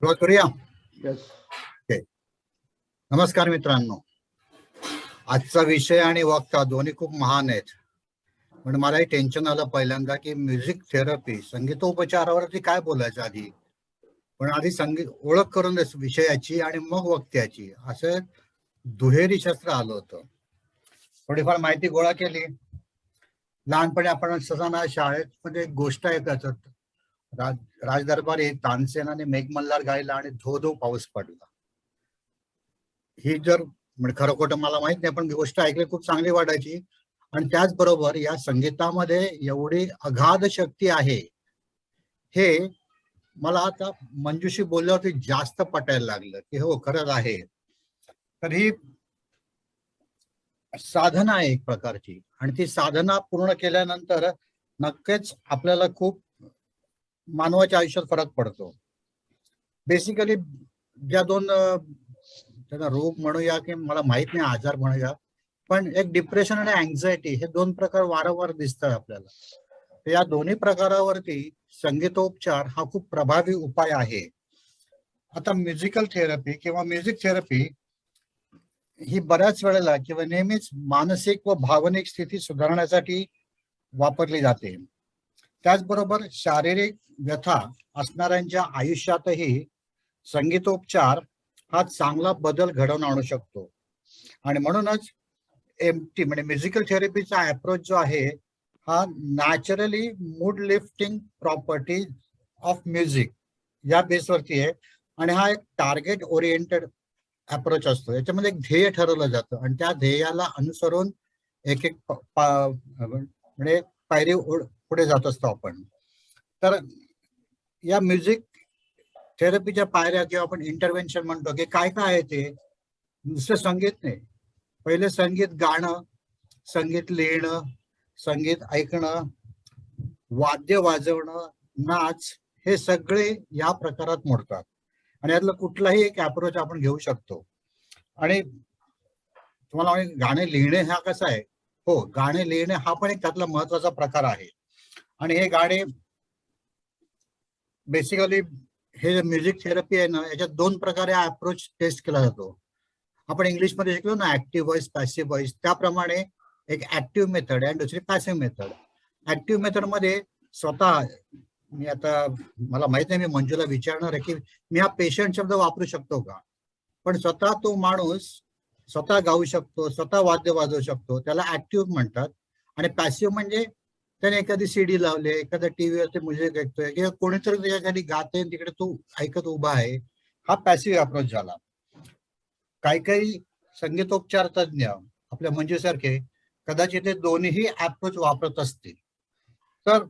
सुरुवात करूया. यस. नमस्कार मित्रांनो. आजचा विषय आणि वक्ता दोन्ही खूप महान आहेत. पण मलाही टेन्शन आलं पहिल्यांदा की म्युझिक थेरपी संगीतोपचारावरती काय बोलायचं आधी. पण आधी संगीत ओळख करून विषयाची आणि मग वक्त्याची असं दुहेरी शस्त्र आलं होतं. थोडीफार माहिती गोळा केली. लहानपणी आपण असताना शाळेत मध्ये एक गोष्ट ऐकायचं, राजदरबारी तानसेनाने मेघमल्हार गायला आणि धो धो पाऊस पडला. ही जर म्हणजे खरं खोटं मला माहित नाही, पण गोष्ट ऐकली खूप चांगली वाटायची. आणि त्याचबरोबर या संगीतामध्ये एवढी अगाध शक्ती आहे हे मला आता मंजूशी बोलल्यावरती जास्त पटायला लागलं की हो खरंच आहे. तर ही साधना आहे एक प्रकारची, आणि ती साधना पूर्ण केल्यानंतर नक्कीच आपल्याला खूप मानवाच्या आयुष्यात फरक पडतो. बेसिकली ज्या दोन त्यांना रोग म्हणूया की मला माहित नाही आजार म्हणूया, पण एक डिप्रेशन आणि अँझायटी हे दोन प्रकार वारंवार दिसतात आपल्याला. तर या दोन्ही प्रकारावरती संगीतोपचार हा खूप प्रभावी उपाय आहे. आता म्युझिकल थेरपी किंवा म्युझिक थेरपी ही बऱ्याच वेळेला किंवा नेहमीच मानसिक व भावनिक स्थिती सुधारण्यासाठी वापरली जाते. त्याचबरोबर शारीरिक व्यथा असणाऱ्यांच्या आयुष्यातही संगीतोपचार हा चांगला बदल घडवून आणू शकतो. आणि म्हणूनच एमटी म्हणजे म्युझिकल थेरपीचा अप्रोच जो आहे हा naturally mood lifting property of music या बेसवरती आहे. आणि हा एक टार्गेट ओरिएंटेड अप्रोच असतो. याच्यामध्ये एक ध्येय ठरवलं जातं आणि त्या ध्येयाला अनुसरून एक एक म्हणजे पायरी पुढे जात असतो आपण. तर या म्युझिक थेरपीच्या पायऱ्या किंवा आपण इंटरव्हेन्शन म्हणतो की काय काय आहे ते. नुसतं संगीत नाही, पहिले संगीत गाणं, संगीत लिहिणं, संगीत ऐकणं, वाद्य वाजवणं, नाच, हे सगळे या प्रकारात मोडतात. आणि यातलं कुठलाही एक अप्रोच आपण घेऊ शकतो. आणि तुम्हाला गाणे लिहिणे हा कसा आहे, हो गाणे लिहिणे हा पण एक त्यातला महत्वाचा प्रकार आहे. आणि हे गाणे बेसिकली हे म्युझिक थेरपी आहे ना, याच्यात दोन प्रकारे अप्रोच टेस्ट केला जातो. आपण इंग्लिशमध्ये शिकलो ना ऍक्टिव्ह व्हॉइस, पॅसिव्ह व्हॉइस, त्याप्रमाणे एक ऍक्टिव्ह मेथड आणि दुसरी पॅसिव्ह मेथड. ऍक्टिव्ह मेथड मध्ये स्वतः मी आता मला माहित नाही, मी मंजूला विचारणार आहे की मी हा पेशंट शब्द वापरू शकतो का, पण स्वतः तो माणूस स्वतः गाऊ शकतो, स्वतः वाद्य वाजवू शकतो, त्याला ऍक्टिव्ह म्हणतात. आणि पॅसिव्ह म्हणजे त्याने एखादी सीडी लावली, एखाद्या टीव्हीवरती म्युझिक ऐकतोय किंवा कोणीतरी त्याच्या खाली गाते तिकडे तो ऐकत उभा आहे, हा पॅसिव्ह अप्रोच झाला. काही काही संगीतोपचार तज्ञ आपल्या मंजूसारखे कदाचित ते दोन्ही अप्रोच वापरत असतील. तर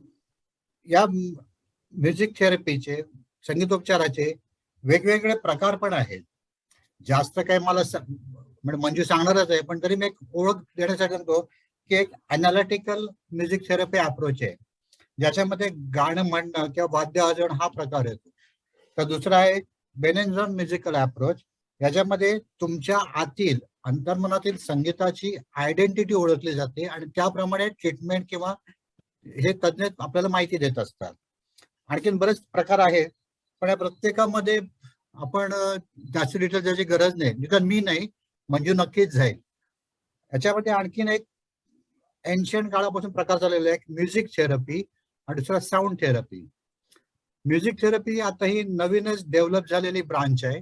या म्युझिक थेरपीचे संगीतोपचाराचे वेगवेगळे प्रकार पण आहेत. जास्त काही मला म्हणजे मंजू सांगणारच आहे, पण तरी मी एक ओळख देण्यासाठी म्हणतो की एक अनालिटिकल म्युझिक थेरपी अप्रोच आहे, ज्याच्यामध्ये गाणं म्हणणं किंवा वाद्य वाजवणं हा प्रकार येतो. तर दुसरा आहे बेनेन्झॉन म्युझिकल अप्रोच. याच्यामध्ये तुमच्या आतील अंतर्मनातील संगीताची आयडेंटिटी ओळखली जाते आणि त्याप्रमाणे ट्रीटमेंट किंवा हे तज्ञ आपल्याला माहिती देत असतात. आणखीन बरेच प्रकार आहेत, पण या प्रत्येकामध्ये आपण जास्त डिटेल त्याची गरज नाही, निदान मी नाही, मंजू नक्कीच जाईल. याच्यामध्ये आणखीन एक एन्शियंट काळापासून प्रकार चाललेला आहे, म्युझिक थेरपी आणि दुसरा साऊंड थेरपी. म्युझिक थेरपी आता ही नवीनच डेव्हलप झालेली ब्रांच आहे.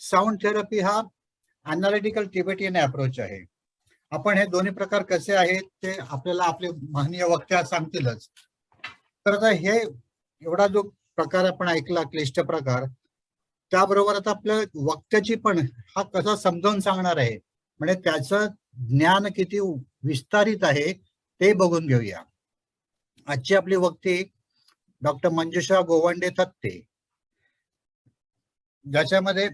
साऊंड थेरपी हा अनालिटिकल टिबेटियन अप्रोच आहे. आपण हे दोन्ही प्रकार कसे आहेत ते आपल्याला आपले महनीय वक्त्या सांगतीलच. तर आता हे एवढा जो प्रकार आपण ऐकला क्लिष्ट प्रकार, त्याबरोबर आता आपल्या वक्त्याची पण हा कसा समजावून सांगणार आहे, म्हणजे त्याचं ज्ञान किती विस्तारित आहे ते बघून घेऊया. आजची आपली वक्ती डॉक्टर मंजुषा गोवंडे थत्ते, ज्याच्यामध्ये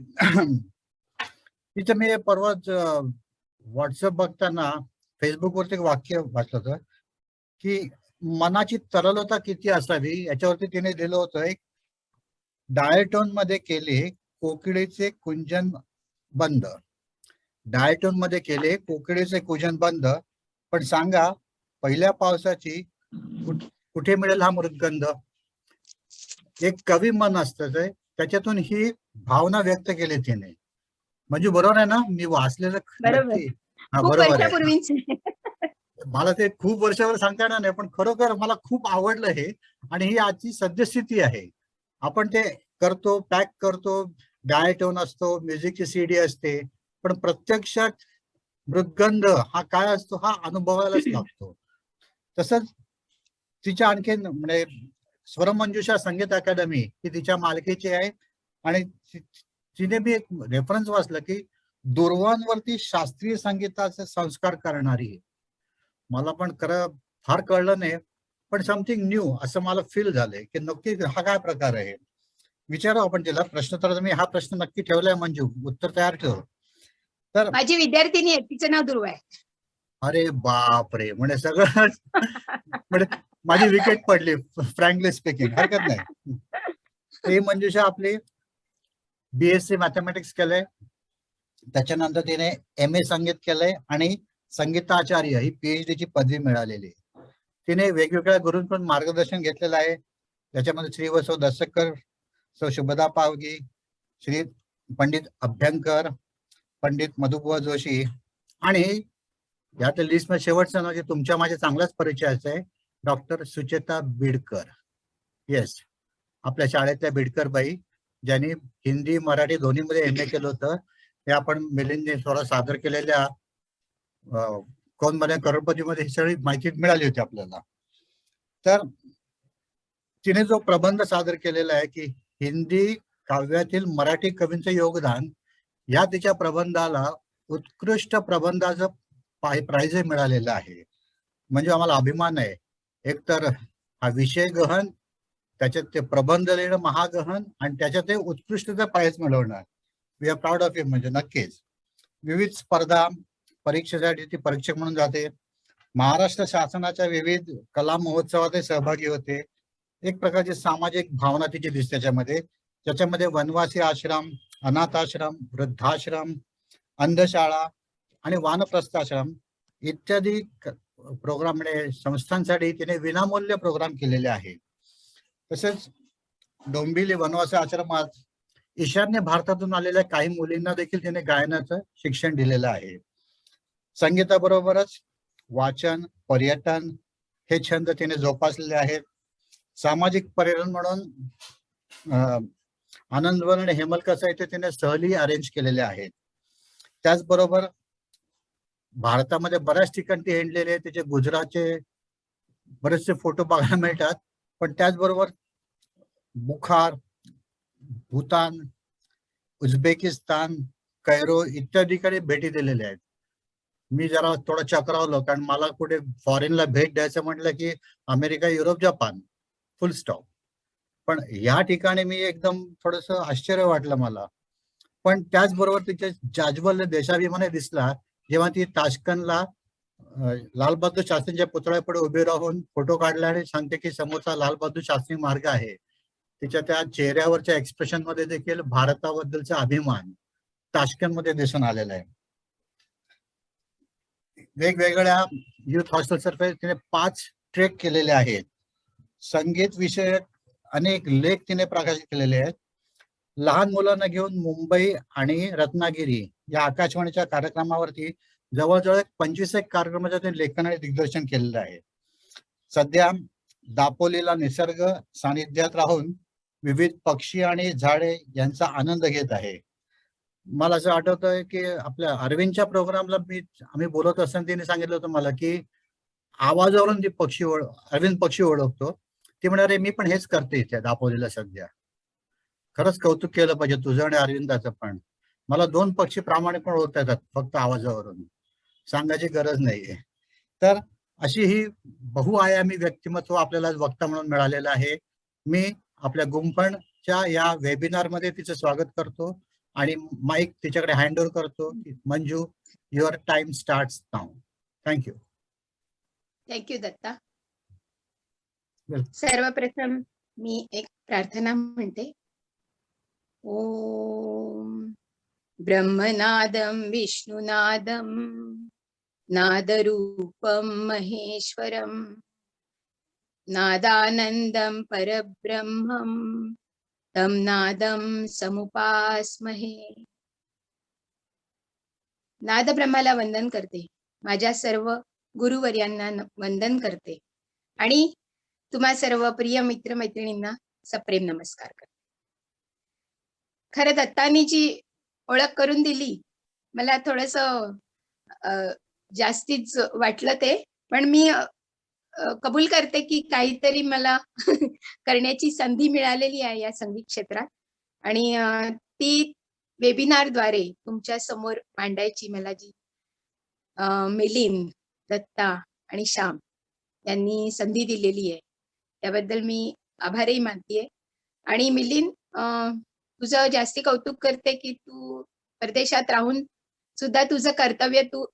तिचं मी परवाच व्हॉट्सअप बघताना फेसबुकवरती एक वाक्य वाचलं होतं की मनाची तरलता किती असावी याच्यावरती तिने लिहिलं होतं, एक डायटोन मध्ये केले कोकिळेचे कुंजन बंद, डायटोन मध्ये केले कोकिळेचे कुंजन बंद, पण सांगा पहिल्या पावसाची कुठे मिळेल हा मृदगंध. एक कवी मन असतं, त्याच्यातून ही भावना व्यक्त केली तिने. मंजू बरोबर आहे ना? मी वाचलेलं बरोबर, नक्की. हा खूप बरोबर आहे. वर्षापूर्वीचे. मला ते खूप वर्षावर सांगता येणार नाही, पण खरोखर मला खूप आवडलं हे. आणि ही आजची सद्यस्थिती आहे. आपण ते करतो, पॅक करतो, डायटोन असतो, म्युझिकची सीडी असते, पण प्रत्यक्षात मृदगंध हा काय असतो हा अनुभवायलाच लागतो. तसंच तिच्या आणखीन म्हणजे स्वरमंजुषा संगीत अकादमी ही तिच्या मालकीची आहे. आणि तिने मी एक रेफरन्स वाचलं की दूर्वांवरती शास्त्रीय संगीताचे संस्कार करणारी आहे. मला पण खरं फार कळलं नाही, पण समथिंग न्यू असं मला फील झालंय की नक्की हा काय प्रकार आहे. विचारू आपण तिला प्रश्न. तर मी हा प्रश्न नक्की ठेवलाय मंजू, उत्तर तयार ठेव. तर माझी विद्यार्थिनी आहे, तिचं नाव ध्रुव आहे. अरे बाप रे, म्हणजे सगळं म्हणजे माझी विकेट पडली फ्रँकली स्पीकिंग, हरकत नाही. ही मंजुषा आपली BSc मॅथमॅटिक्स केलंय, त्याच्यानंतर तिने MA संगीत केलंय आणि संगीताचार्य ही PhD ची पदवी मिळालेली. तिने वेगवेगळ्या गुरूंकडून मार्गदर्शन घेतलेलं आहे. त्याच्यामध्ये श्री वसो दसकर, सौ शुभदा पावगी, श्री पंडित अभ्यंकर, पंडित मधुबुवा जोशी, आणि यातल्या लिस्ट मध्ये शेवटचं म्हणजे तुमच्या माझ्या चांगलाच परिचयाचं आहे, डॉक्टर सुचेता बिडकर. येस, आपल्या शाळेतल्या बिडकर बाई, ज्यांनी हिंदी मराठी दोन्हीमध्ये MA केलं होतं. हे आपण मिलिंदने थोडा सादर केलेल्या कोण बने करोडपती मध्ये ही सगळी माहिती मिळाली होती आपल्याला. तर तिने जो प्रबंध सादर केलेला आहे की हिंदी काव्यातील मराठी कवींचं योगदान, या तिच्या प्रबंधाला उत्कृष्ट प्रबंधाचं प्राइज मिळालेलं आहे. म्हणजे आम्हाला अभिमान आहे. एकतर हा विषय गहन, त्याच्यात ते प्रबंध लिहिणं महागहन, आणि त्याच्यात ते उत्कृष्टता प्राइज मिळवणार. We are proud of you. म्हणजे नक्कीच विविध स्पर्धा परीक्षेसाठी ती परीक्षक म्हणून जाते. महाराष्ट्र शासनाच्या विविध कला महोत्सवात सहभागी होते. एक प्रकारची सामाजिक भावना तिची दिसते त्याच्यामध्ये. त्याच्यामध्ये वनवासी आश्रम, अनाथ आश्रम, वृद्धाश्रम, अंधशाळा आणि वानप्रस्थाश्रम इत्यादी प्रोग्राम म्हणजे संस्थांसाठी तिने विनामूल्य प्रोग्राम केलेले आहे. तसेच डोंबिवली वनवासी आश्रमात ईशान्य भारतातून आलेल्या काही मुलींना देखील तिने गायनाचं शिक्षण दिलेलं आहे. संगीताबरोबरच वाचन, पर्यटन हे छंद तिने जोपासलेले आहेत. सामाजिक पर्यटन म्हणून आनंदवन आणि हेमलकसा इथे तिने सहली अरेंज केलेल्या आहेत. त्याचबरोबर भारतामध्ये बऱ्याच ठिकाणी ती हिंडलेले, त्याचे गुजरातचे बरेचसे फोटो बघायला मिळतात. पण त्याचबरोबर बुखार, भूतान, उझबेकिस्तान, कैरो इत्यादी ठिकाणी भेटी दिलेल्या आहेत. मी जरा थोडं चक्रावलो, कारण मला कुठे फॉरेनला भेट द्यायचं म्हटलं की अमेरिका, युरोप, जपान, फुल स्टॉप. पण या ठिकाणी मी एकदम थोडस आश्चर्य वाटलं मला. पण त्याचबरोबर तिच्या जाज्वल्य देशाभिमान दिसला जेव्हा ती ताश्कंदला लालबहादूर शास्त्रींच्या पुतळ्यापुढे उभे राहून फोटो काढला आणि सांगते की समोरचा लालबहादूर शास्त्री मार्ग आहे. तिच्या त्या चेहऱ्यावरच्या एक्सप्रेशन मध्ये देखील भारताबद्दलचा अभिमान ताश्कंद मध्ये दिसून आलेला आहे. वेगवेगळ्या युथ हॉस्टेलतर्फे तिने 5 ट्रेक केलेले आहेत. संगीत विषयक अनेक लेख तिने प्रकाशित केलेले आहेत. लहान मुलांना घेऊन मुंबई आणि रत्नागिरी या आकाशवाणीच्या कार्यक्रमावरती जवळजवळ 25 कार्यक्रमाचं ते लेखन आणि दिग्दर्शन केलेलं आहे. सध्या दापोलीला निसर्ग सानिध्यात राहून विविध पक्षी आणि झाडे यांचा आनंद घेत आहे. मला असं आठवतंय की आपल्या अरविंदच्या प्रोग्रामला आम्ही बोलत असताना तिने सांगितलं होतं मला की आवाजावरून ती अरविंद पक्षी ओळखतो. ती म्हणाले मी पण हेच करते इथे दापोलीला सध्या. खरंच कौतुक केलं पाहिजे तुझं आणि अरविंदाचं पण. मला 2 पक्षी प्रामाणिकपणे ओळखता येतात फक्त आवाजावरून, सांगायची गरज नाहीये. तर अशी ही बहुआयामी व्यक्तिमत्व आपल्याला वक्ता म्हणून मिळालेलं आहे. मी आपल्या गुंफणच्या या वेबिनार मध्ये तिचं स्वागत करतो आणि माईक तिच्याकडे हँड ओव्हर करतो. Manju, your time starts now. Thank you. Thank you Datta. सर्वप्रथम मी एक प्रार्थना म्हणते. ओम ब्रह्मनादं विष्णुनादं नादरूपं महेश्वरं नादानन्दं परब्रह्मं तं नादं समुपास्महे. नादब्रह्माला वंदन करते. माझ्या सर्व गुरुवर्यांना वंदन करते आणि तुम्हा सर्व प्रिय मित्र मैत्रिणींना सप्रेम नमस्कार करते. खरं दत्तानी जी ओळख करून दिली, मला थोडंसं जास्तीच वाटलं ते. पण मी कबूल करते की काहीतरी मला करण्याची संधी मिळालेली आहे या संगीत क्षेत्रात आणि ती वेबिनारद्वारे तुमच्या समोर मांडायची मला जी मिलिंद, दत्ता आणि श्याम यांनी संधी दिलेली आहे, त्याबद्दल मी आभारही मानतेय. आणि मिलिंद, तुझं जास्ती कौतुक करते की तू परदेशात राहून सुद्धा तुझं कर्तव्य तू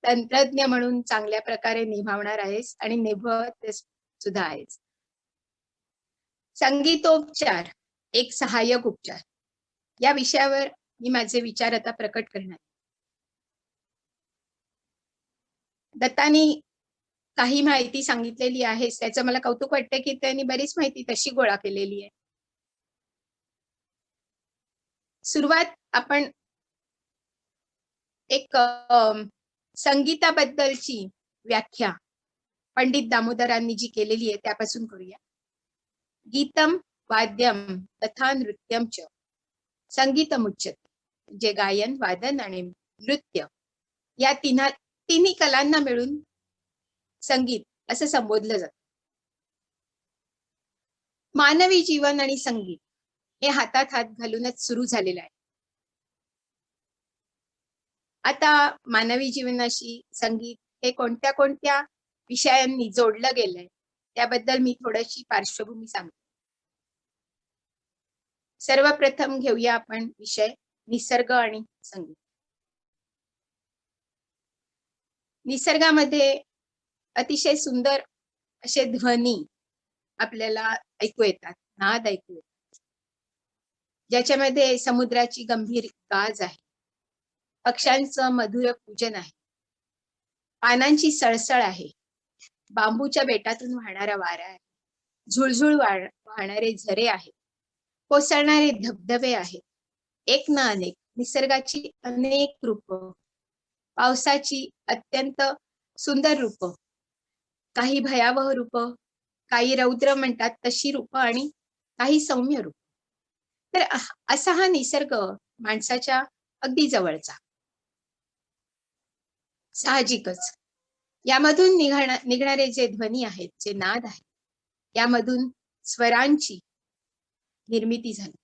तंत्रज्ञ म्हणून चांगल्या प्रकारे निभावणार आहेस आणि निभवत सुद्धा आहेस. संगीतोपचार एक सहाय्यक उपचार या विषयावर मी माझे विचार आता प्रकट करणार. दत्तानी काही माहिती सांगितलेली आहे, त्याचं मला कौतुक वाटतं की त्यांनी बरीच माहिती तशी गोळा केलेली आहे. सुरुवात आपण एक संगीताबद्दलची व्याख्या पंडित दामोदरांनी जी केलेली आहे त्यापासून करूया. गीतम वाद्यम तथा नृत्यम च संगीतमुच्यते. जे गायन, वादन आणि नृत्य या तिन्ही कलांना मिळून संगीत असं संबोधलं जातं. मानवी जीवन आणि संगीत हे हातात हात घालूनच सुरू झालेलं आहे. आता मानवी जीवनाशी संगीत हे कोणत्या कोणत्या विषयांनी जोडलं गेलंय त्याबद्दल मी थोडीशी पार्श्वभूमी सांगते. सर्वप्रथम घेऊया आपण विषय निसर्ग आणि संगीत. निसर्गामध्ये अतिशय सुंदर असे ध्वनी आपल्याला ऐकू येतात, नाद ऐकू येतात, ज्याच्यामध्ये समुद्राची गंभीर गाज आहे, पक्ष्यांचं मधुर पूजन आहे, पानांची सळसळ आहे, बांबूच्या बेटातून वाहणारा वारा आहे, झुळझुळ वाहणारे झरे आहेत, कोसळणारे धबधबे आहेत. एक ना अनेक निसर्गाची अनेक रूप, पावसाची अत्यंत सुंदर रूप, काही भयावह रूप, काही रौद्र म्हणतात तशी रूप आणि काही सौम्य रूप. तर असा हा निसर्ग माणसाच्या अगदी जवळचा. साहजिकच यामधून निघणारे जे ध्वनी आहेत, जे नाद आहेत, यामधून स्वरांची निर्मिती झाली.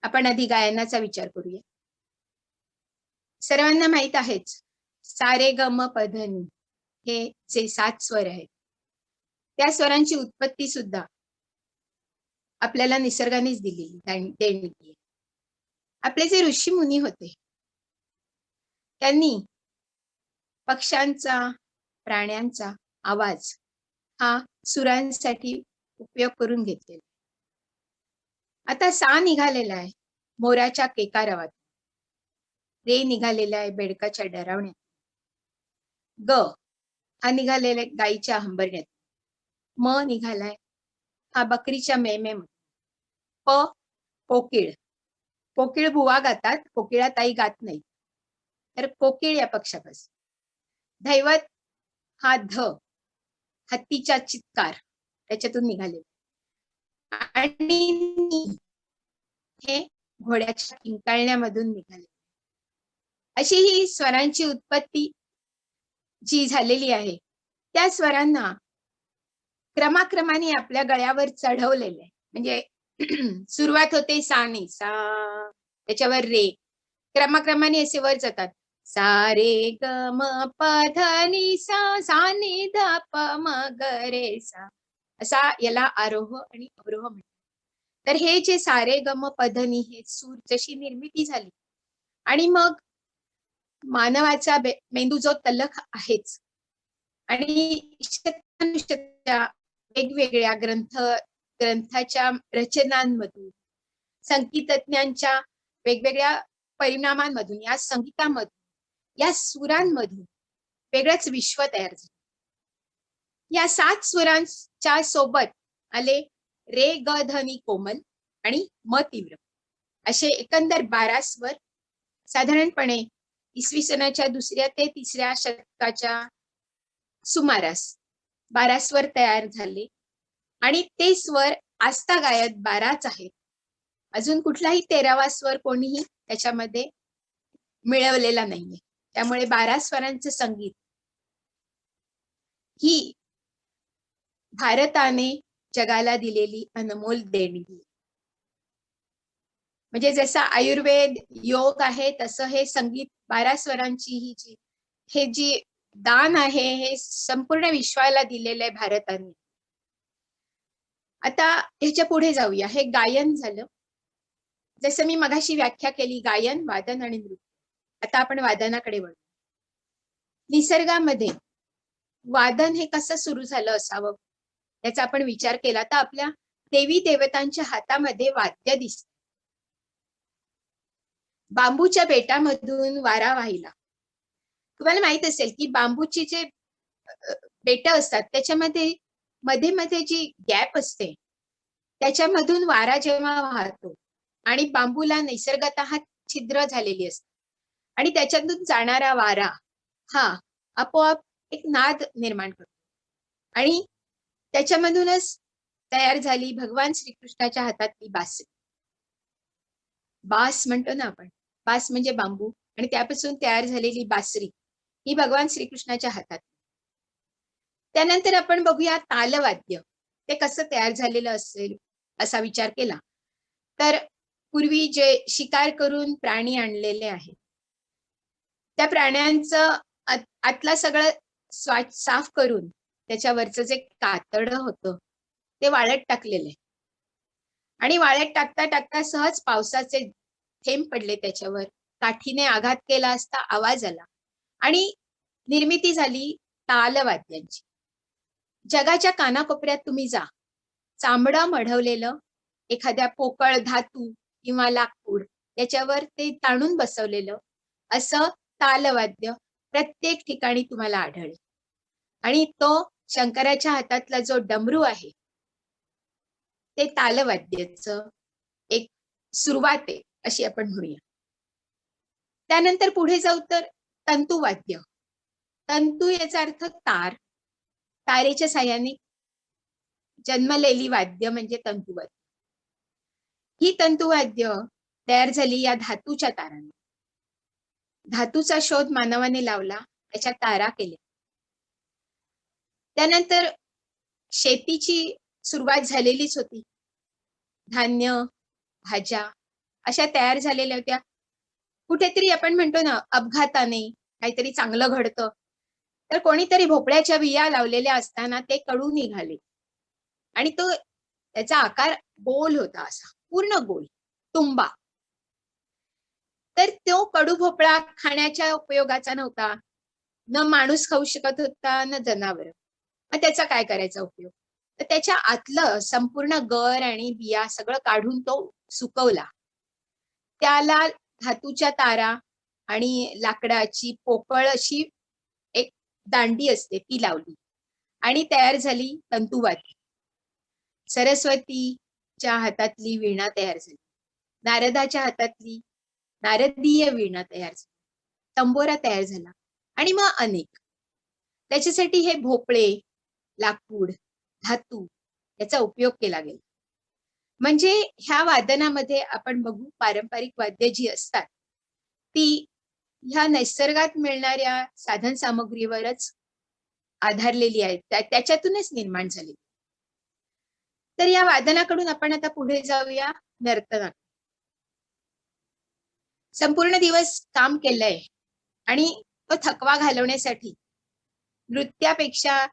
आपण आधी गायनाचा विचार करूया. सर्वांना माहित आहेच, सारे गम पधनी हे जे 7 स्वर आहेत, त्या स्वरांची उत्पत्ती सुद्धा आपल्याला निसर्गानेच दिलेली देणगी आहे. आपले जे ऋषी मुनी होते त्यांनी पक्ष्यांचा, प्राण्यांचा आवाज हा सुरांसाठी उपयोग करून घेतलेला. आता सा निघालेला आहे मोराच्या केकारावात, रे निघालेला आहे बेडकाच्या डरावण्यात, ग हा निघालेला गाईच्या हंबरण्यात, म निघालाय हा बकरीच्या मेमेम, प कोकिळ, कोकिळ बुवा गातात, कोकिळा ताई गात नाही, तर कोकिळ या पक्षापासून. दैवत हा ध हत्तीचा चित्कार त्याच्यातून निघाले आणि हे घोड्याच्या किंकाळण्यामधून निघाले. अशी ही स्वरांची उत्पत्ती जी झालेली आहे, त्या स्वरांना क्रमाक्रमाने आपल्या गळ्यावर चढवलेले. म्हणजे सुरुवात होते साने सा, त्याच्यावर रे, क्रमाक्रमाने असे वर जातात. सा रे ग म प ध नि सा, सा नि ध प म ग रे सा, असा याला आरोह आणि अवरोह म्हणतात. तर हे जे सारे गम पधनी हे सूर जशी निर्मिती झाली आणि मग मानवाचा मेंदू जो तल्लख आहेच आणि वेगवेगळ्या ग्रंथाच्या रचनांमधून, संगीतज्ञांच्या वेगवेगळ्या परिणामांमधून, या संगीतामधून, या सुरांमधून वेगळंच विश्व तयार झालं. या 7 सुरांच्या सोबत आले रे ग ध नि कोमल, आणि म तीव्र असे एकंदर 12 स्वर साधारणपणे इसवी सनाच्या 2ऱ्या ते 3ऱ्या शतकाच्या सुमारास 12 स्वर तयार झाले आणि ते स्वर आजतागायत 12च आहेत. अजून कुठलाही 13वा स्वर कोणीही त्याच्यामध्ये मिळवलेला नाहीये. त्यामुळे 12 स्वरांचं संगीत ही भारताने जगाला दिलेली अनमोल देणगी. म्हणजे जसा आयुर्वेद योग आहे तसं हे संगीत 12 स्वरांची हे जी दान आहे हे संपूर्ण विश्वाला दिलेलं आहे भारताने. आता ह्याच्या पुढे जाऊया. हे गायन झालं. जसं मी मगाशी व्याख्या केली गायन, वादन आणि नृत्य. आता आपण वादनाकडे वळू. निसर्गामध्ये वादन हे कसं सुरू झालं असावं याचा आपण विचार केला तर आपल्या देवी देवतांच्या हातामध्ये वाद्य दिसत. बांबूच्या बेटामधून वारा वाहिला. तुम्हाला माहित असेल की बांबूची जे बेट असतात त्याच्यामध्ये मध्ये मध्ये जी गॅप असते त्याच्यामधून वारा जेव्हा वाहतो आणि बांबूला नैसर्गतः छिद्र झालेली असते आणि त्याच्यातून जाणारा वारा हा आपोआप एक नाद निर्माण करतो आणि त्याच्यामधूनच तयार झाली भगवान श्रीकृष्णाच्या हातातली बासरी. बास म्हणतो ना आपण, बास म्हणजे बांबू आणि त्यापासून तयार झालेली बासरी ही भगवान श्रीकृष्णाच्या हातात. त्यानंतर आपण बघूया तालवाद्य ते कसं तयार झालेलं असेल असा विचार केला तर पूर्वी जे शिकार करून प्राणी आणलेले आहेत त्या प्राण्यांचं आतला सगळं साफ करून त्याच्यावरचं जे कातड होतं ते वाळत टाकलेलं आणि वाळत टाकता टाकता सहज पावसाचे थेंब पडले त्याच्यावर, काठीने आघात केला असता आवाज आला आणि निर्मिती झाली तालवाद्यांची. जगाच्या कानाकोपऱ्यात तुम्ही जा, चांबडं मढवलेलं एखाद्या पोकळ धातू किंवा लाकूड याच्यावर ते ताणून बसवलेलं असं तालवाद्य प्रत्येक ठिकाणी तुम्हाला आढळेल आणि तो शंकराच्या हातातला जो डमरू आहे ते तालवाद्याचं एक सुरुवात आहे अशी आपण म्हणूया. त्यानंतर पुढे जाऊ तर तंतुवाद्य. तंतू याचा अर्थ तार, तारेच्या साह्याने जन्मलेली वाद्य म्हणजे तंतुवाद्य. ही तंतुवाद्य तयार झाली या धातूच्या तारांनी. धातूचा शोध मानवाने लावला, त्याच्या तारा केल्या. त्यानंतर शेतीची सुरुवात झालेलीच होती. धान्य, भाज्या अशा तयार झालेल्या होत्या. कुठेतरी आपण म्हणतो ना अपघाताने काहीतरी चांगलं घडतं तर कोणीतरी भोपळ्याच्या बिया लावलेल्या असताना ते कडू निघाले आणि तो त्याचा आकार गोल होता, असा पूर्ण गोल तुंबा. तर तो कडू भोपळा खाण्याच्या उपयोगाचा नव्हता. न माणूस खाऊ शकत होता न जनावर. मग त्याचा काय करायचा उपयोग? तर त्याच्या आतलं संपूर्ण गर आणि बिया सगळं काढून तो सुकवला. त्याला धातूच्या तारा आणि लाकडाची पोकळ अशी एक दांडी असते ती लावली आणि तयार झाली तंतुवाद्य. सरस्वतीच्या हातातली वीणा तयार झाली. नारदाच्या हातातली नारदीय वीणा तयार झाली. तंबोरा तयार झाला आणि मग अनेक. त्याच्यासाठी हे भोपळे, लाकूड, धातू याचा उपयोग केला गेला. म्हणजे ह्या वादनामध्ये आपण बघू पारंपरिक वाद्य जी असतात ती ह्या निसर्गात मिळणाऱ्या साधन सामग्रीवरच आधारलेली आहेत, त्याच्यातूनच निर्माण झाली. तर या वादनाकडून आपण आता पुढे जाऊया नर्तनात. संपूर्ण दिवस काम केलंय आणि तो थकवा घालवण्यासाठी नृत्यापेक्षा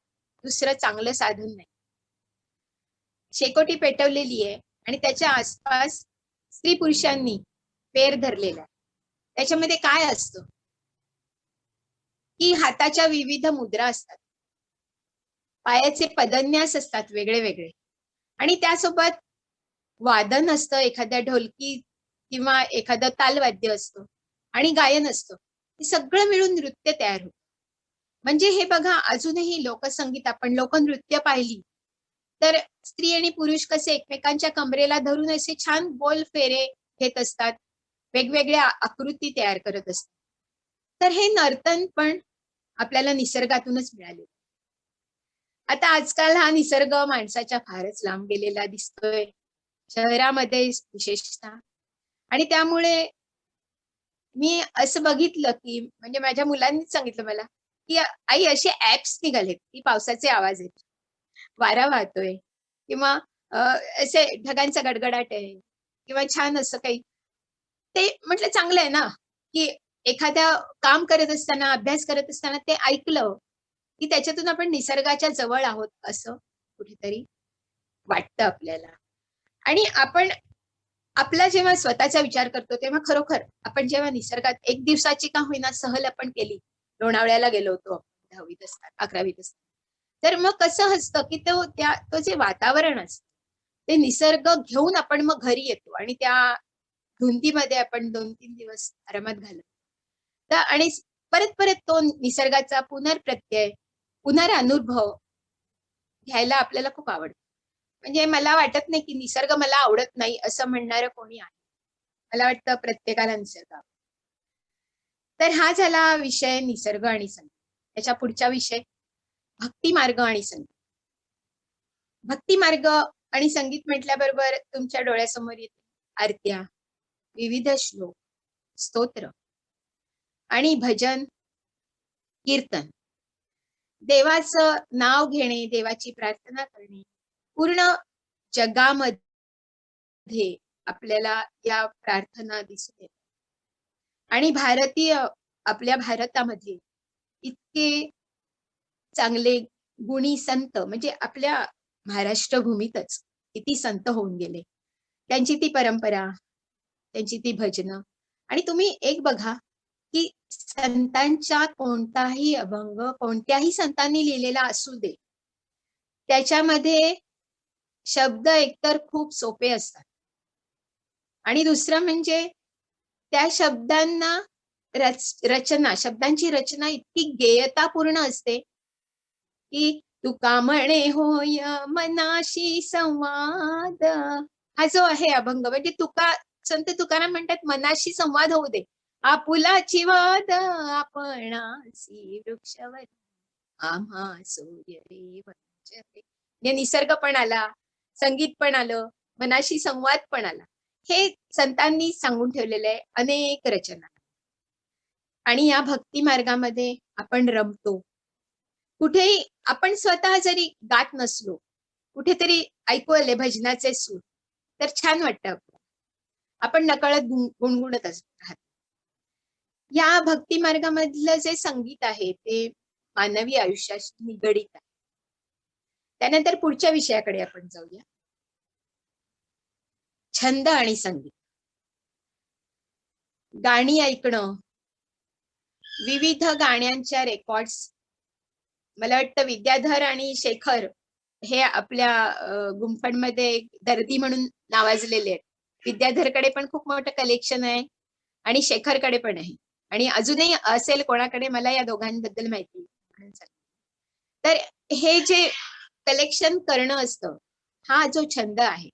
दुसरं चांगलं साधन नाही. शेकोटी पेटवलेली आहे आणि त्याच्या आसपास स्त्री पुरुषांनी पेर धरलेला आहे. त्याच्यामध्ये काय असतं की हाताच्या विविध मुद्रा असतात, पायाचे पदन्यास असतात वेगळे वेगळे आणि त्यासोबत वादन असतं, एखाद्या ढोलकी किंवा एखादं तालवाद्य असतं आणि गायन असतं. हे सगळं मिळून नृत्य तयार होतं. म्हणजे हे बघा अजूनही लोकसंगीत आपण लोकनृत्य पाहिली तर स्त्री आणि पुरुष कसे एकमेकांच्या कमरेला धरून असे छान गोल फेरे घेत असतात, वेगवेगळ्या आकृती तयार करत असतात. तर हे नर्तन पण आपल्याला निसर्गातूनच मिळाले. आता आजकाल हा निसर्ग माणसाच्या फारच लांब गेलेला दिसतोय, शहरामध्ये विशेषतः. आणि त्यामुळे मी असं बघितलं, की म्हणजे माझ्या मुलांनीच सांगितलं मला, की "आई असे ॲप्स निघालेत, की पावसाचे आवाज आहेत, वारा वाहतोय किंवा अ, असे ढगांचा गडगडाट आहे किंवा छान असं काही." ते म्हटलं चांगलं आहे ना, की एखाद्या काम करत असताना, अभ्यास करत असताना ते ऐकलं, की त्याच्यातून आपण निसर्गाच्या जवळ आहोत असं कुठेतरी वाटतं आपल्याला. आणि आपण आपला जेव्हा स्वतःचा विचार करतो, तेव्हा खरोखर आपण जेव्हा निसर्गात 1 दिवसाची का होईना सहल आपण केली. लोणावळ्याला गेलो होतो आपण 10वीत असताना, 11वीत असताना. तर मग कसं असतं, की तो जे वातावरण असतं, ते निसर्ग घेऊन आपण मग घरी येतो आणि त्या धुंदीमध्ये आपण 2-3 दिवस आरामात घालवतो. तर आणि परत-परत तो निसर्गाचा पुनर्प्रत्यय, पुनरअनुभव घ्यायला आपल्याला खूप आवडतं. म्हणजे मला वाटत नाही, की निसर्ग मला आवडत नाही असं म्हणणारं कोणी आहे. मला वाटतं प्रत्येकाला निसर्ग आवडतो. तर हा झाला विषय निसर्ग आणि संगीत. त्याच्या पुढचा विषय भक्ती मार्ग आणि संगीत. भक्ती मार्ग आणि संगीत म्हटल्याबरोबर तुमच्या डोळ्यासमोर येते आरत्या, विविध श्लोक, स्तोत्र आणि भजन, कीर्तन. देवाचं नाव घेणे, देवाची प्रार्थना करणे. पूर्ण जगामध्ये आपल्याला या प्रार्थना दिसून येतात. आणि आपल्या भारतामध्ये इतके चांगले गुणी संत म्हणजे आपल्या महाराष्ट्र भूमीतच किती संत होऊन गेले. त्यांची ती परंपरा, त्यांची ती भजनं आणि तुम्ही एक बघा, की संतांचा कोणताही अभंग कोणत्याही संतांनी लिहिलेला असू दे, त्याच्यामध्ये शब्द एकतर खूप सोपे असतात आणि दुसरं म्हणजे त्या शब्दांना रचना, शब्दांची रचना इतकी गेयतापूर्ण असते, की तुका म्हणे होय मनाशी संवाद. हा जो आहे अभंग म्हणजे संत तुकाराम म्हणतात मनाशी संवाद होऊ दे. आपुलाची वाद आपणासी वृक्षवर आम्हा सूर्य रे वंचते. म्हणजे निसर्ग पण आला, संगीत पण आलं, मनाशी संवाद पण आला. हे संतांनी सांगून ठेवलेलं आहे अनेक रचना. आणि या भक्ती मार्गामध्ये आपण रमतो. कुठेही आपण स्वतः जरी गात नसलो, कुठेतरी ऐकू आले भजनाचे सूर, तर छान वाटतं आपल्याला. आपण नकळत गुणगुणत राहतो. या भक्ती मार्गामधलं जे संगीत आहे, ते मानवी आयुष्याशी निगडीत आहे. त्यानंतर पुढच्या विषयाकडे आपण जाऊया. छंद आणि संगीत. गाणी ऐकणं, विविध गाण्यांच्या रेकॉर्ड्स मला वाटतं विद्याधर आणि शेखर हे आपल्या गुंफणमध्ये एक दर्दी म्हणून नावाजलेले आहेत. विद्याधरकडे पण खूप मोठं कलेक्शन आहे आणि शेखरकडे पण आहे. आणि अजूनही असेल कोणाकडे मला या दोघांबद्दल माहिती म्हणून सांगते. तर हे जे कलेक्शन करणं असतं, हा जो छंद आहे,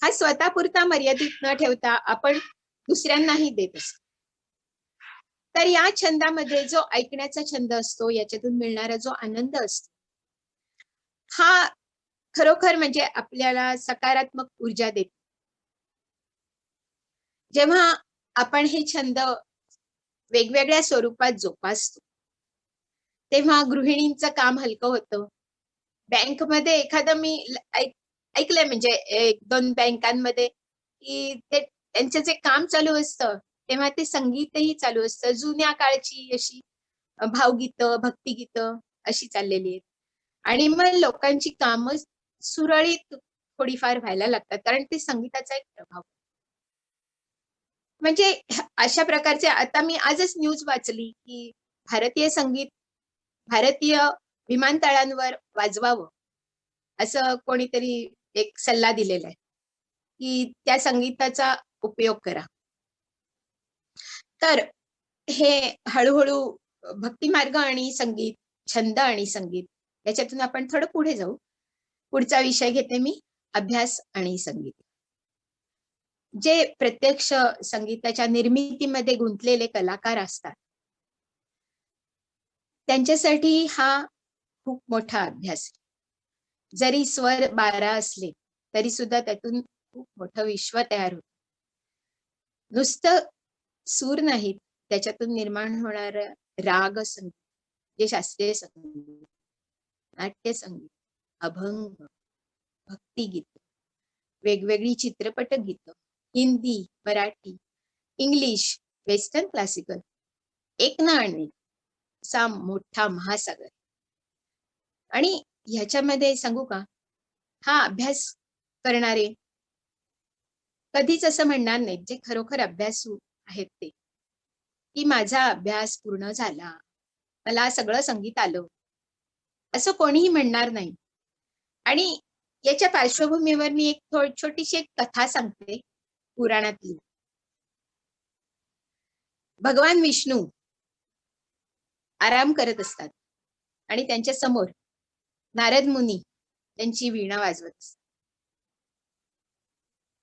हा स्वतःपुरता मर्यादित न ठेवता आपण दुसऱ्यांनाही देत असतो. तर या छंदामध्ये जो ऐकण्याचा छंद असतो, याच्यातून मिळणारा जो आनंद असतो, हा खरोखर म्हणजे आपल्याला सकारात्मक ऊर्जा देतो. जेव्हा आपण हे छंद वेगवेगळ्या स्वरूपात जोपासतो, तेव्हा गृहिणींचं काम हलकं होतं. बँकमध्ये एखादं मी ऐकलंय म्हणजे 1-2 बँकांमध्ये, की त्यांचं जे काम चालू असतं, तेव्हा ते संगीतही चालू असतं. जुन्या काळची अशी भावगीतं, भक्तिगीतं अशी चाललेली आहेत. आणि मग लोकांची कामं सुरळीत थोडीफार व्हायला लागतात. कारण ते संगीताचा एक प्रभाव. म्हणजे अशा प्रकारचे आता मी आजच न्यूज वाचली, की भारतीय संगीत भारतीय विमानतळांवर वाजवावं, असं कोणीतरी एक सल्ला दिलेला आहे, की त्या संगीताचा उपयोग करा. तर हे हळू-हळू भक्ती मार्ग आणि संगीत, छंद आणि संगीत याच्यातून आपण थोडं पुढे जाऊ. पुढचा विषय घेते मी, अभ्यास आणि संगीत. जे प्रत्यक्ष संगीताच्या निर्मितीमध्ये गुंतलेले कलाकार असतात, त्यांच्यासाठी हा खूप मोठा अभ्यास आहे. जरी स्वर 12 असले तरी सुद्धा त्यातून खूप मोठं विश्व तयार होतं. नुसतं सूर नाहीत, त्याच्यातून निर्माण होणार राग संगीत, जे शास्त्रीय संगीत, नाट्य संगीत, अभंग, भक्तिगीत, वेगवेगळी चित्रपट गीत, Hindi, Marathi, English, western classical, एक ना अनेक, असा मोठा महासागर. आणि ह्याच्यामध्ये सांगू का, हा अभ्यास करणारे कधीच असं म्हणणार नाहीत, जे खरोखर अभ्यासू आहेत ते, की माझा अभ्यास पूर्ण झाला, मला सगळं संगीत आलं, असं कोणीही म्हणणार नाही. आणि याच्या पार्श्वभूमीवर मी एक छोटीशी एक कथा सांगते पुराणातली. भगवान विष्णू आराम करत असतात आणि त्यांच्या समोर नारद मुनी त्यांची वीणा वाजवत असतात.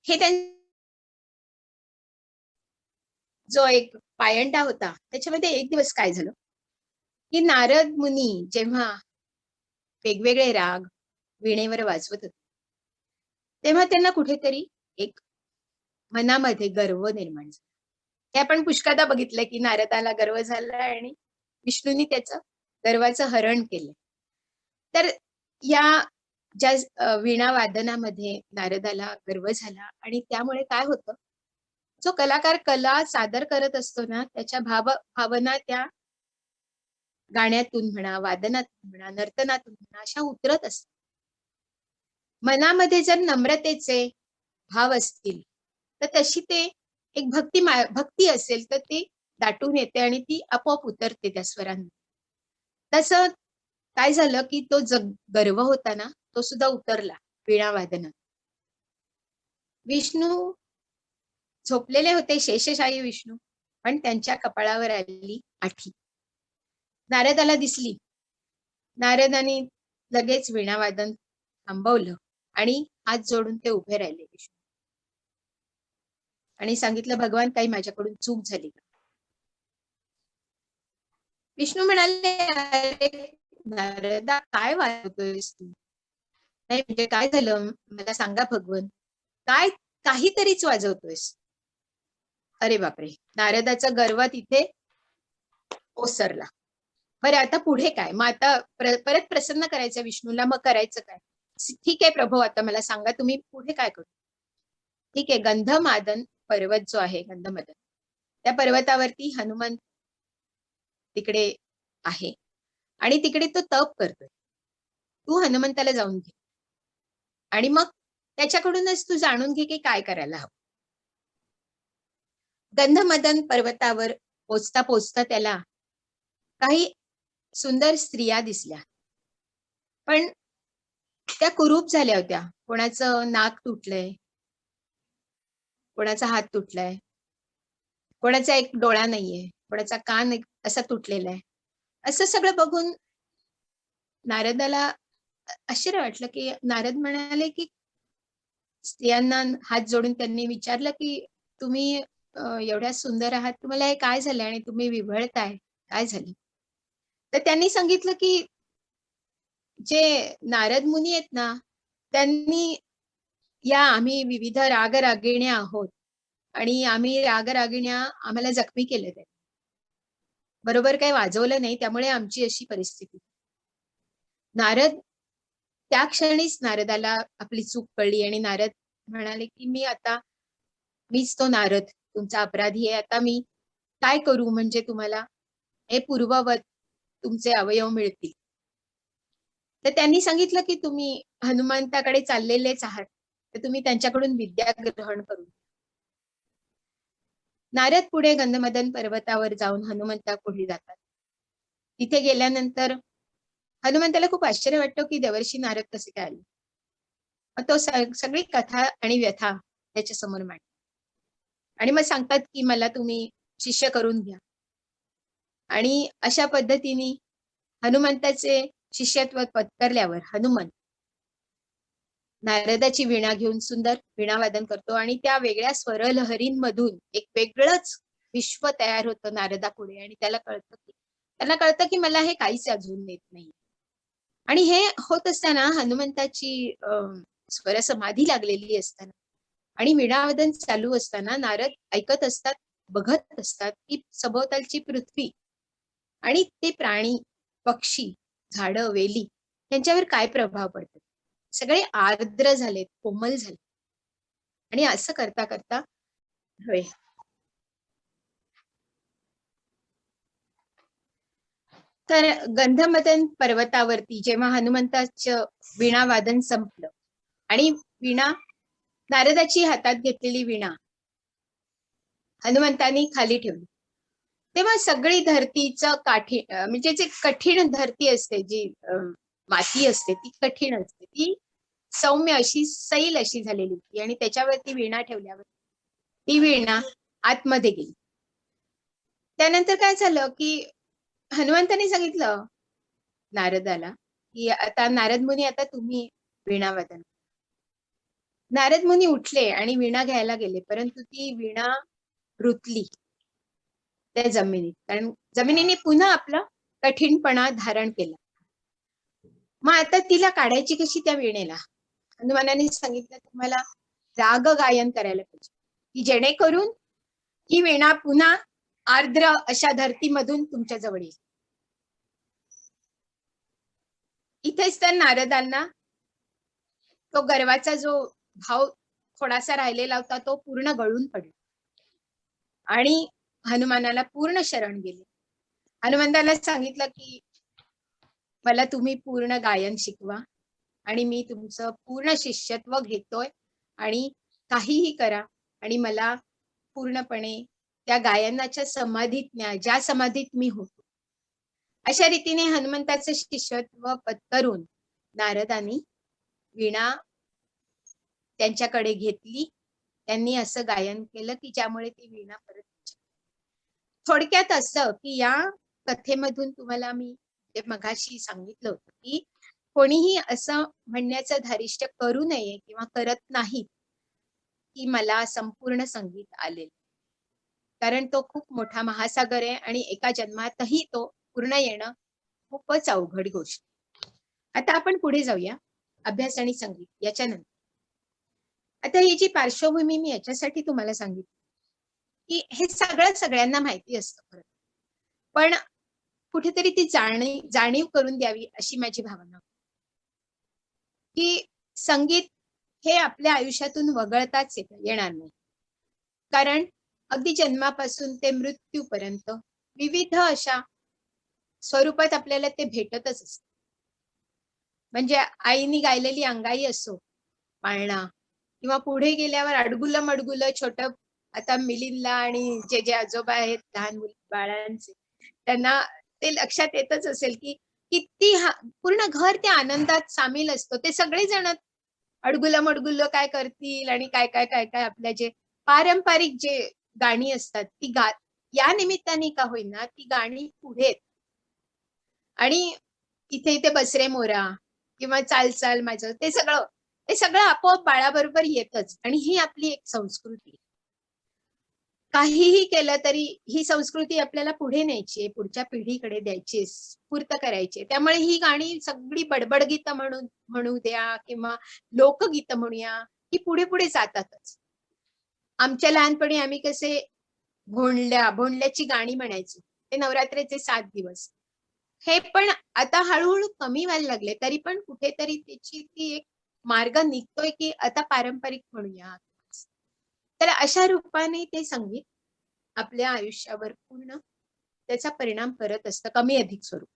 हे जो एक पायंडा होता, त्याच्यामध्ये एक दिवस काय झालं, की नारद मुनी जेव्हा वेगवेगळे राग वीणेवर वाजवत होते, तेव्हा त्यांना कुठेतरी एक मनामध्ये गर्व निर्माण झाला. हे आपण पुष्कळदा बघितलंय, की नारदाला गर्व झाला आणि विष्णूंनी त्याचं गर्वाचं हरण केलं. तर या ज्या वीणा वादनामध्ये नारदाला गर्व झाला आणि त्यामुळे काय होतं, जो कलाकार कला सादर करत असतो ना, त्याच्या भावना त्या गाण्यातून म्हणा, वादनातून म्हणा, नर्तनातून म्हणा, अशा उतरत असतात. मनामध्ये जर नम्रतेचे भाव असतील, तर तशी ते एक भक्ती असेल, तर ती दाटून येते आणि ती आपोआप उतरते त्या स्वरांमध्ये. तसं काय झालं, की तो गर्व होता ना, तो सुद्धा उतरला वीणा वादनात. विष्णू झोपलेले होते, शेषशायी विष्णू, पण त्यांच्या कपाळावर आली आठी. नारदाला दिसली. नारदाने लगेच वीणावादन थांबवलं आणि हात जोडून ते उभे राहिले विष्णू आणि सांगितलं, भगवान, काही माझ्याकडून चूक झाली का? विष्णू म्हणाले, अरे नारदा, काय वाजवतोयस तू? नाही म्हणजे काय झालं, मला सांगा भगवान, काय काहीतरीच वाजवतोयस. अरे बापरे, नारदाचा गर्व तिथे ओसरला. बरं, आता पुढे काय? मग आता परत प्रसन्न करायचं विष्णूला, मग करायचं काय? ठीक आहे प्रभू, आता मला सांगा तुम्ही पुढे काय करू? ठीक आहे, गंधमादन पर्वत जो आहे, गंधमादन, त्या पर्वतावरती हनुमान तिकडे आहे आणि तिकडे तो तप करतोय. तू हनुमंताला जाऊन घे आणि मग त्याच्याकडूनच तू जाणून घे की काय करायला हवं. गंधमदन पर्वतावर पोचता पोचता त्याला काही सुंदर स्त्रिया दिसल्या, पण त्या कुरूप झाल्या होत्या. कोणाचं नाक तुटलंय, कोणाचा हात तुटलाय, कोणाचा एक डोळा नाहीये, कोणाचा कान एक असा तुटलेला आहे. असं सगळं बघून नारदाला आश्चर्य वाटलं, की नारद म्हणाले, की स्त्रियांना हात जोडून त्यांनी विचारलं, की तुम्ही एवढ्या सुंदर आहात, तुम्हाला हे काय झालं आणि तुम्ही विव्हळताय, काय झालं? तर त्यांनी सांगितलं, की जे नारद मुनी आहेत ना, त्यांनी आम्ही विविध रागरागिण्या आहोत आणि आम्ही रागरागिण्या आम्हाला जखमी केलेत आहेत. बरोबर काही वाजवलं नाही, त्यामुळे आमची अशी परिस्थिती. नारद त्या क्षणीच नारदाला आपली चूक कळली आणि नारद म्हणाले, की मीच तो नारद, तुमचा अपराधी आहे. आता मी काय करू म्हणजे तुम्हाला हे पूर्ववत तुमचे अवयव मिळतील? तर त्यांनी सांगितलं, की तुम्ही हनुमंताकडे चाललेलेच आहात, तर तुम्ही त्यांच्याकडून विद्या ग्रहण करू. नारद पुढे गंधमदन पर्वतावर जाऊन हनुमंता पुढे जातात. तिथे गेल्यानंतर हनुमंताला खूप आश्चर्य वाटतं, की देवर्षी नारद कसे काय आले? मग तो सगळी कथा आणि व्यथा त्याच्यासमोर मांडतो आणि मग सांगतात, की मला तुम्ही शिष्य करून घ्या. आणि अशा पद्धतीने हनुमंताचे शिष्यत्व पत्करल्यावर हनुमंत नारदाची वीणा घेऊन सुंदर वीणावादन करतो आणि त्या वेगळ्या स्वरलहरींमधून एक वेगळंच विश्व तयार होतं नारदापुढे आणि त्यांना कळतं की मला हे काहीच अजून येत नाही. आणि हे होत असताना हनुमंताची स्वरसमाधी लागलेली असताना आणि वीणावादन चालू असताना नारद ऐकत असतात, बघत असतात की सभोवतालची पृथ्वी आणि ते प्राणी, पक्षी, झाडं, वेली यांच्यावर काय प्रभाव पडतो. सगळे आर्द्र झालेत, कोमल झाले. आणि असं करता करता होय. तर गंधमदन पर्वतावरती जेव्हा हनुमंताचं वीणावादन संपलं आणि वीणा नारदाची हातात घेतलेली वीणा हनुमंतांनी खाली ठेवली, तेव्हा सगळी धरतीचं म्हणजे जे कठीण धरती असते, जी माती असते ती कठीण असते, ती सौम्य अशी सैल अशी झालेली होती आणि त्याच्यावरती वीणा ठेवल्यावर ती वीणा आतमध्ये गेली. त्यानंतर काय झालं की हनुमंतांनी सांगितलं नारदाला की आता नारद मुनी, आता तुम्ही वीणावादन. नारद मुनी उठले आणि वीणा घ्यायला गेले, परंतु ती वीणा रुतली त्या जमिनीत, कारण जमिनीने पुन्हा आपला कठीणपणा धारण केला. मग आता तिला काढायची कशी त्या वीणेला? हनुमानाने सांगितलं तुम्हाला राग गायन करायला पाहिजे, की जेणेकरून ही वीणा पुन्हा आर्द्र अशा धरतीमधून तुमच्या जवळ येईल. इथेच तर नारदांना तो गर्वाचा जो भाव थोडासा राहिलेला होता तो पूर्ण गळून पडला आणि हनुमानाला पूर्ण शरण गेले. हनुमंताला सांगितलं की मला तुम्ही पूर्ण गायन शिकवा आणि मी तुमचं पूर्ण शिष्यत्व घेतोय आणि काहीही करा आणि मला पूर्णपणे त्या गायनाच्या समाधीत न्या, ज्या समाधीत मी होतो. अशा रीतीने हनुमंताचं शिष्यत्व पत्करून नारदांनी वीणा त्यांच्याकडे घेतली. त्यांनी असं गायन केलं की ज्यामुळे ती वीणा परत. थोडक्यात असं की या कथेमधून तुम्हाला मी ते मगाशी सांगितलं होतं की कोणीही असं म्हणण्याचं धारिष्ट करू नये किंवा करत नाही की मला संपूर्ण संगीत आले, कारण तो खूप मोठा महासागर आहे आणि एका जन्मातही तो पूर्ण येणं खूपच अवघड गोष्ट. आता आपण पुढे जाऊया अभ्यास आणि संगीत याच्यानंतर. आता ही जी पार्श्वभूमी मी याच्यासाठी तुम्हाला सांगितली की हे सगळं सगळ्यांना माहिती असतं खरं, पण कुठेतरी ती जाणीव करून द्यावी अशी माझी भावना, की संगीत हे आपल्या आयुष्यातून वगळताच येणार नाही. कारण अगदी जन्मापासून ते मृत्यूपर्यंत विविध अशा स्वरूपात आपल्याला ते भेटतच असतं. म्हणजे आईनी गायलेली अंगाई असो, पाळणा, किंवा पुढे गेल्यावर अडगुलं मडगुलं छोटं, आता मिलिंदला आणि जे आजोबा आहेत लहान बाळांचे, त्यांना ते लक्षात येतच असेल की किती पूर्ण घर त्या आनंदात सामील असतो. ते सगळे जण अडगुलं मडगुलं काय करतील आणि काय काय काय काय आपल्या जे पारंपरिक जे गाणी असतात ती या निमित्ताने का होईना ती गाणी पुढे आणि इथे इथे बसरे मोरा किंवा चाल चाल माझं ते सगळं आपोआप बाळाबरोबर येतच. आणि ही आपली एक संस्कृती. काहीही केलं तरी ही संस्कृती आपल्याला पुढे न्यायची, पुढच्या पिढीकडे द्यायची, स्फूर्त करायची. त्यामुळे ही गाणी सगळी बडबड गीतं म्हणू द्या किंवा लोकगीतं म्हणूया, ही पुढे पुढे जातातच. आमच्या लहानपणी आम्ही कसे भोंडल्याची गाणी म्हणायचो, ते नवरात्रीचे 7 दिवस. हे पण आता हळूहळू कमी व्हायला लागले, तरी पण कुठेतरी त्याची ती एक मार्ग निघतोय की आता पारंपरिक म्हणूया. तर अशा रूपाने ते संगीत आपल्या आयुष्यावर पूर्ण त्याचा परिणाम करत असतं, कमी अधिक स्वरूप.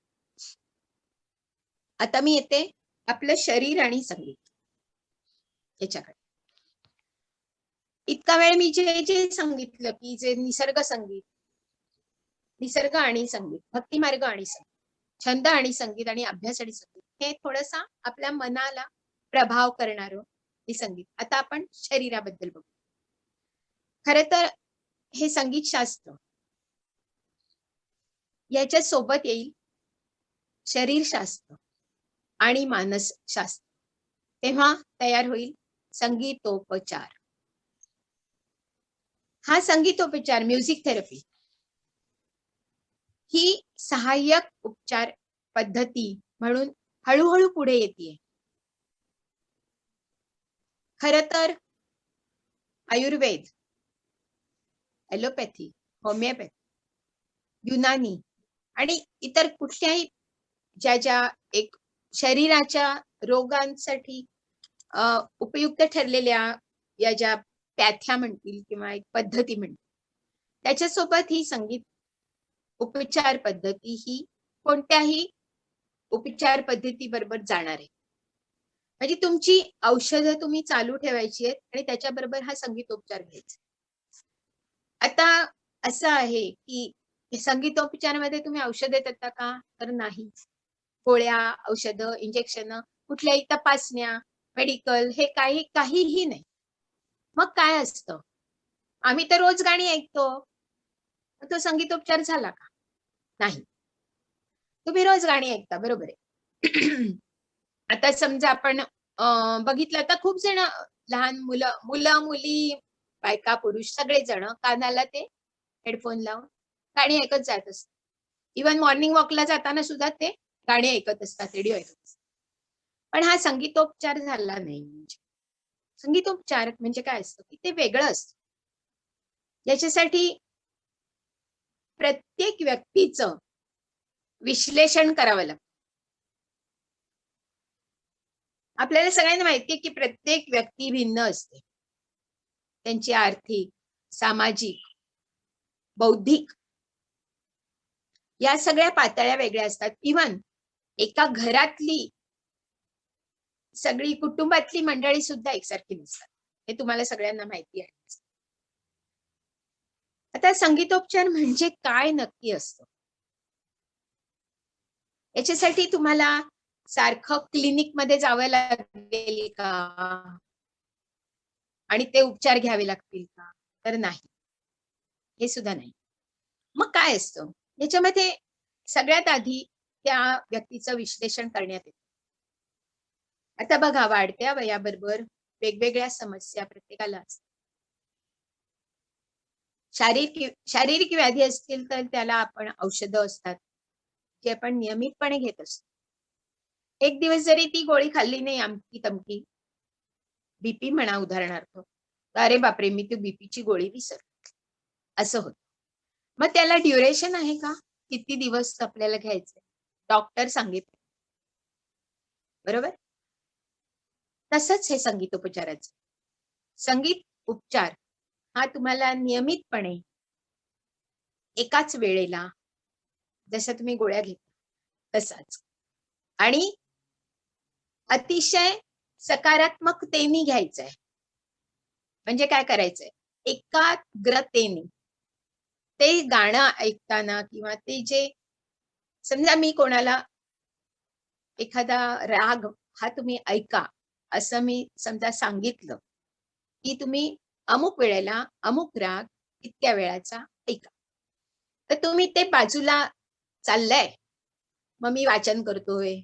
आता मी येते आपलं शरीर आणि संगीत याच्याकडे. इतका वेळ मी जे सांगितलं की जे निसर्ग आणि संगीत, भक्ती मार्ग आणि संगीत, छंद आणि संगीत आणि अभ्यास आणि संगीत, हे थोडंसं आपल्या मनाला प्रभाव करणारं हे संगीत. आता आपण शरीराबद्दल बघू. खरं तर हे संगीत शास्त्र याच्या सोबत येईल शरीरशास्त्र आणि मानसशास्त्र. तेव्हा तयार होईल संगीतोपचार. हा संगीतोपचार म्युझिक थेरपी ही सहाय्यक उपचार पद्धती म्हणून हळूहळू पुढे येते. खर तर आयुर्वेद, ॲलोपॅथी, होमिओपॅथी, युनानी आणि इतर कुठल्याही ज्या एक शरीराच्या रोगांसाठी उपयुक्त ठरलेल्या या ज्या पॅथ्या म्हणतील किंवा एक पद्धती म्हणतील, त्याच्यासोबत ही संगीत उपचार पद्धती ही कोणत्याही उपचार पद्धती बरोबर जाणार आहे. म्हणजे तुमची औषधं तुम्ही चालू ठेवायची आहेत आणि त्याच्याबरोबर हा संगीतोपचार घ्यायचा. आता असं आहे की संगीतोपचारामध्ये तुम्ही औषधे देता का? तर नाही. गोळ्या, औषधं, इंजेक्शन, कुठल्याही तपासण्या, मेडिकल हे काहीही नाही. मग काय असतं? आम्ही तर रोज गाणी ऐकतो. मग तो संगीतोपचार झाला का? नाही. तुम्ही रोज गाणी ऐकता, बरोबर आहे. आता समजा आपण बघितलं तर खूप जण लहान मुलं, मुली, बायका, पुरुष सगळेजण कानाला ते हेडफोन लावून गाणी ऐकत जात असतात. इव्हन मॉर्निंग वॉकला जाताना सुद्धा ते गाणी ऐकत असतात, रेडिओ ऐकत असतात. पण हा संगीतोपचार झाला नाही. म्हणजे संगीतोपचार म्हणजे काय असतं की ते वेगळं असतं. याच्यासाठी प्रत्येक व्यक्तीचं विश्लेषण करावं लागतं. आपल्याला सगळ्यांना माहिती आहे की प्रत्येक व्यक्ती भिन्न असते. त्यांची आर्थिक, सामाजिक, बौद्धिक या सगळ्या पातळ्या वेगळ्या असतात. इव्हन एका घरातली सगळी कुटुंबातली मंडळी सुद्धा एकसारखी नसतात. हे तुम्हाला सगळ्यांना माहिती आहे. आता संगीतोपचार म्हणजे काय नक्की असतं? याच्यासाठी तुम्हाला सारखं क्लिनिकमध्ये जावं लागेल का? आणि ते उपचार घ्यावे लागतील का? तर नाही. हे सुद्धा नाही. मग काय असतं? याच्यामध्ये सगळ्यात आधी त्या व्यक्तीचं विश्लेषण करण्यात येतं. आता बघा, वाढत्या वयाबरोबर वेगवेगळ्या समस्या प्रत्येकाला असतात. शारीरिक व्याधी असतील तर त्याला आपण औषधं असतात, जे आपण नियमितपणे घेत असतो. एक दिवस जरी ती गोळी खाल्ली नाही अमकी तमकी, बीपी म्हणा उदाहरणार्थ, तर अरे बापरे, मी ती बीपीची गोळी विसरले, असं होतं. मग त्याला ड्युरेशन आहे का? किती दिवस आपल्याला घ्यायचंय? डॉक्टर सांगितलं. बरोबर? तसंच हे संगीतोपचाराचं. संगीत उपचार हा तुम्हाला नियमितपणे एकाच वेळेला, जसं तुम्ही गोळ्या घेता तसाच आणि अतिशय सकारात्मकतेने घ्यायचंय. म्हणजे काय करायचंय? एकाग्रतेने ते गाणं ऐकताना किंवा ते जे समजा मी कोणाला एखादा राग हा तुम्ही ऐका, असं मी समजा सांगितलं, की तुम्ही अमुक वेळेला अमुक राग इतक्या वेळाचा ऐका. तर तुम्ही ते बाजूला चाललंय, मग मी वाचन करतोय,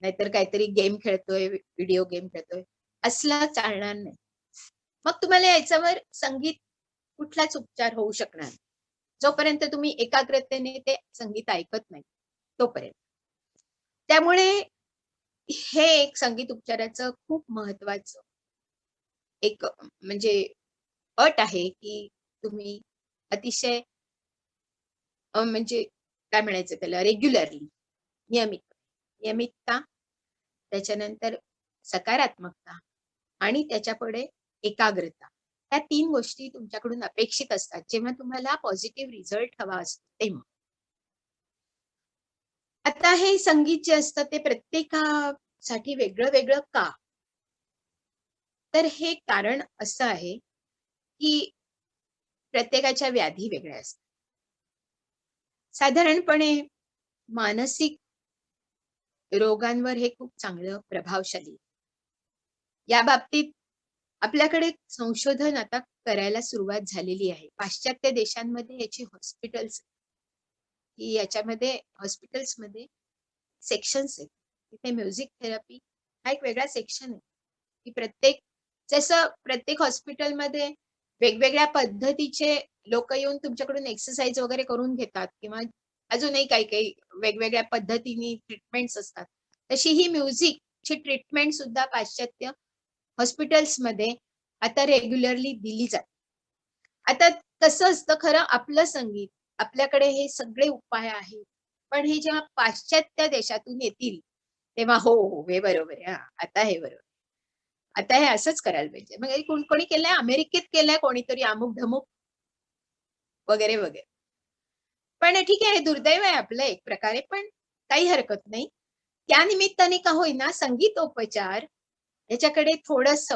नाहीतर काहीतरी गेम खेळतोय, व्हिडिओ गेम खेळतोय, असलं चालणार नाही. मग तुम्हाला याच्यावर संगीत कुठलाच उपचार होऊ शकणार नाही. जोपर्यंत तुम्ही एकाग्रतेने ते संगीत ऐकत नाही तोपर्यंत. त्यामुळे हे एक संगीत उपचाराचं खूप महत्वाचं एक म्हणजे अट आहे, की तुम्ही अतिशय म्हणजे काय म्हणायचं त्याला, रेग्युलरली, नियमितता, त्याच्यानंतर सकारात्मकता आणि त्याच्यापुढे एकाग्रता. त्या 3 गोष्टी तुमच्याकडून अपेक्षित असतात, जेव्हा तुम्हाला पॉझिटिव्ह रिझल्ट हवा असतो तेव्हा. आता हे संगीत जे असतं ते प्रत्येकासाठी वेगळं-वेगळं का? तर हे कारण असं आहे, की प्रत्येकाच्या व्याधी वेगळ्या असतात. साधारणपणे मानसिक रोगांवर हे खूप चांगलं प्रभावशाली आहे. या बाबतीत आपल्याकडे संशोधन आता करायला सुरुवात झालेली आहे. पाश्चात्य देशांमध्ये याची हॉस्पिटल्स, की याच्यामध्ये हॉस्पिटल्समध्ये सेक्शन्स आहेत. तिथे म्युझिक थेरपी हा एक वेगळा सेक्शन आहे. की जसं प्रत्येक हॉस्पिटलमध्ये वेगवेगळ्या पद्धतीचे लोक येऊन तुमच्याकडून एक्सरसाइज वगैरे करून घेतात किंवा अजूनही काही काही वेगवेगळ्या पद्धतीने ट्रीटमेंट्स असतात, तशी ही म्युझिकची ट्रीटमेंट सुद्धा पाश्चात्य हॉस्पिटल्समध्ये आता रेग्युलरली दिली जाते. आता कसं असतं, खरं आपलं संगीत, आपल्याकडे हे सगळे उपाय आहेत, पण हे जेव्हा पाश्चात्य देशातून येतील तेव्हा हो हो हे बरोबर आहे, हा आता हे बरोबर, आता हे असंच करायला पाहिजे. मग हे कोणी केलंय, अमेरिकेत केलंय कोणीतरी अमुक धमुक वगैरे वगैरे. पण ठीक आहे, हे दुर्दैव आहे आपलं एक प्रकारे, पण काही हरकत नाही. त्या निमित्ताने का होईना संगीतोपचार याच्याकडे थोडस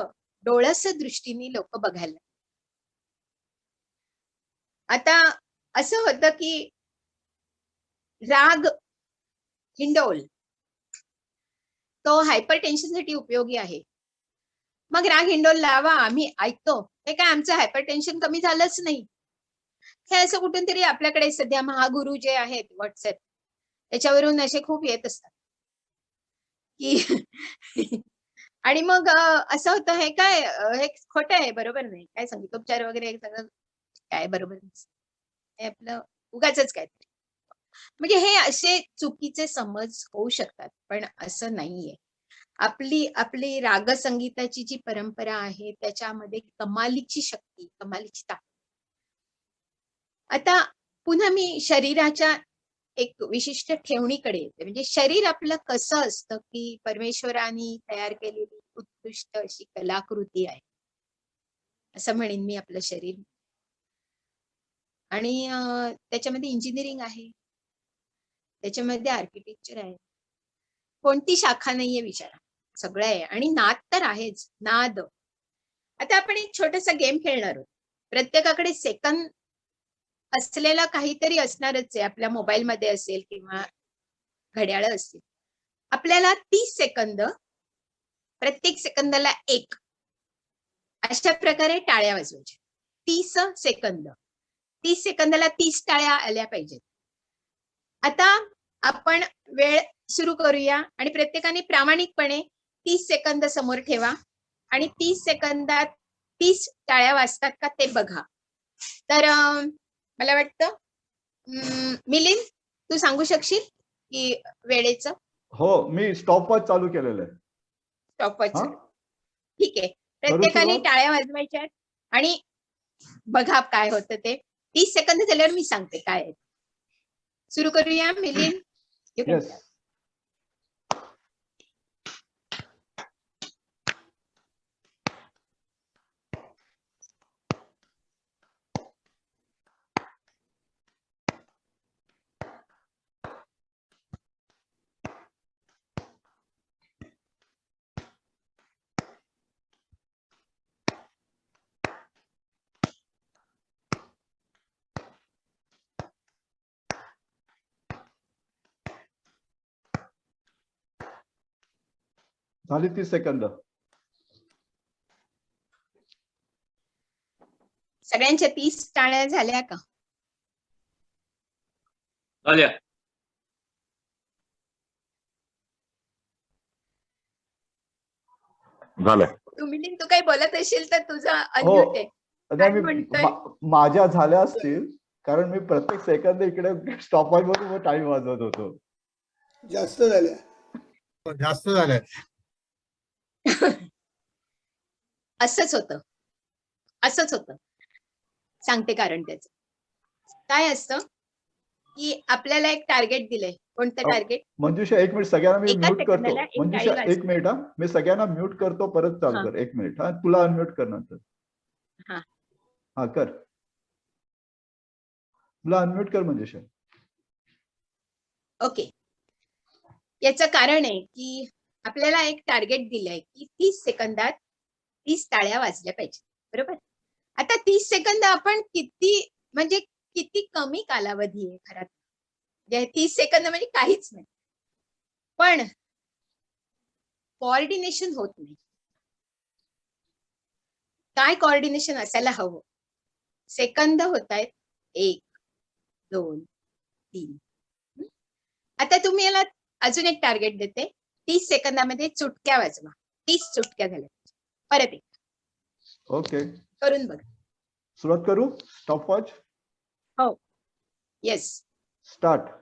डोळस दृष्टीने लोक बघायला लागले. आता असं होतं की राग हिंडोल तो हायपर टेन्शनसाठी उपयोगी आहे. मग राग हिंडोल लावा, आम्ही ऐकतो. हे काय आमचं हायपर टेन्शन कमी झालंच नाही. हे असं कुठून तरी आपल्याकडे सध्या महागुरु जे आहेत व्हॉट्सअप त्याच्यावरून असे खूप येत असतात की आणि मग असं होतं हे काय हे खोटं आहे, बरोबर नाही. काय संगीतोपचार वगैरे हे सगळं काय बरोबर नाही. हे आपलं उगाचच काहीतरी. म्हणजे हे असे चुकीचे समज होऊ शकतात, पण असं नाहीये. आपली आपली रागसंगीताची जी परंपरा आहे त्याच्यामध्ये कमालीची शक्ती, कमालीची ताकद. आता पुन्हा मी शरीराच्या एक विशिष्ट ठेवणीकडे येते. म्हणजे शरीर आपलं कसं असतं की परमेश्वराने तयार केलेली उत्कृष्ट अशी कलाकृती आहे असं म्हणेन मी आपलं शरीर. आणि त्याच्यामध्ये इंजिनिअरिंग आहे, त्याच्यामध्ये आर्किटेक्चर आहे, कोणती शाखा नाहीये विचारा, सगळं आहे. आणि नाद तर आहेच, नाद. आता आपण एक छोटासा गेम खेळणार आहोत. प्रत्येकाकडे सेकंद असलेला काहीतरी असणारच आहे, आपल्या मोबाईलमध्ये असेल किंवा घड्याळ असतील. आपल्याला 30 सेकंद, प्रत्येक सेकंदाला 1 अशा प्रकारे टाळ्या वाजवायच्या. 30 सेकंद, 30 सेकंदाला 30 टाळ्या आल्या पाहिजेत. आता आपण वेळ सुरू करूया आणि प्रत्येकाने प्रामाणिकपणे 30 सेकंद समोर ठेवा आणि 30 सेकंदात 30 टाळ्या वाजतात का ते बघा. तर मला वाटतं मिलिंद तू सांगू शकशील की वेळेचं? हो, मी स्टॉपवॉच चालू केलेलं आहे. स्टॉपवॉच. हा, ठीक आहे, करू प्रत्येकाने सुरुवात? टाळ्या वाजवायच्या आणि बघा काय होतं ते. 30 सेकंद झाल्यावर मी सांगते काय आहे. सुरू करूया मिलिंद. येस. झाली 30 सेकंद. सगळ्यांच्या 30 टाळ्या झाल्या का? झाल्या. झालंय. तू मिलिंद तू काही बोलत असेल तर तुझा हो, अनम्यूट आहे. नाही काय मी म्हणतोय? माझ्या झाल्या असतील, कारण मी प्रत्येक सेकंद इकडे स्टॉपवॉच वरून टाइम वाजवत होतो. जास्त झाल्या. जास्त झालंय. असंच होतं. सांगते कारण त्याचं काय असतं की आपल्याला एक टार्गेट दिलंय. कोणतं टार्गेट? मंजुषा एक मिनिट, सगळ्यांना मी एका म्यूट करतो. सेकंदाला एक मंजुषा टाळी एक मिनिट, हा मी सगळ्यांना म्यूट करतो, परत चालू हा. कर. एक मिनिट, हा तुला अनम्यूट कर नंतर. हा. हा कर, तुला अनम्यूट कर मंजुषा. ओके. याचं कारण आहे की आपल्याला एक टार्गेट दिलंय की 30 सेकंदात 30 टाळ्या वाजल्या पाहिजे, बरोबर? आता 30 सेकंद आपण किती कमी कालावधी आहे खरं. 30 सेकंद म्हणजे काहीच नाही, पण कोऑर्डिनेशन होत नाही. काय कोऑर्डिनेशन असायला हवं? सेकंद होत आहेत 1, 2, 3. आता तुम्ही याला अजून एक टार्गेट देते. 30 सेकंदामध्ये चुटक्या वाजवा. 30 चुटक्या झाल्या. परत एक ओके, करून बघ. सुरुवात करू. स्टॉप वॉच हो, येस. स्टार्ट.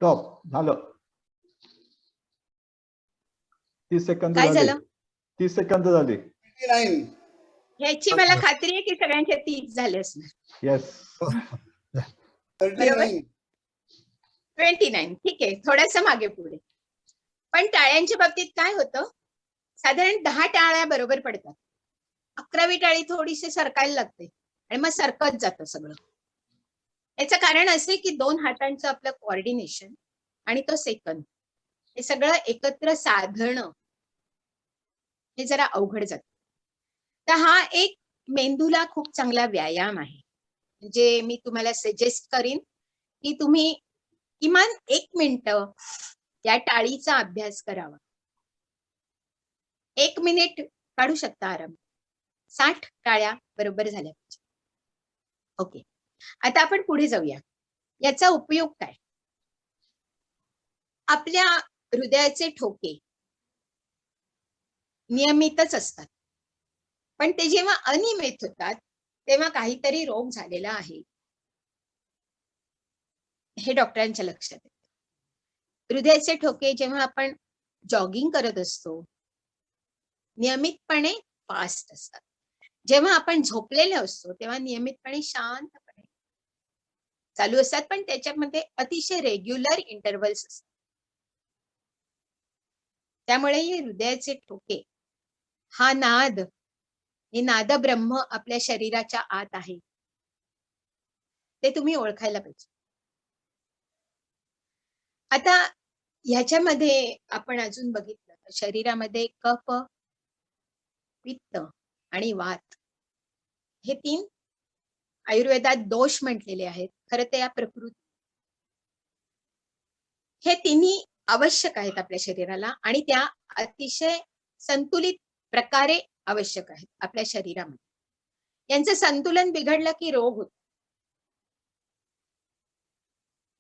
स्टॉप. झालं. 30 सेकंद काय झाले. झालं? 30 सेकंद झाले. 29. ह्याची मला खात्री आहे की सगळ्यांच्या 30 झाले असणार. येस. 39. 29. ठीक आहे, थोडंसं मागे पुढे. पण टाळ्यांच्या बाबतीत काय होतं, साधारण 10 टाळ्या बरोबर पडतात. 11वी टाळी थोडीशी सरकायला लागते आणि मग सरकत जातं सगळं. याचं कारण असे की 2 हातांचं आपलं कोऑर्डिनेशन आणि तो सेकंद हे सगळं एकत्र साधणं हे जरा अवघड जातं. तर हा एक मेंदूला खूप चांगला व्यायाम आहे. म्हणजे मी तुम्हाला सजेस्ट करीन की तुम्ही किमान 1 मिनिटं या टाळीचा अभ्यास करावा. 1 मिनिट काढू शकता आराम. 60 टाळ्या बरोबर झाल्या पाहिजे. ओके, आता आपण पुढे जाऊया. याचा उपयोग काय? आपल्या हृदयाचे ठोके नियमितच असतात, पण ते जेव्हा अनियमित होतात तेव्हा काहीतरी रोग झालेला आहे हे डॉक्टरांच्या लक्षात येतं. हृदयाचे ठोके जेव्हा आपण जॉगिंग करत असतो नियमितपणे फास्ट असतात. जेव्हा आपण झोपलेले असतो तेव्हा नियमितपणे शांतपणे चालू असतात, पण त्याच्यामध्ये अतिशय रेग्युलर इंटरव्हल्स असतात. त्यामुळे हे हृदयाचे ठोके हा नाद, हे नाद ब्रह्म आपल्या शरीराच्या आत आहे, ते तुम्ही ओळखायला पाहिजे. आता ह्याच्यामध्ये आपण अजून बघितलं तर शरीरामध्ये कफ, पित्त आणि वात हे 3 आयुर्वेदात दोष म्हटलेले आहेत. खरं तर या प्रकृती हे तिन्ही आवश्यक आहेत आपल्या शरीराला आणि त्या अतिशय संतुलित प्रकारे आवश्यक आहेत आपल्या शरीरामध्ये. यांचं संतुलन बिघडलं की रोग होतो.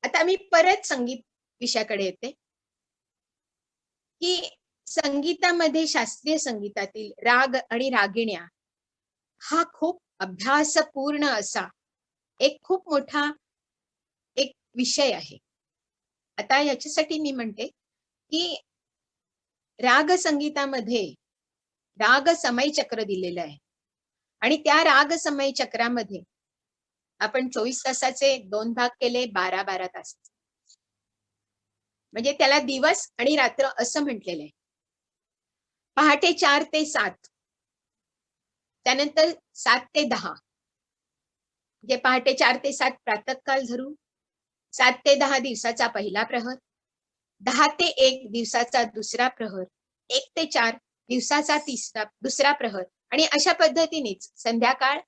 आता मी परत संगीत विषयाकडे येते की संगीतामध्ये, शास्त्रीय संगीतातील राग आणि रागिण्या हा खूप अभ्यासपूर्ण असा एक खूप मोठा एक विषय आहे. आता याच्यासाठी मी म्हणते की राग संगीतामध्ये राग समय चक्र दिलेलं आहे आणि त्या राग समय चक्रामध्ये आपण 24 तासाचे 2 भाग केले, 12-12 तासाचे. म्हणजे त्याला दिवस आणि रात्र असं म्हटलेलं आहे. पहाटे 4 ते 7, त्यानंतर 7 ते 10, म्हणजे पहाटे 4 ते 7 प्रातःकाल धरू, 7 ते 10 दिवसाचा पहिला प्रहर, 10 ते 1 दिवसाचा दुसरा प्रहर, 1 ते 4 दिवसाचा दुसरा प्रहर आणि अशा पद्धतीनेच संध्याकाळ,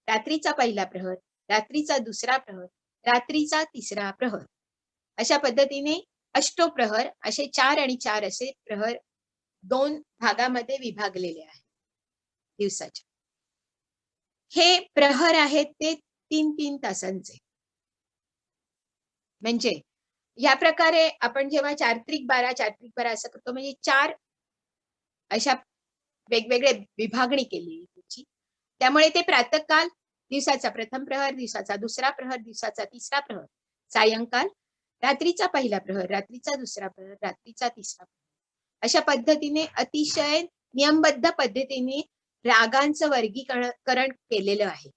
रात्रीचा पहिला प्रहर, रात्रीचा दुसरा प्रहर, रात्रीचा तिसरा प्रहर, अशा पद्धतीने अष्टप्रहर असे 4 आणि 4 असे प्रहर 2 भागामध्ये विभागलेले आहेत दिवसाच्या. हे प्रहर आहेत ते 3-3 तासांचे. म्हणजे या प्रकारे आपण जेव्हा 4-12 असं करतो, म्हणजे 4 अशा वेगवेगळे विभागणी केली त्याची. त्यामुळे ते प्रातःकाल दिवसाचा प्रथम प्रहर, दिवसाचा दुसरा प्रहर, दिवसाचा तिसरा प्रहर, सायंकाल रात्रीचा पहिला प्रहर, रात्रीचा दुसरा प्रहर, रात्रीचा तिसरा प्रहर, अशा पद्धतीने अतिशय नियमबद्ध पद्धतीने रागांचं वर्गीकरण केलेलं आहे.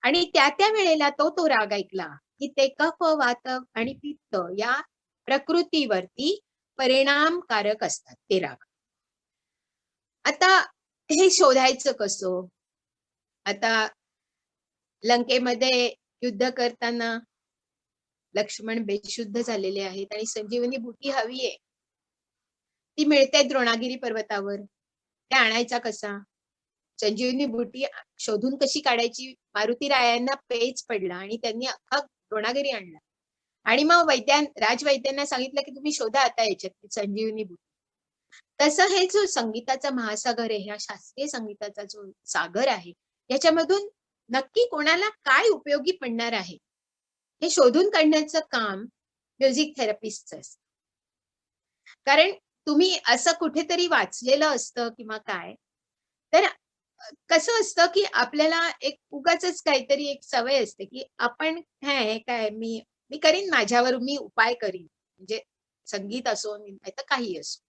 आणि त्या वेळेला तो राग ऐकला की ते कफ, वात आणि पित्त या प्रकृतीवरती परिणामकारक असतात ते राग. आता हे शोधायचं कसं? आता लंकेमध्ये युद्ध करताना लक्ष्मण बेशुद्ध झालेले आहेत आणि संजीवनी बुटी हवी आहे. ती मिळते द्रोणागिरी पर्वतावर. ते आणायचा कसा? संजीवनी बुटी शोधून कशी काढायची? मारुती रायांना पेच पडला आणि त्यांनी अख्खा द्रोणागिरी आणला. आणि मग राजवैद्यांना सांगितलं की तुम्ही शोधा आता याच्यात संजीवनी बुटी. तसं हे जो संगीताचा महासागर आहे, ह्या शास्त्रीय संगीताचा जो सागर आहे, याच्यामधून नक्की कोणाला काय उपयोगी पडणार आहे हे शोधून काढण्याचं काम म्युझिक थेरपिस्टचं असतं. कारण तुम्ही असं कुठेतरी वाचलेलं असतं किंवा काय, तर कसं असतं की आपल्याला एक उगाचच काहीतरी एक सवय असते की आपण काय मी करीन, माझ्यावर मी उपाय करीन, म्हणजे संगीत असो नाही तर काही असो.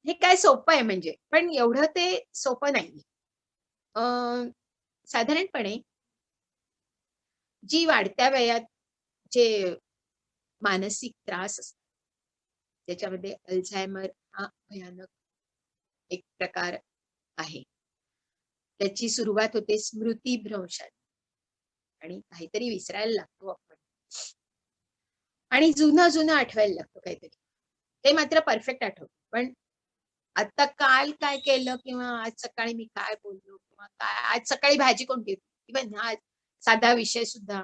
हे काय सोपं आहे म्हणजे, पण एवढं ते सोपं नाही. साधारणपणे जी वाढत्या वयात जे मानसिक त्रास असतात, त्याच्यामध्ये अल्झायमर हा भयानक एक प्रकार आहे. त्याची सुरुवात होते स्मृतिभ्रंशात आणि काहीतरी विसरायला लागतो आपण आणि जुनं आठवायला लागतो काहीतरी. ते मात्र परफेक्ट आठवतो, पण आता काल काय केलं किंवा आज सकाळी मी काय बोललो किंवा काय आज सकाळी भाजी कोणती होती, इव्हन हा साधा विषय सुद्धा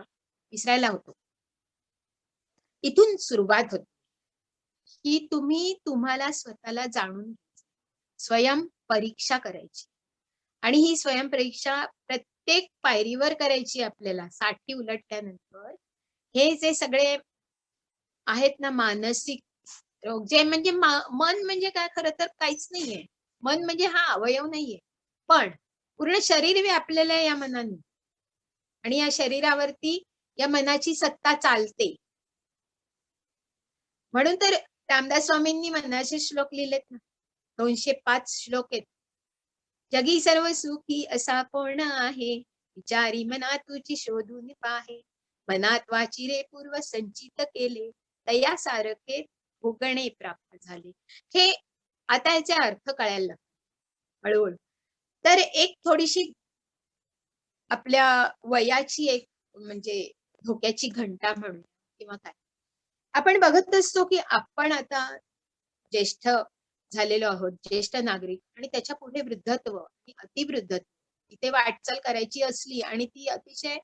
विसरायला होतो. इथून सुरुवात होते की तुम्ही तुम्हाला स्वतःला जाणून घ्यायचं, स्वयं परीक्षा करायची. आणि ही स्वयंपरीक्षा प्रत्येक पायरीवर करायची आपल्याला. 60 उलटल्यानंतर हे जे सगळे आहेत ना मानसिक रोग, जे म्हणजे मन म्हणजे काय, खरं तर काहीच नाहीये. मन म्हणजे हा अवयव नाहीये, पण पूर्ण शरीर व्यापलेलं आहे या मनाने आणि या शरीरावरती या मनाची सत्ता चालते. म्हणून तर रामदास स्वामींनी मनाचे श्लोक लिहिलेत ना, 205 श्लोक आहेत. जगी सर्व सुखी असा कोण आहे, विचारी मना तुझी शोधून पाहे. मनात वाचिरे पूर्व संचित केले, तया सारखे भोगणे प्राप्त झाले. हे आता याचे अर्थ कळायला लागले हळूहळू. तर एक थोडीशी आपल्या वयाची एक म्हणजे धोक्याची घंटा म्हणून किंवा काय, आपण बघत असतो की आपण आता ज्येष्ठ झालेलो आहोत, ज्येष्ठ नागरिक, आणि त्याच्या पुढे वृद्धत्व आणि अतिवृद्धत्व इथे वाटचाल करायची असली आणि ती अतिशय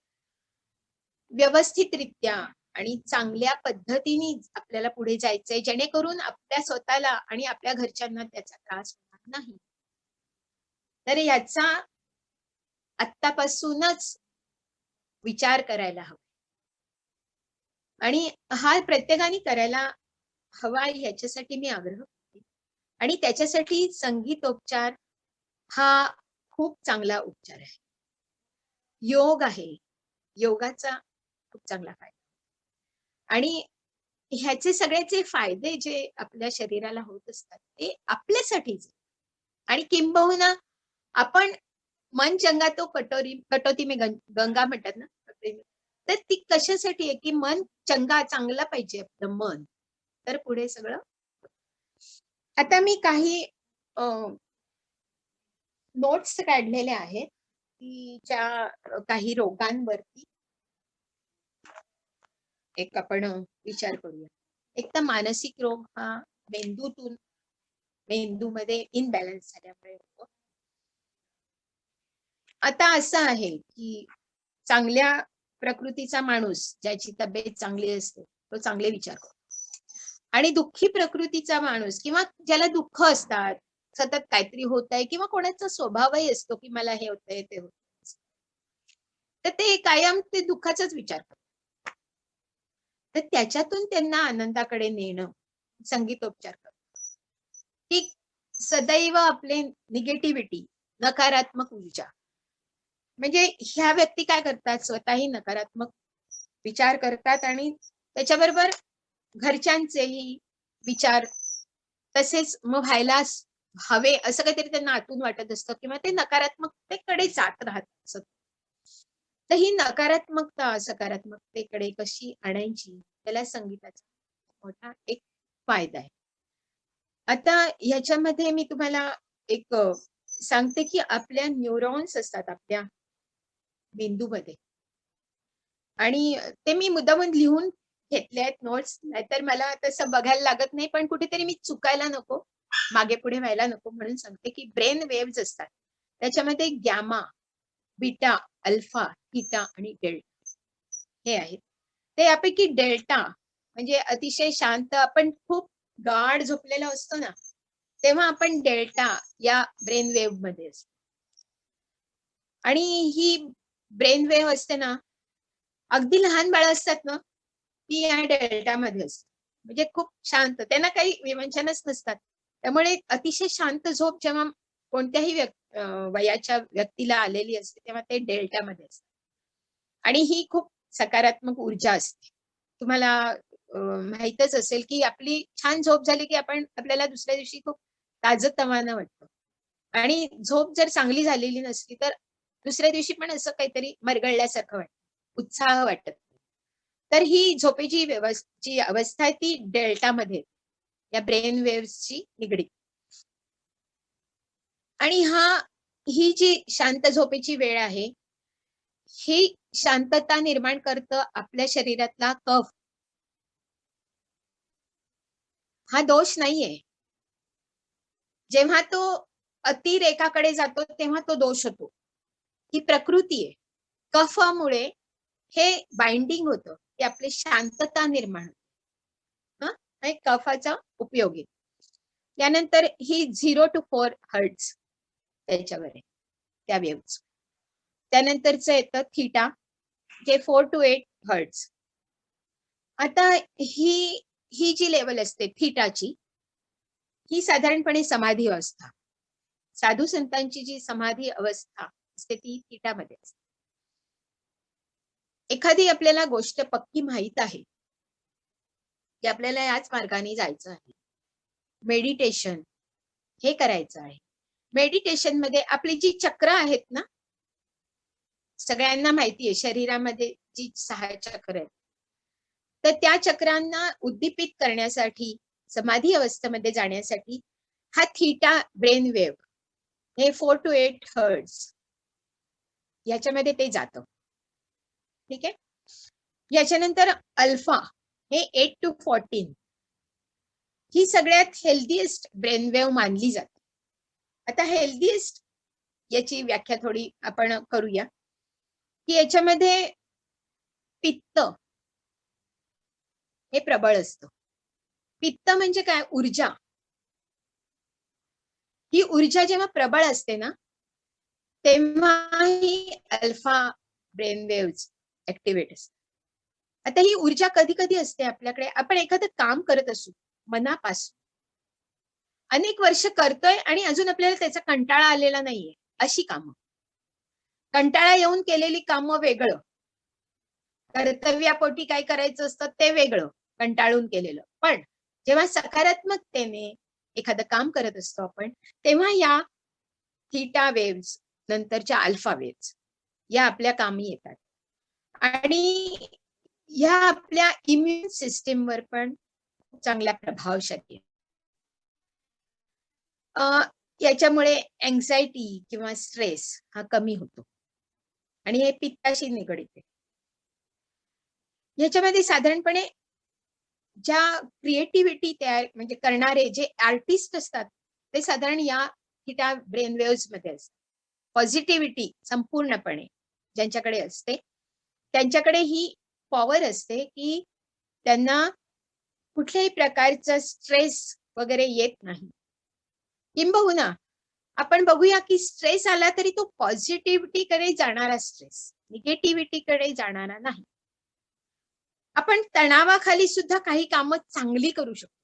व्यवस्थितरित्या आणि चांगल्या पद्धतीने आपल्याला पुढे जायचंय, जेणेकरून आपल्या स्वतःला आणि आपल्या घरच्यांना त्याचा त्रास होणार नाही. तर याचा आत्तापासूनच विचार करायला हवा आणि हा प्रत्येकाने करायला हवा, याच्यासाठी मी आग्रह करते. आणि त्याच्यासाठी संगीतोपचार हा खूप चांगला उपचार आहे. योग आहे, योगाचा खूप चांगला फायदा. आणि ह्याचे सगळ्याचे फायदे जे आपल्या शरीराला होत असतात ते आपल्यासाठीच, आणि किंबहुना आपण मन चंगा तो कटोती में गंगा म्हणतात ना, तर ती कशासाठी आहे की मन चंगा चांगला पाहिजे आपलं मन, तर पुढे सगळं. आता मी काही नोट्स काढलेले आहेत की ज्या काही रोगांवरती एक आपण विचार करूया. एक तर मानसिक रोग हा मेंदूमध्ये इनबॅलन्स झाल्यामुळे होतो. आता असं आहे की चांगल्या प्रकृतीचा माणूस, ज्याची तब्येत चांगली असते, तो चांगले विचार करतो. आणि दुःखी प्रकृतीचा माणूस किंवा ज्याला दुःख असतात, सतत काहीतरी होत आहे किंवा कोणाचा स्वभावही असतो की मला हे होतंय ते होत, तर ते कायम ते दुःखाचाच विचार करतात. तर त्याच्यातून त्यांना आनंदाकडे नेणं संगीतोपचार करतो. की सदैव आपले निगेटिव्हिटी, नकारात्मक ऊर्जा, म्हणजे ह्या व्यक्ती काय करतात, स्वतःही नकारात्मक विचार करतात आणि त्याच्याबरोबर घरच्यांचेही विचार तसेच मग व्हायला हवे असं काहीतरी त्यांना आतून वाटत असतं किंवा ते नकारात्मकतेकडे जात राहत. तर ही नकारात्मकता सकारात्मकतेकडे कशी आणायची, त्याला संगीताचा मोठा एक फायदा आहे. आता ह्याच्यामध्ये मी तुम्हाला एक सांगते की आपल्या न्यूरॉन्स असतात आपल्या मेंदूमध्ये, आणि ते मी मुद्दामून लिहून घेतले आहेत नोट्स, नाहीतर मला तसं बघायला लागत नाही, पण कुठेतरी मी चुकायला नको मागे पुढे व्हायला नको म्हणून सांगते की ब्रेन वेव्ज असतात, त्याच्यामध्ये गॅमा, बीटा, अल्फा, थीटा आणि डेल्टा हे आहेत. ते यापैकी डेल्टा म्हणजे अतिशय शांत, आपण खूप गाढ झोपलेला असतो ना, तेव्हा आपण डेल्टा या ब्रेन वेव्ह मध्ये असतो. आणि ही ब्रेन वेव्ह असते ना, अगदी लहान बाळ असतात ना, ती या डेल्टा मध्ये असते. म्हणजे खूप शांत, त्यांना काही विवंचनच नसतात. त्यामुळे अतिशय शांत झोप जेव्हा कोणत्याही वयाच्या व्यक्तीला आलेली असते तेव्हा ते डेल्टा मध्ये असते. आणि ही खूप सकारात्मक ऊर्जा असते. तुम्हाला माहीतच असेल की आपली छान झोप झाली की आपल्याला दुसऱ्या दिवशी खूप ताजंतवानं वाटतं. आणि झोप जर चांगली झालेली नसली तर दुसऱ्या दिवशी पण असं काहीतरी मरगळल्यासारखं वाटतं, उत्साह वाटत नाही. तर ही झोपेची जी अवस्था आहे ती डेल्टामध्ये या ब्रेन वेव्हची निगडीत. आणि ही जी शांत झोपेची वेळ आहे, ही शांतता निर्माण करतं आपल्या शरीरातला कफ. हा दोष नाहीये. जेव्हा तो अतिरेकाकडे जातो तेव्हा तो दोष होतो. ही प्रकृती आहे. कफामुळे हे बाइंडिंग होतं, की आपली शांतता निर्माण होते. हा कफाचा उपयोग आहे. त्यानंतर ही 0 to 4 हर्ट्ज त्याच्यावर आहे, त्या वेव्हज. त्यानंतरचं येतं थीटा, जे 4 to 8 हर्ट्ज. आता ही जी लेवल असते थीटाची, ही साधारणपणे समाधी अवस्था. साधू संतांची जी समाधी अवस्था असते ती थीटामध्ये असते. एखादी आपल्याला गोष्ट पक्की माहित आहे की आपल्याला याच मार्गाने जायचं आहे, मेडिटेशन हे करायचं आहे. मेडिटेशन मध्ये आपली जी चक्र आहेत ना, सगळ्यांना माहिती आहे शरीरामध्ये जी 6 चक्र आहेत, तर त्या चक्रांना उद्दीपित करण्यासाठी, समाधी अवस्थेमध्ये जाण्यासाठी हा थीटा ब्रेन वेव्ह हे 4 to 8 हर्ट्ज याच्यामध्ये ते जातं. ठीक आहे. याच्यानंतर अल्फा हे 8 to 14 ही सगळ्यात हेल्दीएस्ट ब्रेन वेव्ह मानली जाते. आता हेल्दीएस्ट याची व्याख्या थोडी आपण करूया की याच्यामध्ये पित्त हे प्रबळ असतं. पित्त म्हणजे काय? ऊर्जा. ही ऊर्जा जेव्हा प्रबळ असते ना, तेव्हा ही अल्फा ब्रेन वेव्ह ऍक्टिव्हेट असते. आता ही ऊर्जा कधी कधी असते आपल्याकडे, आपण एखादं काम करत असू मनापासून, अनेक वर्ष करतोय आणि अजून आपल्याला त्याचा कंटाळा आलेला नाहीये, अशी कामं. कंटाळा येऊन केलेली कामं वेगळं, कर्तव्यापोटी काय करायचं असतं ते वेगळं, कंटाळून केलेलं. पण जेव्हा सकारात्मकतेने एखादं काम करत असतो आपण, तेव्हा या थीटा वेव्स नंतरच्या अल्फा वेव्स या आपल्या कामी येतात. आणि या आपल्या इम्युन सिस्टीमवर पण चांगल्या प्रभावशाली आहे. याच्यामुळे अँक्झायटी किंवा स्ट्रेस हा कमी होतो आणि हे पित्ताशी निगडित आहे. याच्यामध्ये साधारणपणे ज्या क्रिएटिव्हिटी तयार म्हणजे करणारे जे आर्टिस्ट असतात ते साधारण या थीटा ब्रेन वेव्स मध्ये असतात. पॉझिटिव्हिटी संपूर्णपणे ज्यांच्याकडे असते त्यांच्याकडे ही पॉवर असते की त्यांना कुठल्याही प्रकारचा स्ट्रेस वगैरे येत नाही. किंबहुना आपण बघूया की स्ट्रेस आला तरी तो पॉझिटिव्हिटीकडे जाणारा स्ट्रेस, निगेटिव्हिटीकडे जाणारा नाही. आपण तणावाखाली सुद्धा काही कामं चांगली करू शकतो.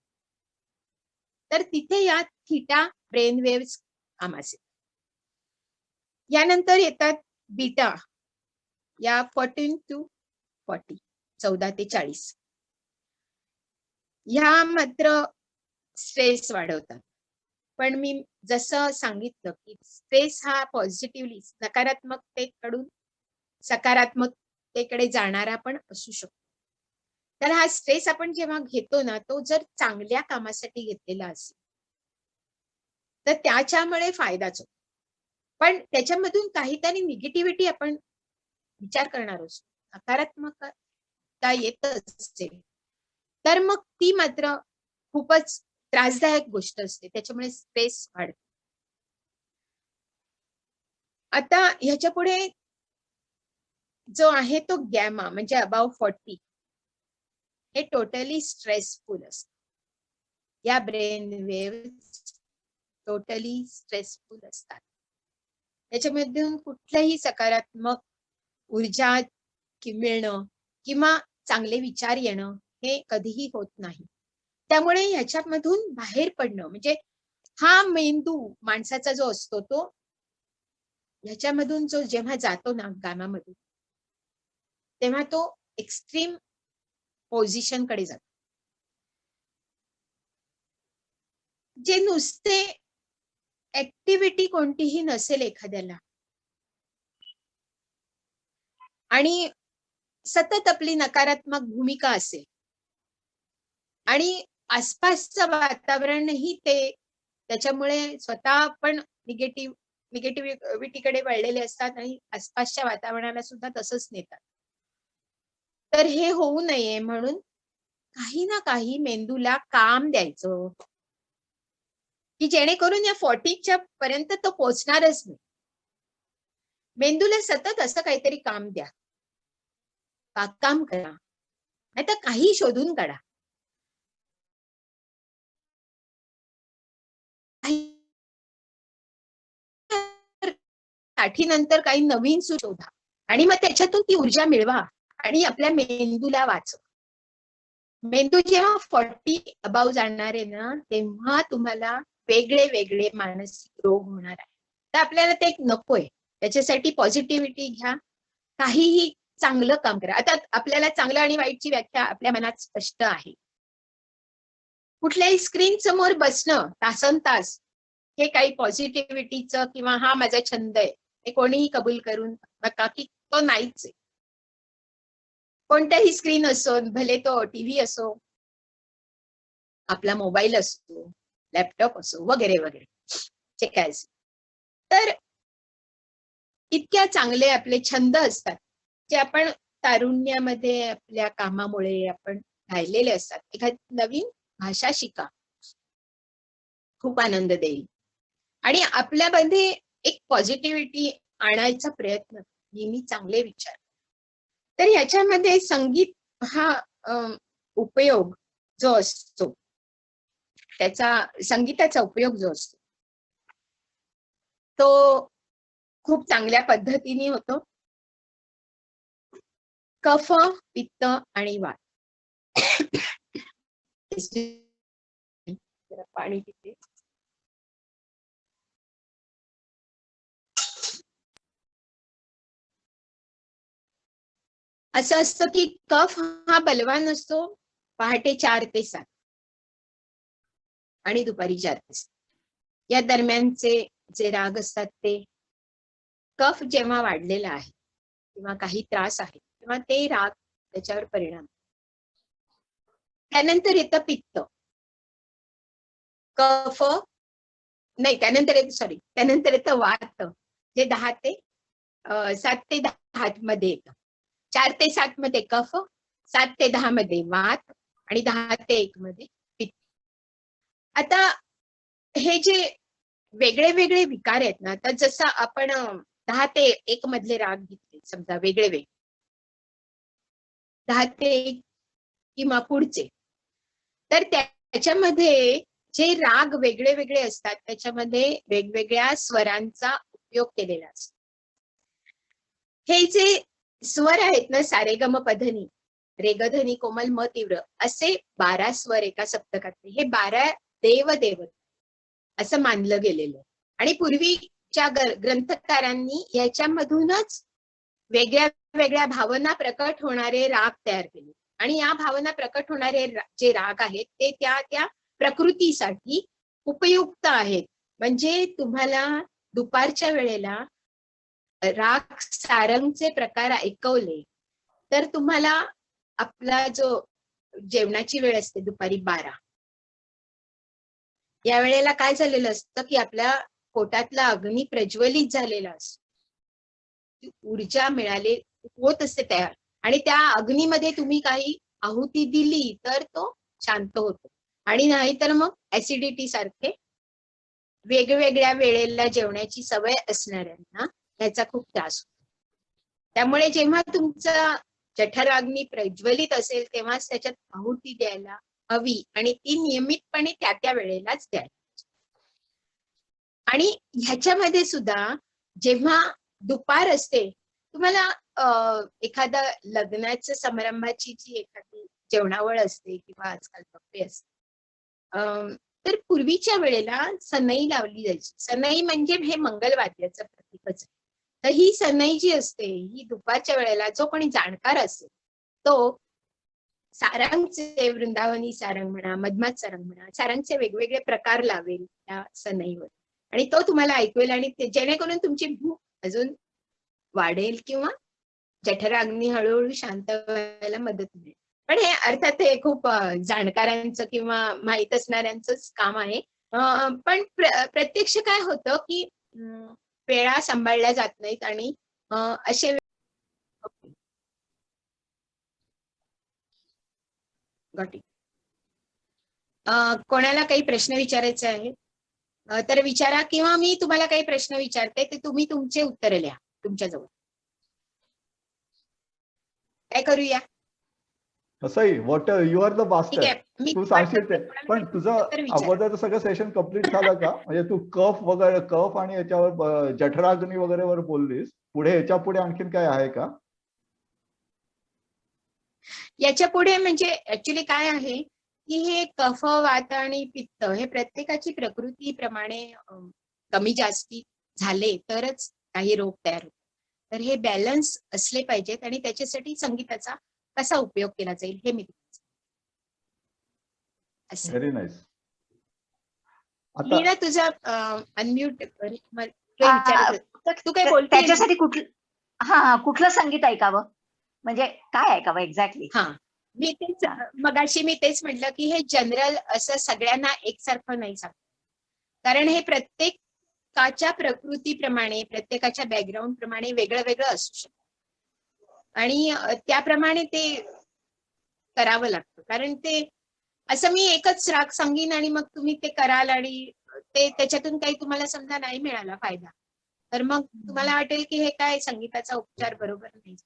तर तिथे या थीटा ब्रेन वेव्स कामास येतात. यानंतर येतात बीटा या 14 to 40 14 ते 40. ह्या मात्र स्ट्रेस वाढवतात. पण मी जसं सांगितलं की स्ट्रेस हा पॉझिटिव्हली नकारात्मकतेकडून सकारात्मकतेकडे जाणारा पण असू शकतो. तर हा स्ट्रेस आपण जेव्हा घेतो ना, तो जर चांगल्या कामासाठी घेतलेला असेल तर त्याच्यामुळे फायदाच होतो. पण त्याच्यामधून काहीतरी निगेटिव्हिटी आपण विचार करणार असतो, नकारात्मकता येत असेल तर मग ती मात्र खूपच त्रासदायक गोष्ट असते, त्याच्यामुळे स्ट्रेस वाढतो. आता ह्याच्या पुढे जो आहे तो गॅमा म्हणजे अबाव 40 हे टोटली स्ट्रेसफुल असतं. या ब्रेन वेव्ह टोटली स्ट्रेसफुल असतात. त्याच्यामधून कुठलंही सकारात्मक ऊर्जा मिळणं किंवा चांगले विचार येणं हे कधीही होत नाही. त्यामुळे ह्याच्यामधून बाहेर पडणं म्हणजे हा मेंदू माणसाचा जो असतो तो ह्याच्यामधून जो जेव्हा जातो ना गामामधून, तेव्हा तो एक्स्ट्रीम पोझिशन कडे जातो. जे नुसते ऍक्टिव्हिटी कोणतीही नसेल एखाद्याला आणि सतत आपली नकारात्मक भूमिका असेल आणि आसपासचं वातावरणही ते त्याच्यामुळे स्वतः पण निगेटिव्हिटीकडे वळलेले असतात आणि आसपासच्या वातावरणाला सुद्धा तसंच नेतात. तर हे होऊ नये म्हणून काही ना काही मेंदूला काम द्यायचं की जेणेकरून या 40च्या पर्यंत तो पोहोचणारच नाही. मेंदूला सतत असं काहीतरी काम द्या, काम करा, नाहीतर काही शोधून काढा. साठीनंतर काही नवीन शोधा आणि मग त्याच्यातून ती ऊर्जा मिळवा आणि आपल्या मेंदूला वाचवा. मेंदू जेव्हा 40 अबाव जाणार आहे ना, तेव्हा तुम्हाला वेगळे वेगळे मानसिक रोग होणार आहे. तर आपल्याला ते नकोय. त्याच्यासाठी पॉझिटिव्हिटी घ्या, काहीही चांगलं काम करा. आता आपल्याला चांगलं आणि वाईटची व्याख्या आपल्या मनात स्पष्ट आहे. कुठल्याही स्क्रीन समोर बसणं तासनतास हे काही पॉझिटिव्हिटीचं किंवा हा माझा छंद आहे हे कोणीही कबूल करून नका की तो नाहीच आहे. कोणताही स्क्रीन असो, भले तो टीव्ही असो, आपला मोबाईल असो, लॅपटॉप असो वगैरे वगैरे जे काय असेल. तर इतक्या चांगले आपले छंद असतात जे आपण तारुण्यामध्ये आपल्या कामामुळे आपण राहिलेले असतात. एखादी नवीन भाषा शिका, खूप आनंद देईल आणि आपल्यामध्ये एक पॉझिटिव्हिटी आणायचा प्रयत्न, नेहमी चांगले विचार. तर याच्यामध्ये संगीत हा उपयोग जो असतो, त्याचा संगीताचा उपयोग जो असतो तो खूप चांगल्या पद्धतीने होतो. कफ, पित्त आणि वात. पाणी पिते. असं असतं की कफ हा बलवान असतो पहाटे 4 ते 7 आणि दुपारी 4 ते 7 या दरम्यानचे जे राग असतात ते कफ जेव्हा वाढलेला आहे किंवा काही त्रास आहे तेव्हा ते राग त्याच्यावर परिणाम. त्यानंतर येतं पित्त. कफ नाही, त्यानंतर येतं वात जे 7 ते 10 मध्ये येतं. 4 ते 7 मध्ये कफ, 7 ते 10 मध्ये वात आणि 10 ते 1 मध्ये पित्त. आता हे जे वेगळे वेगळे विकार आहेत ना, तर जसं आपण 10 ते 1 मधले राग घेतले समजा वेगळे 10 ते 1 किंवा पुढचे, तर त्याच्यामध्ये जे राग वेगळे वेगळे असतात त्याच्यामध्ये वेगवेगळ्या स्वरांचा उपयोग केलेला असतो. हे जे स्वर आहेत ना, सारेगम पधनी, रेगधनी, कोमल, म तीव्र असे 12 स्वर एका सप्तकातले. हे 12 देव असं मानलं गेलेलं आणि पूर्वीच्या ग्रंथकारांनी याच्यामधूनच वेगळ्या वेगळ्या भावना प्रकट होणारे राग तयार केले आणि या भावना प्रकट होणारे जे राग आहेत ते त्या प्रकृतीसाठी उपयुक्त आहेत. म्हणजे तुम्हाला दुपारच्या वेळेला राग सारंगचे प्रकार ऐकवले तर तुम्हाला आपला जो जेवणाची वेळ असते दुपारी 12 या वेळेला काय झालेलं असतं की आपल्या पोटातला अग्नी प्रज्वलित झालेला असतो, ऊर्जा मिळाले होत असते तयार आणि त्या अग्नीमध्ये तुम्ही काही आहुती दिली तर तो शांत होतो आणि नाहीतर मग ऍसिडिटी सारखे वेगवेगळ्या वेळेला जेवण्याची सवय असणाऱ्यांना याचा खूप त्रास होतो. त्यामुळे जेव्हा तुमचा जठराग्नी प्रज्वलित असेल तेव्हाच त्याच्यात आहुती द्यायला हवी आणि ती नियमितपणे त्या वेळेलाच द्यायला. आणि ह्याच्यामध्ये सुद्धा जेव्हा दुपार असते, तुम्हाला एखादा लग्नाच्या समारंभाची जी एखादी जेवणावळ असते किंवा आजकाल बफे असते, तर पूर्वीच्या वेळेला सनई लावली जायची. सनई म्हणजे हे मंगलवाद्याचं प्रतीकच आहे. तर ही सनई जी असते ही दुपारच्या वेळेला जो कोणी जाणकार असेल तो सारंगचे, वृंदावनी सारंग म्हणा, मधमात सारंग म्हणा, सारंगचे वेगवेगळे प्रकार लावेल त्या सनईवर आणि तो तुम्हाला ऐकवेल आणि जेणेकरून तुमची भूक अजून वाढेल किंवा जठराग्नी हळूहळू शांत व्हायला मदत मिळेल. पण हे अर्थात हे खूप जाणकारांचं किंवा माहीत असणाऱ्यांचंच काम आहे. पण प्रत्यक्ष काय होतं की वेळा सांभाळल्या जात नाहीत आणि असे कोणाला काही प्रश्न विचारायचे आहेत तर विचारा किंवा मी तुम्हाला काही प्रश्न विचारते ते तुम्ही तुमचे उत्तर लिहा तुमच्याजवळ. काय करूया? तसंही वॉट यू आर द ठीक मास्टर. आहे, मी तू सांगशील ते. पण तुझं अगोदर सगळं सेशन कम्प्लीट झालं का? म्हणजे तू कफ वगैरे, कफ आणि याच्यावर जठराग्नी वगैरे वर बोललीस. पुढे याच्या पुढे आणखीन काय आहे का? याच्या पुढे म्हणजे ऍक्च्युली काय आहे की हे कफ, वात आणि पित्त हे प्रत्येकाची प्रकृतीप्रमाणे कमी जास्ती झाले तरच काही रोग तयार होतात. तर हे बॅलन्स असले पाहिजेत आणि त्याच्यासाठी संगीताचा कसा उपयोग केला जाईल हे मी असं. Very nice. मीरा तुझा अनम्यूट तू काय बोलते? त्याच्यासाठी कुठलं संगीत ऐकावं म्हणजे काय ऐकावं एक्झॅक्टली? हा, मी तेच मगाशी मी तेच म्हटलं की हे जनरल असं सगळ्यांना एकसारखं नाही सांगत, कारण हे प्रत्येकाच्या प्रकृतीप्रमाणे, प्रत्येकाच्या बॅकग्राऊंड प्रमाणे वेगळं वेगळं असू शकतं आणि त्याप्रमाणे ते करावं लागतं. कारण ते असं मी एकच राग सांगीन आणि मग तुम्ही ते कराल आणि ते त्याच्यातून काही तुम्हाला समजा नाही मिळाला फायदा तर मग तुम्हाला वाटेल की हे काय संगीताचा उपचार बरोबर नाही.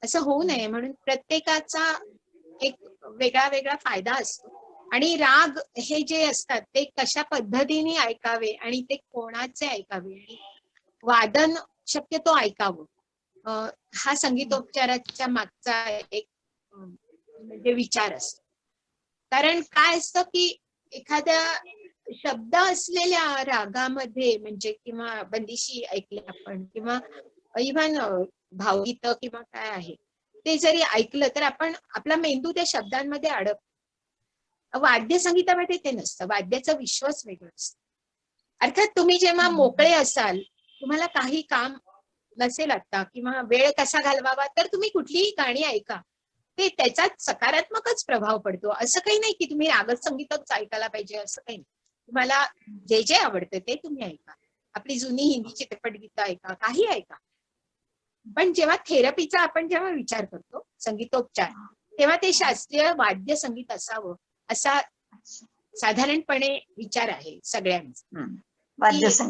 असं होऊ नये म्हणून प्रत्येकाचा एक वेगळा वेगळा फायदा असतो आणि राग हे जे असतात ते कशा पद्धतीने ऐकावे आणि ते कोणाचे ऐकावे आणि वादन शक्यतो ऐकावं हा संगीतोपचाराच्या मागचा एक म्हणजे विचार असतो. कारण काय असतं की एखाद्या शब्द असलेल्या रागामध्ये म्हणजे किंवा बंदिशी ऐकले आपण किंवा इव्हन भावगीत किंवा काय आहे ते जरी ऐकलं तर आपण आपला मेंदू त्या शब्दांमध्ये अडकतो. वाद्य संगीतामध्ये ते नसतं, वाद्याचा विश्वास वेगळा असतो. अर्थात तुम्ही जेव्हा मोकळे असाल, तुम्हाला काही काम नसेल आता किंवा वेळ कसा घालवावा तर तुम्ही कुठलीही गाणी ऐका, ते त्याचा सकारात्मकच प्रभाव पडतो. असं काही नाही की तुम्ही रागत संगीतच ऐकायला पाहिजे असं काही नाही. तुम्हाला जे जे आवडतं ते तुम्ही ऐका, आपली जुनी हिंदी चित्रपट गीतं ऐका, काही ऐका. पण जेव्हा थेरपीचा आपण जेव्हा विचार करतो संगीतोपचार तेव्हा ते शास्त्रीय वाद्य संगीत असावं असा साधारणपणे विचार आहे सगळ्यांचा.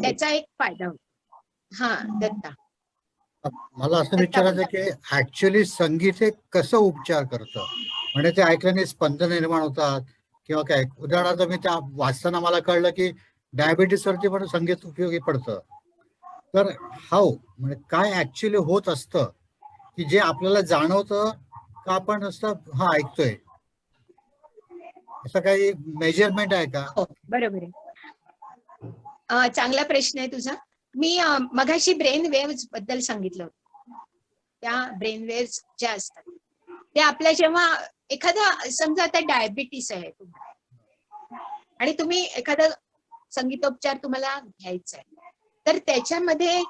त्याचा एक फायदा होतो. हा दत्ता, मला असं विचारायचं की ऍक्च्युली संगीत हे कसं उपचार करतं? म्हणजे ते ऐकल्याने स्पंदन निर्माण होतात किंवा काय? उदाहरणार्थ मी त्या वाचताना मला कळलं की डायबिटीस वरती पण संगीत उपयोगी पडतं. तर हाऊ म्हणजे काय ऍक्च्युली होत असतं की जे आपल्याला जाणवतं का आपण नुसतं हा ऐकतोय? असं काही मेजरमेंट आहे का? हो बरोबर आहे. चांगला प्रश्न आहे तुझा. मी मगाशी ब्रेन वेव्हज बद्दल सांगितलं होतं. त्या ब्रेन वेव्हज ज्या असतात त्या आपल्या जेव्हा एखादा समजा आता डायबिटीस आहे तुम्हाला आणि तुम्ही एखादा संगीतोपचार तुम्हाला घ्यायचा आहे तर त्याच्यामध्ये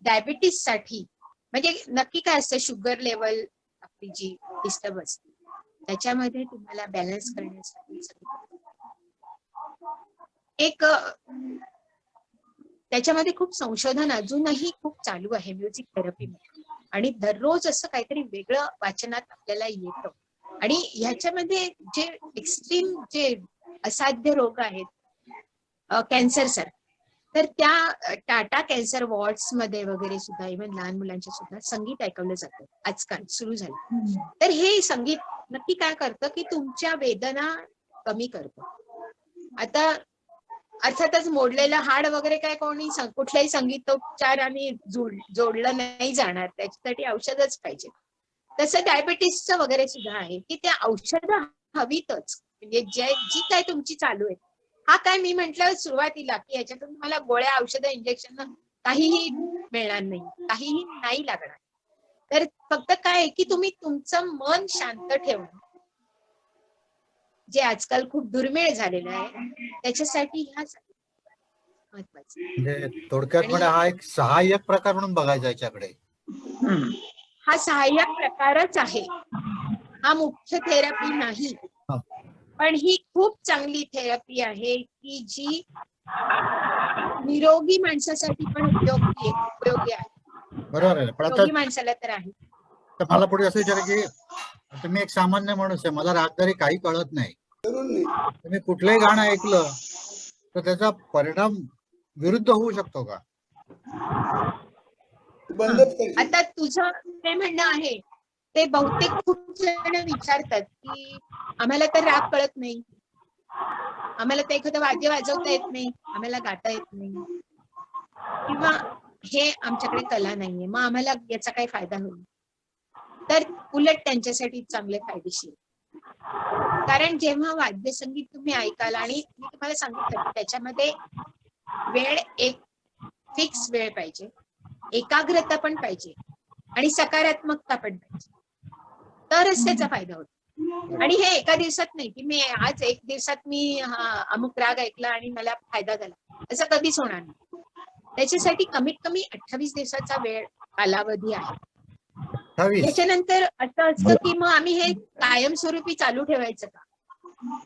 डायबिटीस साठी म्हणजे नक्की काय असतं, शुगर लेवल आपली जी डिस्टर्ब असते त्याच्यामध्ये तुम्हाला बॅलन्स करण्यासाठी एक त्याच्यामध्ये खूप संशोधन अजूनही खूप चालू आहे म्युझिक थेरपीमध्ये आणि दररोज असं काहीतरी वेगळं वाचनात आपल्याला येतं आणि ह्याच्यामध्ये जे एक्स्ट्रीम जे असाध्य रोग आहेत कॅन्सर सर, तर त्या टाटा कॅन्सर वॉर्ड्स मध्ये वगैरे सुद्धा इव्हन लहान मुलांच्या सुद्धा संगीत ऐकवलं जातं आजकाल सुरू झालं. तर हे संगीत नक्की काय करतं की तुमच्या वेदना कमी करतं. आता अर्थातच मोडलेलं हाड वगैरे काय कोणी कुठल्याही संगीतोपचाराने जोडलं नाही जाणार, त्याच्यासाठी औषधच पाहिजे. तसं डायबिटीसचं वगैरे सुद्धा आहे की त्या औषधं हवीतच. म्हणजे जी काय तुमची चालू आहे, हा काय मी म्हंटल सुरुवातीला की याच्यातून तुम्हाला गोळ्या औषधं इंजेक्शन काहीही मिळणार नाही, काहीही नाही लागणार. तर फक्त काय आहे की तुम्ही तुमचं मन शांत ठेवणं, जे आजकाल खूप दुर्मिळ झालेलं आहे, त्याच्यासाठी ह्या महत्वाचं. म्हणजे थोडक्यात म्हणजे हा एक सहाय्यक प्रकार म्हणून बघायचा याच्याकडे. हा सहाय्यक प्रकारच आहे, हा मुख्य थेरपी नाही. हा. पण ही खूप चांगली थेरपी आहे की जी निरोगी माणसासाठी पण उपयोगी आहे. बरोबर आहे. पण आता निरोगी माणसाला तर आहे. मला पुढे असं विचार की आता मी एक सामान्य माणूस आहे, मला रागदारी काही कळत नाही. करून नाही. तुम्ही कुठलंही गाणं ऐकलं तर त्याचा परिणाम विरुद्ध होऊ शकतो का? बंदच करशील. आता तुझं ते म्हणणं आहे ते बहुतेक खूप जण विचारतात की आम्हाला तर राग कळत नाही, आम्हाला तर एखादं वाद्य वाजवता येत नाही, आम्हाला गाता येत नाही, किंवा हे आमच्याकडे कला नाहीये, मग आम्हाला याचा काही फायदा होईल. तर उलट त्यांच्यासाठी चांगले फायदेशीर. कारण जेव्हा वाद्यसंगीत तुम्ही ऐकाल आणि मी तुम्हाला सांगितलं की त्याच्यामध्ये वेळ एक फिक्स वेळ पाहिजे, एकाग्रता पण पाहिजे आणि सकारात्मकता पण पाहिजे, तरच त्याचा फायदा होतो. आणि हे एका दिवसात नाही की मी आज एक दिवसात मी अमुक राग ऐकला आणि मला फायदा झाला, असं कधीच होणार नाही. त्याच्यासाठी कमीत कमी 28 दिवसाचा वेळ कालावधी आहे. 28. याच्यानंतर असं असतं की मग आम्ही हे कायमस्वरूपी चालू ठेवायचं का,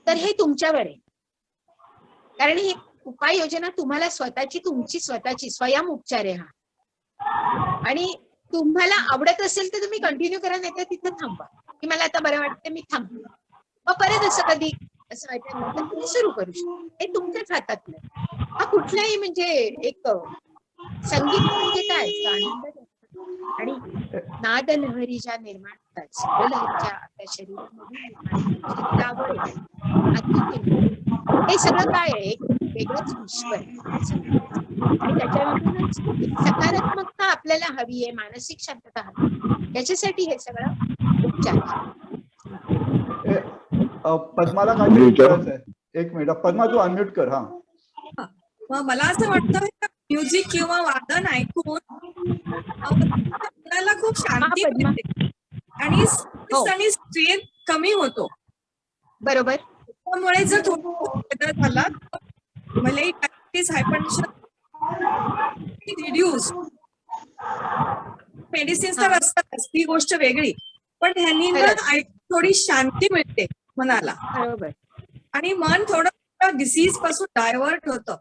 तर हे तुमच्यावर आहे. कारण ही उपाययोजना तुम्हाला तुमची स्वतःची स्वयं उपचार आहे हा. आणि तुम्हाला आवडत असेल तर तुम्ही कंटिन्यू करा, नाही तर तिथं थांबा की मला आता बरं वाटतं मी थांबतो. मग परत असं कधी असं वाटलं तर तुम्ही सुरू करू शकता. हे तुमच्याच हातातलं. हा कुठलाही म्हणजे एक संगीत म्हणजे काय असतं, आनंद आणि नाद लहरी ज्या निर्माण होतात, सुरलहरीच्या आपल्या शरीरामध्ये आवड हे सगळं काय आहे, एक वेगळंच विश्व आहे संगीताचं. आणि त्याच्यामधूनच एक सकारात्मकता आपल्याला हवी आहे, मानसिक शांतता हवी, याच्यासाठी हे सगळं उपचार आहे. पद्माला काहीतरी विचारायचं आहे. एक मिनिट पद्मा, तू अनम्यूट कर. हा, मग मला असं वाटतं म्युझिक किंवा वादन ऐकून मनाला खूप शांती मिळते आणि स्ट्रेस कमी होतो. बरोबर. त्यामुळे जर थोडा झाला भलेही डायबिटीज, हायपरटेन्शन रिड्यूस, मेडिसिन्स तर असतात, ती गोष्ट वेगळी, पण ह्यांनी थोडी शांती मिळते मनाला. बरोबर. आणि मन थोडं डिसीज पासून डायव्हर्ट होतं.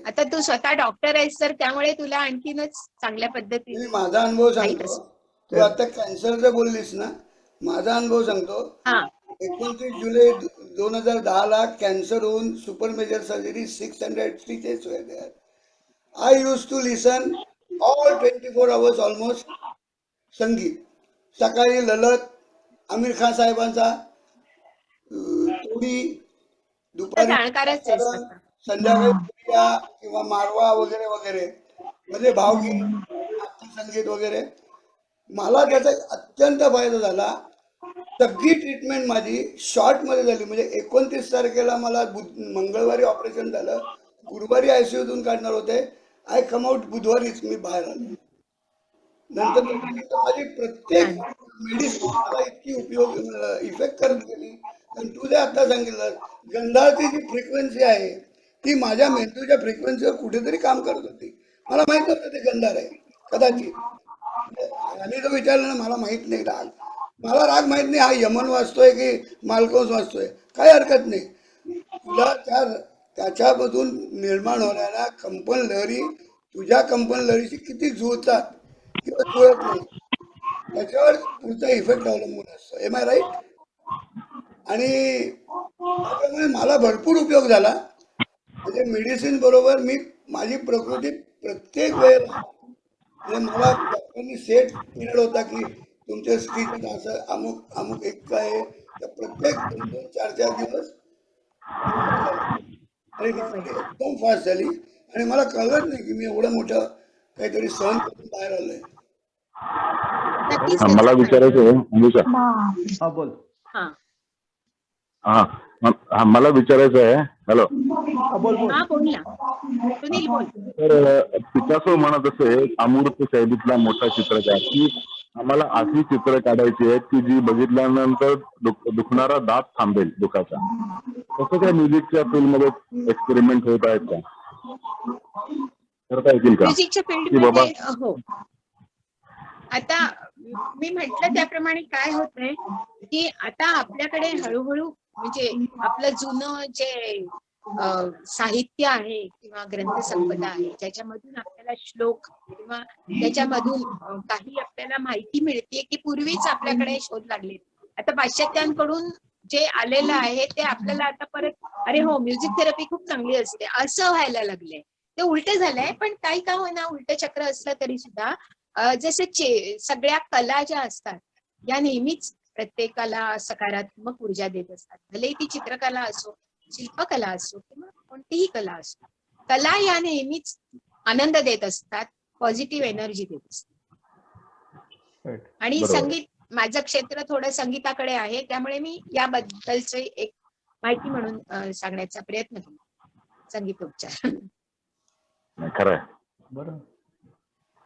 आता तू स्वतः डॉक्टर आहेस तर त्यामुळे तुला आणखीनच चांगल्या पद्धतीने माझा अनुभव सांगतो. तू आता कॅन्सरचं बोललीस ना, माझा अनुभव सांगतो. 29 जुलै 2010 कॅन्सर होऊन super major surgery 600 stitches were there. I used to listen all 24 hours almost संगीत. सकाळी ललत, आमिर खान साहेबांचा, तोडी, दुपारी संध्याकाळी किंवा मारवा वगैरे वगैरे, म्हणजे भावगीत, संगीत वगैरे. मला त्याचा अत्यंत फायदा झाला. सगळी ट्रीटमेंट माझी शॉर्ट मध्ये झाली. म्हणजे 29 तारखेला मला मंगळवारी ऑपरेशन झालं, गुरुवारी आयसीयूतून काढणार होते. आय कम आउट बुधवारीच मी बाहेर आलो. नंतर माझी प्रत्येक मेडिसिन मला इतकी उपयोग इफेक्ट करत गेली. आणि तुझ्या आता सांगितलं गंधाळची जी फ्रिक्वेन्सी आहे ती माझ्या मेंदूच्या फ्रिक्वेन्सीवर कुठेतरी काम करत होती. मला माहित नव्हतं ते गंधार आहे. कदाचित आणि तो विचारलं ना, मला माहित नाही राग, मला राग माहित नाही हा यमन वाचतोय की मालकोस वाचतोय, काही हरकत नाही. तुला त्याच्यामधून निर्माण होणाऱ्या कंपन लहरी तुझ्या कंपन लहरीशी किती जुळतात किंवा जुळत नाही त्याच्यावर पुढचा इफेक्ट अवलंबून असतो. Am I right? आणि त्याच्यामुळे मला भरपूर उपयोग झाला. म्हणजे मेडिसिन बरोबर मी माझी प्रकृती प्रत्येक वेळेला म्हणजे मला डॉक्टरांनी सेट पिरियड होता की तुमच्या स्थितीत असं अमुक अमुक एक आहे, तर प्रत्येक 2-2, 4-4 दिवस आणि रिकव्हरी एकदम फास्ट झाली आणि मला कळलंच नाही की मी एवढं मोठं काहीतरी सहन करून बाहेर आलोय. नक्कीच मला त्याचा विचारायचं आहे अनुषा. हा बोल. हा हा मला विचारायचं आहे. हॅलो. हा बोल बोल. हा बोल ना सुनील बोल. तर पिकासो म्हणत असे अमूर्त शैलीतला मोठा चित्रकार की आम्हाला अशी चित्र काढायची आहेत की जी बघितल्यानंतर दुखणारा दात थांबेल दुखाचा. तसं काय म्युझिकच्या फील्डमध्ये एक्सपेरिमेंट होत आहेत का? करता येतील का म्युझिकच्या की बाबा फील्डमध्ये हो. आता मी म्हटलं त्याप्रमाणे काय होतंय की आता आपल्याकडे हळूहळू म्हणजे आपलं जुनं जे साहित्य आहे किंवा ग्रंथसंपदा आहे ज्याच्यामधून आपल्याला श्लोक किंवा त्याच्यामधून काही आपल्याला माहिती मिळते की पूर्वीच आपल्याकडे शोध लागले. आता पाश्चात्यांकडून जे आलेलं आहे ते आपल्याला आता परत अरे हो म्युझिक थेरपी खूप चांगली असते असं व्हायला लागलंय. ते उलट झालंय. पण काही का होईना उलट चक्र असलं तरी सुद्धा जसे सगळ्या कला ज्या असतात या नेहमीच प्रत्येकाला सकारात्मक ऊर्जा देत असतात. भले ती चित्रकला असो, शिल्पकला असो किंवा कोणतीही कला असो, कला या नेहमीच आनंद देत असतात, पॉझिटिव्ह एनर्जी देत असतात. आणि बरोबर. संगीत माझं क्षेत्र थोडं संगीताकडे आहे त्यामुळे मी याबद्दलचे एक माहिती म्हणून सांगण्याचा प्रयत्न केला. संगीतोपचार. खरं आहे. बरं.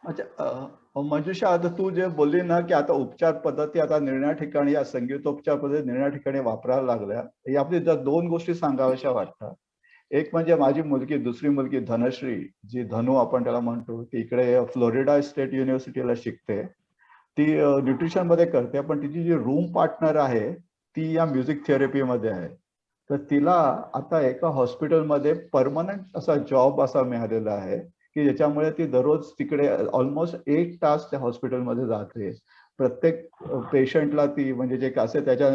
अच्छा मंजुषा, आता तू जे बोलली ना की आता उपचार पद्धती आता निर्णया ठिकाणी या संगीतोपचार पद्धती निर्णया ठिकाणी वापरायला लागल्या. यामध्ये जर 2 गोष्टी सांगाव्याशा वाटतात. एक म्हणजे माझी मुलगी, दुसरी मुलगी धनश्री, जी धनु आपण त्याला म्हणतो, ती इकडे फ्लोरिडा स्टेट युनिव्हर्सिटीला शिकते. ती न्यूट्रिशन मध्ये करते, पण तिची जी रूम पार्टनर आहे ती या म्युझिक थेरपीमध्ये आहे. तर तिला आता एका हॉस्पिटलमध्ये परमनंट असा जॉब असा मिळालेला आहे की ज्याच्यामुळे ती दररोज तिकडे ऑलमोस्ट 1 तास त्या हॉस्पिटलमध्ये जाते. प्रत्येक पेशंटला ती म्हणजे जे असे त्याच्या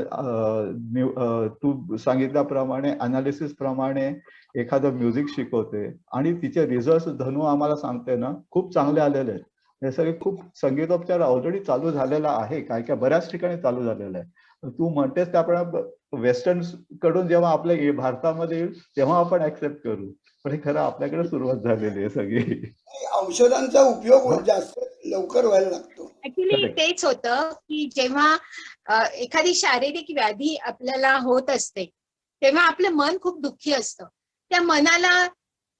तू सांगितल्याप्रमाणे अनालिसिस प्रमाणे एखादं म्युझिक शिकवते आणि तिचे रिझल्ट धनु आम्हाला सांगते ना खूप चांगले आलेले आहेत. हे सगळे खूप संगीतोपचार ऑलरेडी चालू झालेला आहे, काय काय बऱ्याच ठिकाणी चालू झालेला आहे. तू म्हणतेस त्याप्रमाणे वेस्टर्न कडून जेव्हा आपल्या भारतामध्ये येईल तेव्हा आपण ऍक्सेप्ट करू, पण हे खरं आपल्याकडे सुरुवात झालेली आहे सगळी. औषधांचा उपयोग जास्त लवकर व्हायला लागतो. ऍक्च्युली तेच होतं की जेव्हा एखादी शारीरिक व्याधी आपल्याला होत असते तेव्हा आपलं मन खूप दुःखी असतं. त्या मनाला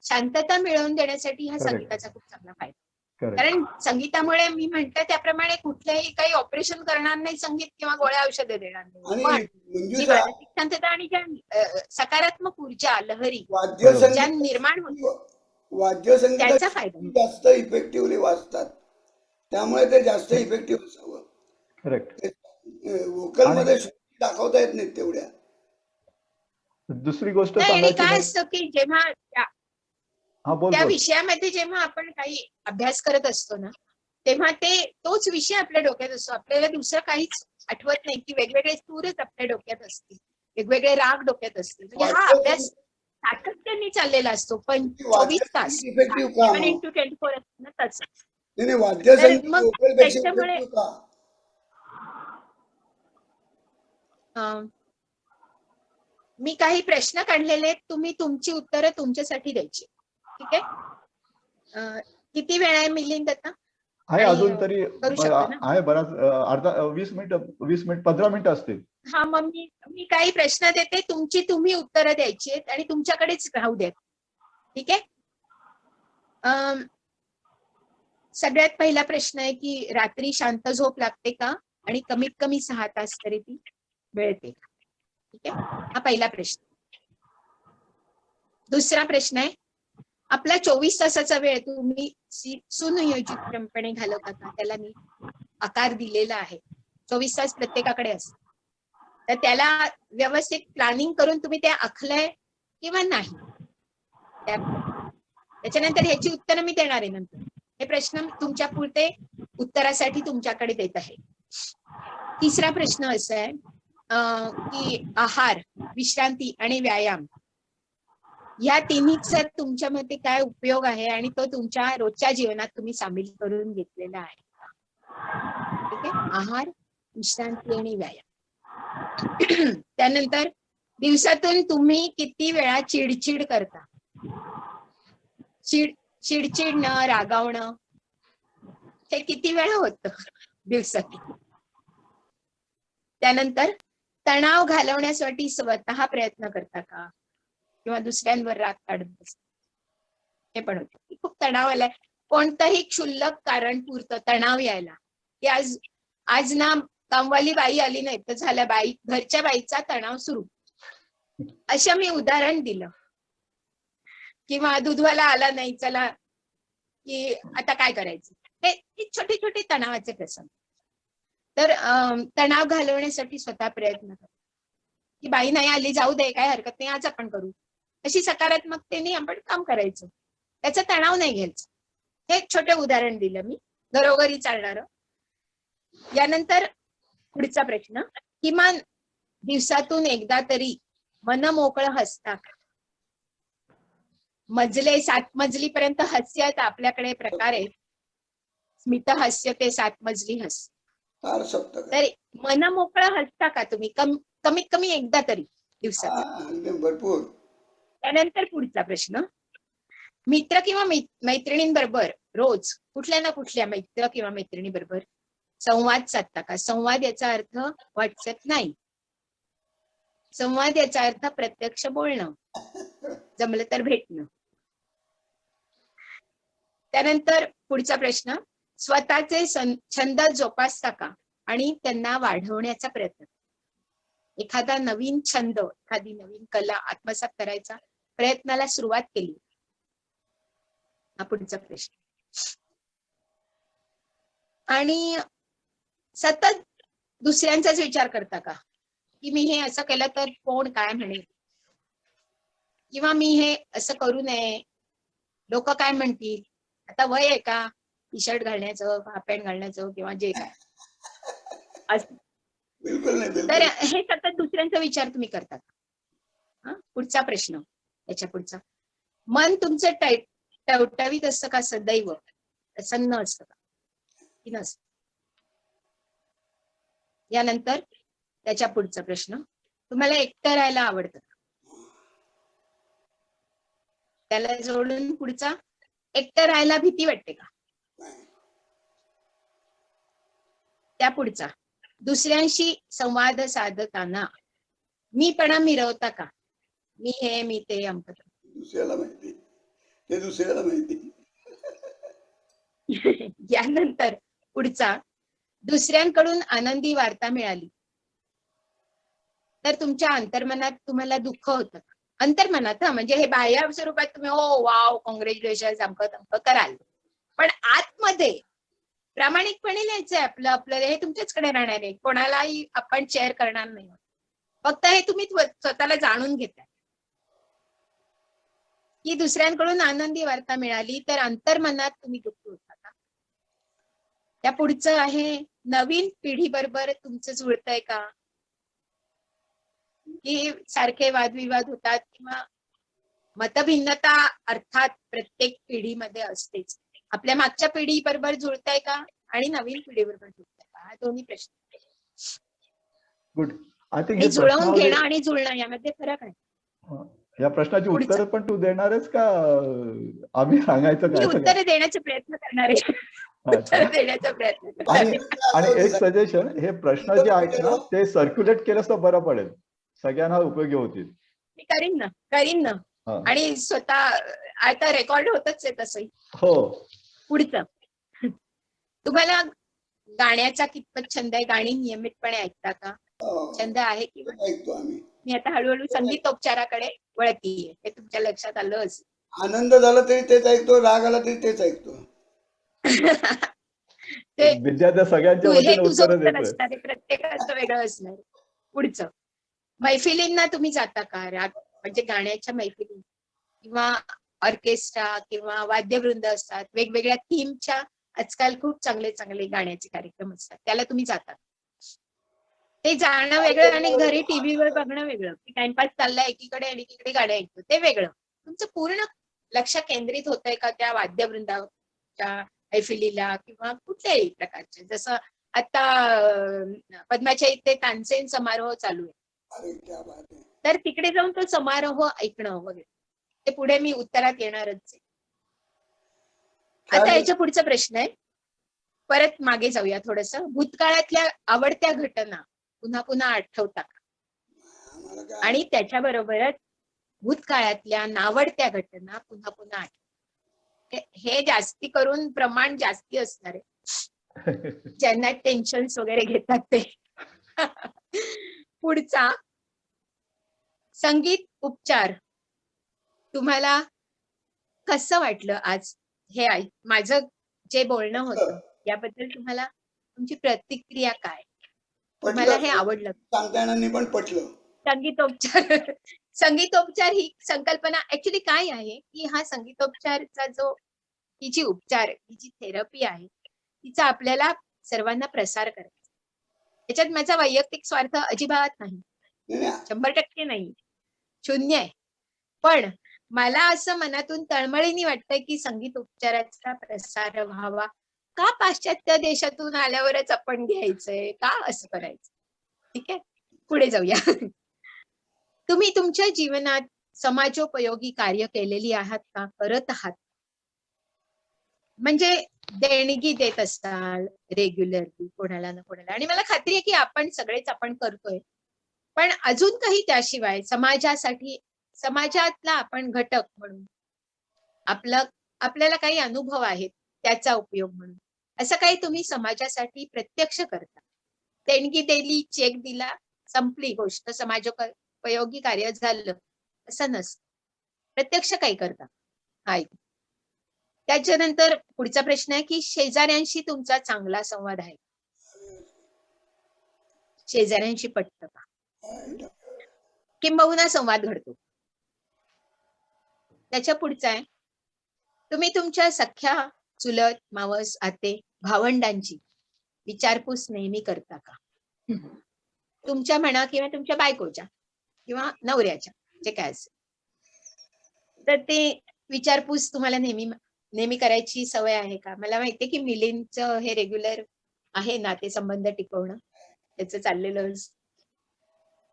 शांतता मिळवून देण्यासाठी हा संगीताचा खूप चांगला फायदा. कारण संगीतामुळे मी म्हणते त्याप्रमाणे कुठल्याही काही ऑपरेशन करणार नाही संगीत किंवा गोळ्या औषधं देणार नाही. पण जी मानसिक शांतता आणि ज्या सकारात्मक ऊर्जा लहरी ज्या निर्माण होते त्याचा फायदा जास्त इफेक्टिव्हली वाचतात, त्यामुळे ते जास्त इफेक्टिव्ह असावं. करेक्ट. वोकल मध्ये दाखवता येत नाहीत तेवढ्या. दुसरी गोष्ट आणि काय असतं की जेव्हा त्या बोल. विषयामध्ये जेव्हा आपण काही अभ्यास करत असतो ना तेव्हा तोच विषय आपल्या डोक्यात असतो. आपल्याला दुसरं काहीच आठवत नाही की वेगवेगळे सूरच आपल्या डोक्यात असतील, वेगवेगळे राग डोक्यात असतील. म्हणजे हा अभ्यास सातत्याने चाललेला असतो. पण 24 तास 7x24 असतं ना तसं. मग त्याच्यामुळे मी काही प्रश्न काढलेले आहेत, तुम्ही तुमची उत्तरं तुमच्यासाठी द्यायची. ठीक आहे. किती वेळ आहे मिलिंद आता? आहे अजून तरी आहे बराच, अर्धा 20 मिनिट 15 मिनिटं असतील. हा मग मी काही प्रश्न देते, तुम्ही उत्तरं द्यायची आहेत आणि तुमच्याकडेच राहू द्यात. ठीक आहे. सगळ्यात पहिला प्रश्न आहे की रात्री शांत झोप लागते का आणि कमीत कमी 6 तास तरी ती मिळते का? ठीक आहे, हा पहिला प्रश्न. दुसरा प्रश्न आहे आपला 24 तासाचा वेळ तुम्ही सुनियोजितपणे घालवता का? त्याला मी आकार दिलेला आहे. 24 तास प्रत्येकाकडे असतात, तर त्याला व्यवस्थित प्लॅनिंग करून तुम्ही ते आखलंय किंवा नाही. त्याच्यानंतर ह्याची उत्तरं मी देणार आहे नंतर. हे प्रश्न तुमच्या पुरते उत्तरासाठी तुमच्याकडे देत आहे. तिसरा प्रश्न असा आहे की आहार, विश्रांती आणि व्यायाम या तिन्हीचा तुमच्या मते काय उपयोग आहे आणि तो तुमच्या रोजच्या जीवनात तुम्ही सामील करून घेतलेला आहे. ठीक आहे, आहार, विश्रांती आणि व्यायाम. त्यानंतर दिवसातून तुम्ही किती वेळा चिडचिड करता? चिडचिडणं, रागावणं हे किती वेळा होतं दिवसातून? त्यानंतर तणाव घालवण्यासाठी स्वतः प्रयत्न करता का किंवा दुसऱ्यांवर राग काढत बसता? हे पण होते. खूप तणाव आलाय, कोणतंही क्षुल्लक कारण पुरतं तणाव यायला, की आज ना कामवाली बाई आली नाही तर झाल्या घरच्या बाईचा तणाव सुरू. असं मी उदाहरण दिलं. किंवा दूधवाला आला नाही, चला की आता काय करायचं, हे छोटे छोटे तणावाचे प्रसंग. तर तणाव घालवण्यासाठी स्वतः प्रयत्न करा, की बाई नाही आली, जाऊ दे, काय हरकत नाही, आज आपण करू, अशी सकारात्मकतेने आपण काम करायचं, त्याचा तणाव नाही घ्यायचा. हे एक छोटे उदाहरण दिलं मी, घरोघरी चालणारं. यानंतर पुढचा प्रश्न, किमान दिवसातून एकदा तरी मन मोकळं हसता का? मजले 7 मजलीपर्यंत हास्य आपल्याकडे प्रकारे स्मित हास्य ते 7 मजली हास्य. फार सप्त तर मन मोकळं हसता का तुम्ही? कमीत कमी एकदा तरी दिवसात? भरपूर. त्यानंतर पुढचा प्रश्न, मित्र किंवा मैत्रिणींबरोबर रोज कुठल्या ना कुठल्या मित्र किंवा मैत्रिणीबरोबर संवाद साधता का? संवाद याचा अर्थ व्हॉट्सअप नाही, संवाद याचा अर्थ प्रत्यक्ष बोलणं, जमलं तर भेटणं. त्यानंतर पुढचा प्रश्न, स्वतःचे छंद जोपासता का आणि त्यांना वाढवण्याचा प्रयत्न? एखादा नवीन छंद, एखादी नवीन कला आत्मसात करायचा प्रयत्नाला सुरुवात केली? हा पुढचा प्रश्न. आणि सतत दुसऱ्यांचाच विचार करता का, की मी हे असं केलं तर कोण काय म्हणेल, किंवा मी हे असं करू नये, लोक काय म्हणतील, आता वय आहे का टी शर्ट घालण्याचं, हाफ पॅन्ट घालण्याचं, किंवा जे काय असं. बिलकुल नाही. तर हे सतत दुसऱ्यांचा विचार तुम्ही करता का? पुढचा प्रश्न, याच्या पुढचा, मन तुमचं टवटवीत असतं का सदैव? प्रसन्न असतं का की नसतं? यानंतर त्याच्या पुढचा प्रश्न, तुम्हाला एकटं राहायला आवडतं का? त्याला जोडून पुढचा, एकटं राहायला भीती वाटते का? त्या पुढचा, दुसऱ्यांशी संवाद साधताना मीपणा मिरवता का? मी हे, मी ते, अमक. दुसऱ्याला माहिती, ते दुसऱ्याला माहिती. यानंतर पुढचा, दुसऱ्यांकडून आनंदी वार्ता मिळाली तर तुमच्या अंतर्मनात तुम्हाला दुःख होतं का? अंतर्मनात, म्हणजे हे बाह्य स्वरूपात तुम्ही ओ वाव कॉंग्रॅच्युलेशन अमक तमक कराल, पण आतमध्ये प्रामाणिकपणे लिहायचंय आपलं हे तुमच्याचकडे राहणार आहे, कोणालाही आपण शेअर करणार नाही. फक्त हे तुम्ही स्वतःला जाणून घेताय की दुसऱ्यांकडून आनंदी वार्ता मिळाली तर अंतर्मनात तुम्ही दुःख होता का? त्या पुढचं आहे, नवीन पिढी बरोबर तुमचं जुळतंय का? की सारखे वादविवाद होतात किंवा मतभिन्नता अर्थात प्रत्येक पिढीमध्ये असतेच. आपल्या मागच्या पिढी बरोबर जुळताय का आणि नवीन पिढी बरोबर जुळताय का? हा दोन्ही प्रश्न. गुड. आय थिंक जुळवून घेणं आणि जुळणं यामध्ये फरक आहे. या प्रश्नाची उत्तर पण तू देणारच का आम्ही सांगायचं मी काय? उत्तर देण्याचा प्रयत्न करणार आहे. उत्तर देण्याचा प्रयत्न करणार. आणि एक सजेशन, हे प्रश्न जे आहेत ना ते सर्क्युलेट केलं तर बरं पडेल, सगळ्यांना उपयोगी होतील. मी करीन ना. आणि स्वतः आता रेकॉर्ड होतच आहे तसंही. हो. पुढचं, तुम्हाला गाण्याचा कितपत छंद आहे? गाणी नियमितपणे ऐकता का? छंद आहे किंवा? ऐकतो आम्ही. मी आता हळूहळू संगीतोपचाराकडे वळतीये, हे तुमच्या लक्षात आलं असेल. आनंद झाला तरी तेच ऐकतो, राग आला तरी तेच ऐकतो. विद्यार्थ्या सगळ्यांच्या हे वतीने तुझं उत्तर उत्तर देतोय. असणार आहे, प्रत्येकाचं वेगळं असणार. पुढचं, मैफिलींना तुम्ही जाता का? म्हणजे गाण्याच्या मैफिली किंवा ऑर्केस्ट्रा किंवा वाद्यवृंद असतात, वेगवेगळ्या थीमच्या आजकाल खूप चांगले चांगले गाण्याचे कार्यक्रम असतात, त्याला तुम्ही जाता? ते जाणं वेगळं आणि घरी टीव्हीवर बघणं वेगळं. टाइमपास चाललाय एकीकडे आणि एकीकडे गाणं ऐकतो ते वेगळं. तुमचं पूर्ण लक्ष केंद्रित होतंय का त्या वाद्यवृंदाच्या मैफिलीला किंवा कुठल्याही प्रकारचे. जसं आता पद्माच्या इथे तानसेन समारोह चालू आहे, अरे क्या बात आहे. तर तिकडे जाऊन तो समारोह ऐकणं वगैरे ते पुढे मी उत्तरात येणारच आहे. आता याच्या पुढचा प्रश्न आहे, परत मागे जाऊया थोडस. भूतकाळातल्या आवडत्या घटना पुन्हा पुन्हा आठवता का? आम्हाला काय आणि त्याच्याबरोबरच भूतकाळातल्या नावडत्या घटना पुन्हा पुन्हा आठवता. हे जास्ती करून प्रमाण जास्ती असणार आहे, ज्यांना टेन्शन्स वगैरे घेतात ते. पुढचा, संगीत उपचार तुम्हाला कसं वाटलं आज? हे माझं जे बोलणं होतं याबद्दल तुम्हाला तुमची प्रतिक्रिया काय? तुम्हाला हे आवडलं? सांगता येणार नाही पण पटलं. संगीतोपचार संगीतोपचार ही संकल्पना ऍक्च्युली काय आहे की हा संगीतोपचारचा जो ही जी उपचार ही जी थेरपी आहे तिचा आपल्याला सर्वांना प्रसार करायचा. त्याच्यात माझा वैयक्तिक स्वार्थ अजिबात नाही, नाही, नाही. 100% नाही, शून्य आहे. पण मला असं मनातून तळमळीने वाटतंय की संगीत उपचाराचा प्रसार व्हावा. का पाश्चात्य देशातून आल्यावरच आपण घ्यायचंय? का असं करायचं? ठीक आहे, पुढे जाऊया. तुम्ही तुमच्या जीवनात समाजोपयोगी कार्य केलेली आहात का? करत आहात? म्हणजे देणगी देत असाल रेग्युलरली कोणाला ना कोणाला, आणि मला खात्री आहे की आपण सगळेच आपण करतोय. पण अजून काही त्याशिवाय समाजासाठी, समाजातला आपण घटक म्हणून आपल्याला काही अनुभव आहेत त्याचा उपयोग म्हणून असं काही तुम्ही समाजासाठी प्रत्यक्ष करता? देणगी दिली, चेक दिला, संपली गोष्ट, समाजोपयोगी कार्य झालं असं नसतं. प्रत्यक्ष काही करता. हाय. त्याच्यानंतर पुढचा प्रश्न आहे की शेजाऱ्यांशी तुमचा चांगला संवाद आहे? शेजाऱ्यांशी पटतं का? किंबहुना संवाद घडतो? त्याच्या पुढचा आहे, तुम्ही तुमच्या सख्या, चुलत, मावस, आते, भावंडांची विचारपूस नेहमी करता का? तुमच्या म्हणा किंवा तुमच्या बायकोच्या किंवा नवऱ्याच्या, जे काय असेल तर ते विचारपूस तुम्हाला नेहमी करायची सवय आहे का? मला माहितीये की मिलिंदचं हे रेग्युलर आहे ना ते संबंध टिकवणं, त्याचं चाललेलं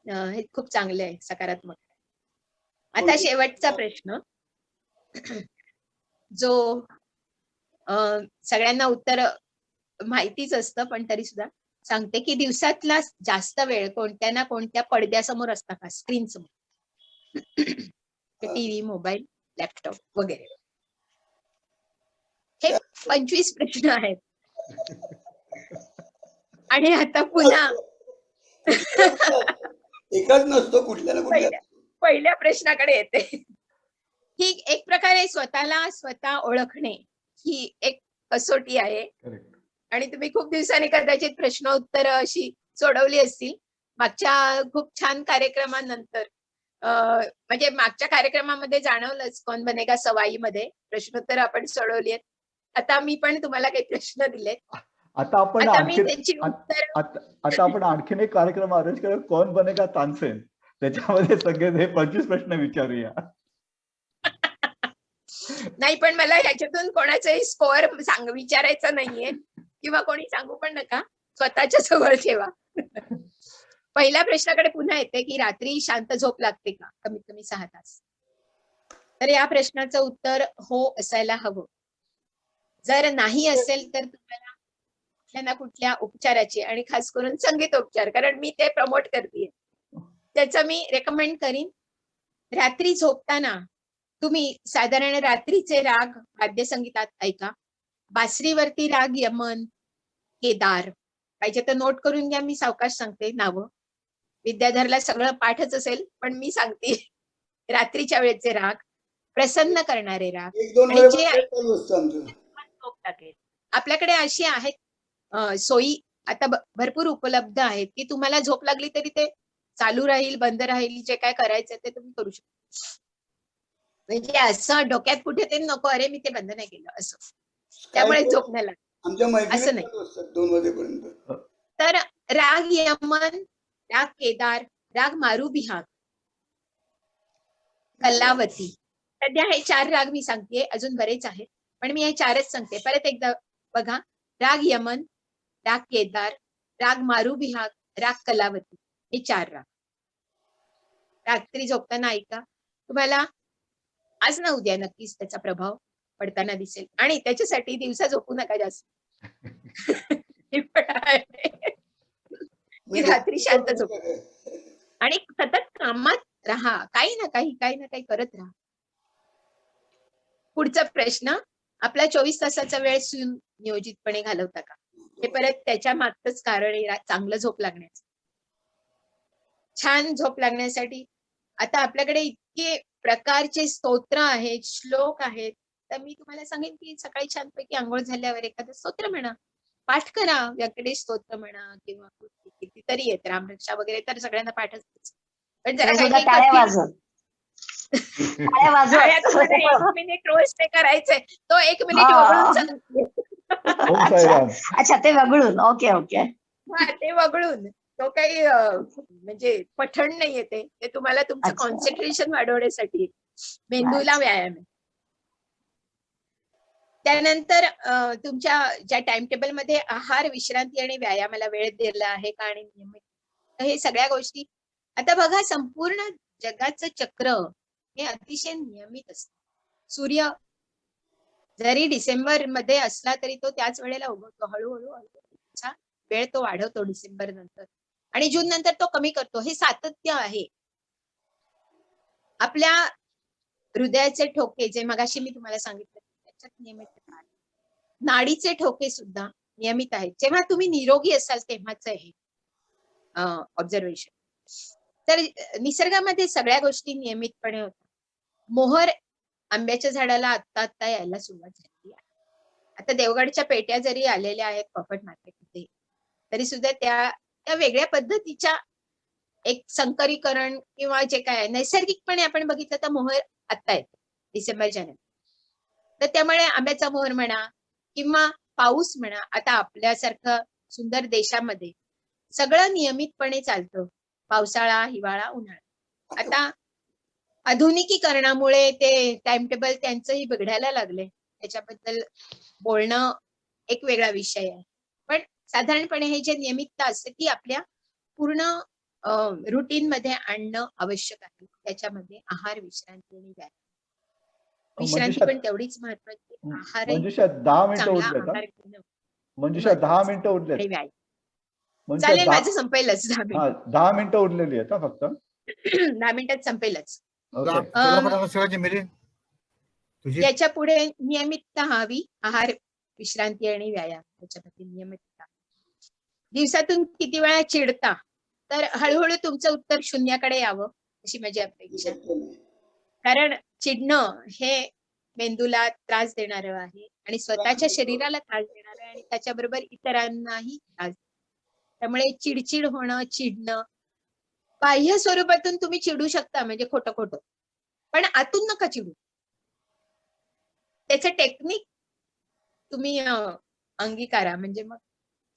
हे खूप चांगलं आहे, सकारात्मक. आता शेवटचा प्रश्न जो सगळ्यांना उत्तर माहितीच असतं पण तरी सुद्धा सांगते की दिवसातला जास्त वेळ कोणत्या ना कोणत्या पडद्यासमोर असता का? स्क्रीन समोर, टीव्ही, मोबाईल, लॅपटॉप वगैरे. हे 25 प्रश्न आहेत. आणि आता पुन्हा एकच नसतो, कुठल्या ना कुठल्या. पहिल्या प्रश्नाकडे येते. ही एक प्रकारे स्वतःला स्वतः ओळखणे ही एक कसोटी आहे. आणि तुम्ही खूप दिवसांनी कदाचित प्रश्न उत्तर अशी सोडवली असतील मागच्या खूप छान कार्यक्रमानंतर. म्हणजे मागच्या कार्यक्रमामध्ये जाणवलंच कौन बनेगा सवाईमध्ये प्रश्नोत्तर आपण सोडवली आहेत. आता मी पण तुम्हाला काही प्रश्न दिलेत. आता आपण आणखीन एक कार्यक्रम अरेंज करू, कौन बनेगा तानसेन. त्याच्यामध्ये सगळे हे 25 प्रश्न विचारूया. नाही, पण मला ह्याच्यातून कोणाचाही स्कोअर विचारायचा नाहीये किंवा कोणी सांगू पण नका, स्वतःच्या जवळ ठेवा. पहिल्या प्रश्नाकडे पुन्हा येते की रात्री शांत झोप लागते का? कमीत कमी 6 तास. तर या प्रश्नाचं उत्तर हो असायला हवं. जर नाही असेल तर तुम्हाला कुठल्या ना कुठल्या उपचाराची, आणि खास करून संगीतोपचार, कारण मी ते प्रमोट करते, त्याचं मी रेकमेंड करीन. रात्री झोपताना तुम्ही साधारण रात्रीचे राग वाद्यसंगीतात ऐका. बासरीवरती राग यमन, केदार, पाहिजे तर नोट करून घ्या, मी सावकाश सांगते नावं. विद्याधरला सगळं पाठच असेल पण मी सांगते. रात्रीच्या वेळेचे राग, प्रसन्न करणारे राग, आणि जे झोप टाकेल. आपल्याकडे अशी आहेत सोयी आता भरपूर उपलब्ध आहेत की तुम्हाला झोप लागली तरी ते चालू राहील, बंद राहील, जे काय करायचं ते तुम्ही करू शकता. म्हणजे असं डोक्यात कुठे ते नको, अरे मी ते बंद नाही केलं असं, त्यामुळे झोप नाही लागत असं नाही. तर राग यमन, राग केदार, राग मारुबिहाग, कल्लावती. सध्या हे 4 राग मी सांगतेय, अजून बरेच आहेत पण मी हे 4च सांगते. परत एकदा बघा, राग यमन, राग केदार, राग मारुबिहाग, राग कलावती, हे 4 राग. रात्री झोपताना ऐका, तुम्हाला आज ना उद्या नक्कीच त्याचा प्रभाव पडताना दिसेल. आणि त्याच्यासाठी दिवसा झोपू नका जास्त. हे पण आहे. की रात्री शांत झोप आणि सतत कामात राहा, काही ना काही करत राहा. पुढचा प्रश्न, आपला 24 तासाचा वेळ सुनियोजितपणे घालवता का? हे परत त्याच्या मागचंच कारण आहे चांगलं झोप लागण्याचं. छान झोप लागण्यासाठी आता आपल्याकडे इतके प्रकारचे स्तोत्र आहेत, श्लोक आहेत. तर मी तुम्हाला सांगेन की सकाळी छानपैकी अंघोळ झाल्यावर एखादं स्तोत्र म्हणा, पाठ करा. व्यंकटेश स्तोत्र म्हणा किंवा कितीतरी आहेत, रामरक्षा वगैरे तर सगळ्यांना पाठ असतेच. पण जरा काही काही टाळ्या कठीण- वाजव. टाळ्या वाजव. टाळ्या तुम्हाला 1 मिनिट रोज ते करायचंय. तो 1 मिनिट हा. वगळून सांगते. ओम साईराम. अच्छा, ते वगळून. Okay okay. हा, ते वगळून. तो काही म्हणजे पठण नाहीये ते तुम्हाला तुमचं अच्छा. कॉन्सन्ट्रेशन वाढवण्यासाठी आहे. मेंदूला अच्छा. व्यायाम आहे. त्यानंतर तुमच्या ज्या टाइम टेबल मध्ये आहार, विश्रांती आणि व्यायामाला वेळ दिला आहे का आणि नियमित, तर हे सगळ्या गोष्टी आता बघा, संपूर्ण जगाचं चक्र हे अतिशय नियमित असतं. सूर्य जरी डिसेंबर मध्ये असला तरी तो त्याच वेळेला उगवतो. हळूहळू त्याचा वेळ तो वाढवतो डिसेंबर नंतर आणि जून नंतर तो कमी करतो. हे सातत्य आहे. आपल्या हृदयाचे ठोके जे मगाशी मी तुम्हाला सांगितलं त्याच्यात नियमित आहे. नाडीचे ठोके सुद्धा नियमित आहेत. जेव्हा तुम्ही निरोगी असाल तेव्हाच आहे ऑब्झर्वेशन. तर निसर्गामध्ये सगळ्या गोष्टी नियमितपणे होतात. मोहर आंब्याच्या झाडाला आत्ता यायला सुरुवात झाली आहे. आता देवगडच्या पेट्या जरी आलेल्या आहेत पॉपट मार्केटमध्ये, तरी सुद्धा त्या वेगळ्या पद्धतीच्या एक संकरीकरण किंवा जे काय नैसर्गिकपणे आपण बघितलं तर मोहर आत्ता येते डिसेंबरच्या नंतर. तर त्यामुळे आंब्याचा मोहर म्हणा किंवा पाऊस म्हणा, आता आपल्यासारखं सुंदर देशामध्ये सगळं नियमितपणे चालतं. पावसाळा, हिवाळा, उन्हाळा. आता आधुनिकीकरणामुळे ते टाइम टेबल त्यांचंही बिघडायला लागले. त्याच्याबद्दल बोलणं एक वेगळा विषय आहे. पण साधारणपणे हे जे नियमितता असते ती आपल्या पूर्ण रुटीन मध्ये आणणं आवश्यक आहे. त्याच्यामध्ये आहार, विश्रांती आणि व्यायाम. विश्रांती पण तेवढीच महत्वाची. आहार, मंजुषा 10 मिनिटं चांगला उरले का? आहार घेणं मंजुषा 10 मिनिटं उरले. आणि व्यायाम. मंजुषा चालेल, 10 माझं संपेलच 10 मिनिट. 10 मिनिटं उरलेली आहेत फक्त. 10 मिनिटात संपेलच. ओके. तुला पण आता शिवाजी मिरी तुझी याच्या पुढे नियमितता हवी. आहार, विश्रांती आणि व्यायाम त्याच्यामध्ये नियमितता. दिवसातून किती वेळा चिडता? तर हळूहळू तुमचं उत्तर शून्याकडे यावं अशी माझी अपेक्षा. कारण चिडणं हे मेंदूला त्रास देणारं आहे आणि स्वतःच्या शरीराला त्रास देणार आहे आणि त्याच्याबरोबर इतरांनाही त्रास. त्यामुळे चिडचिड होणं, चिडणं बाह्य स्वरूपातून तुम्ही चिडू शकता, म्हणजे खोटं खोटं, पण आतून नका चिडू. त्याचं टेक्निक तुम्ही अंगीकारा. म्हणजे मग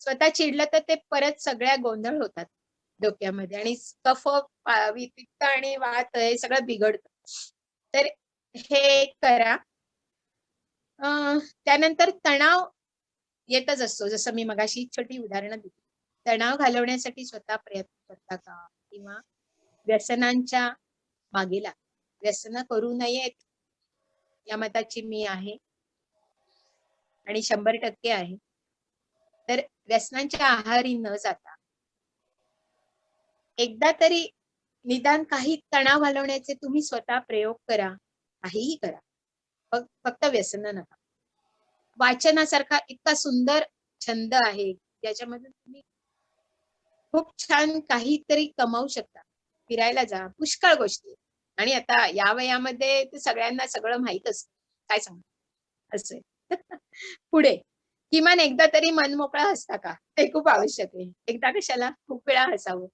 स्वतः चिडलं तर ते परत सगळ्या गोंधळ होतात डोक्यामध्ये आणि कफ, पित्त आणि वात हे सगळं बिघडतं. तर हे करा. त्यानंतर तणाव येतच असतो. जसं मी मगाशी छोटी उदाहरणं दिली. तणाव घालवण्यासाठी स्वतः प्रयत्न करता का? किंवा व्यसनांच्या मागे लागता? व्यसन करू नयेत या मताची मी आहे आणि 100% आहे. तर व्यसनांच्या आहारी न जाता एकदा तरी निदान काही तणाव घालवण्याचे तुम्ही स्वतः प्रयोग करा. काहीही करा, फक्त व्यसन नका. वाचनासारखा इतका सुंदर छंद आहे ज्याच्यामध्ये तुम्ही खूप छान काहीतरी कमावू शकता. फिरायला जा, पुष्कळ गोष्टी. आणि आता या वयामध्ये ते सगळ्यांना सगळं माहित असतं. काय सांगू असं. पुढे किमान एकदा तरी मन मोकळा हसता का? ते खूप आवश्यक आहे. एकदा कशाला, खूप वेळा हसावं,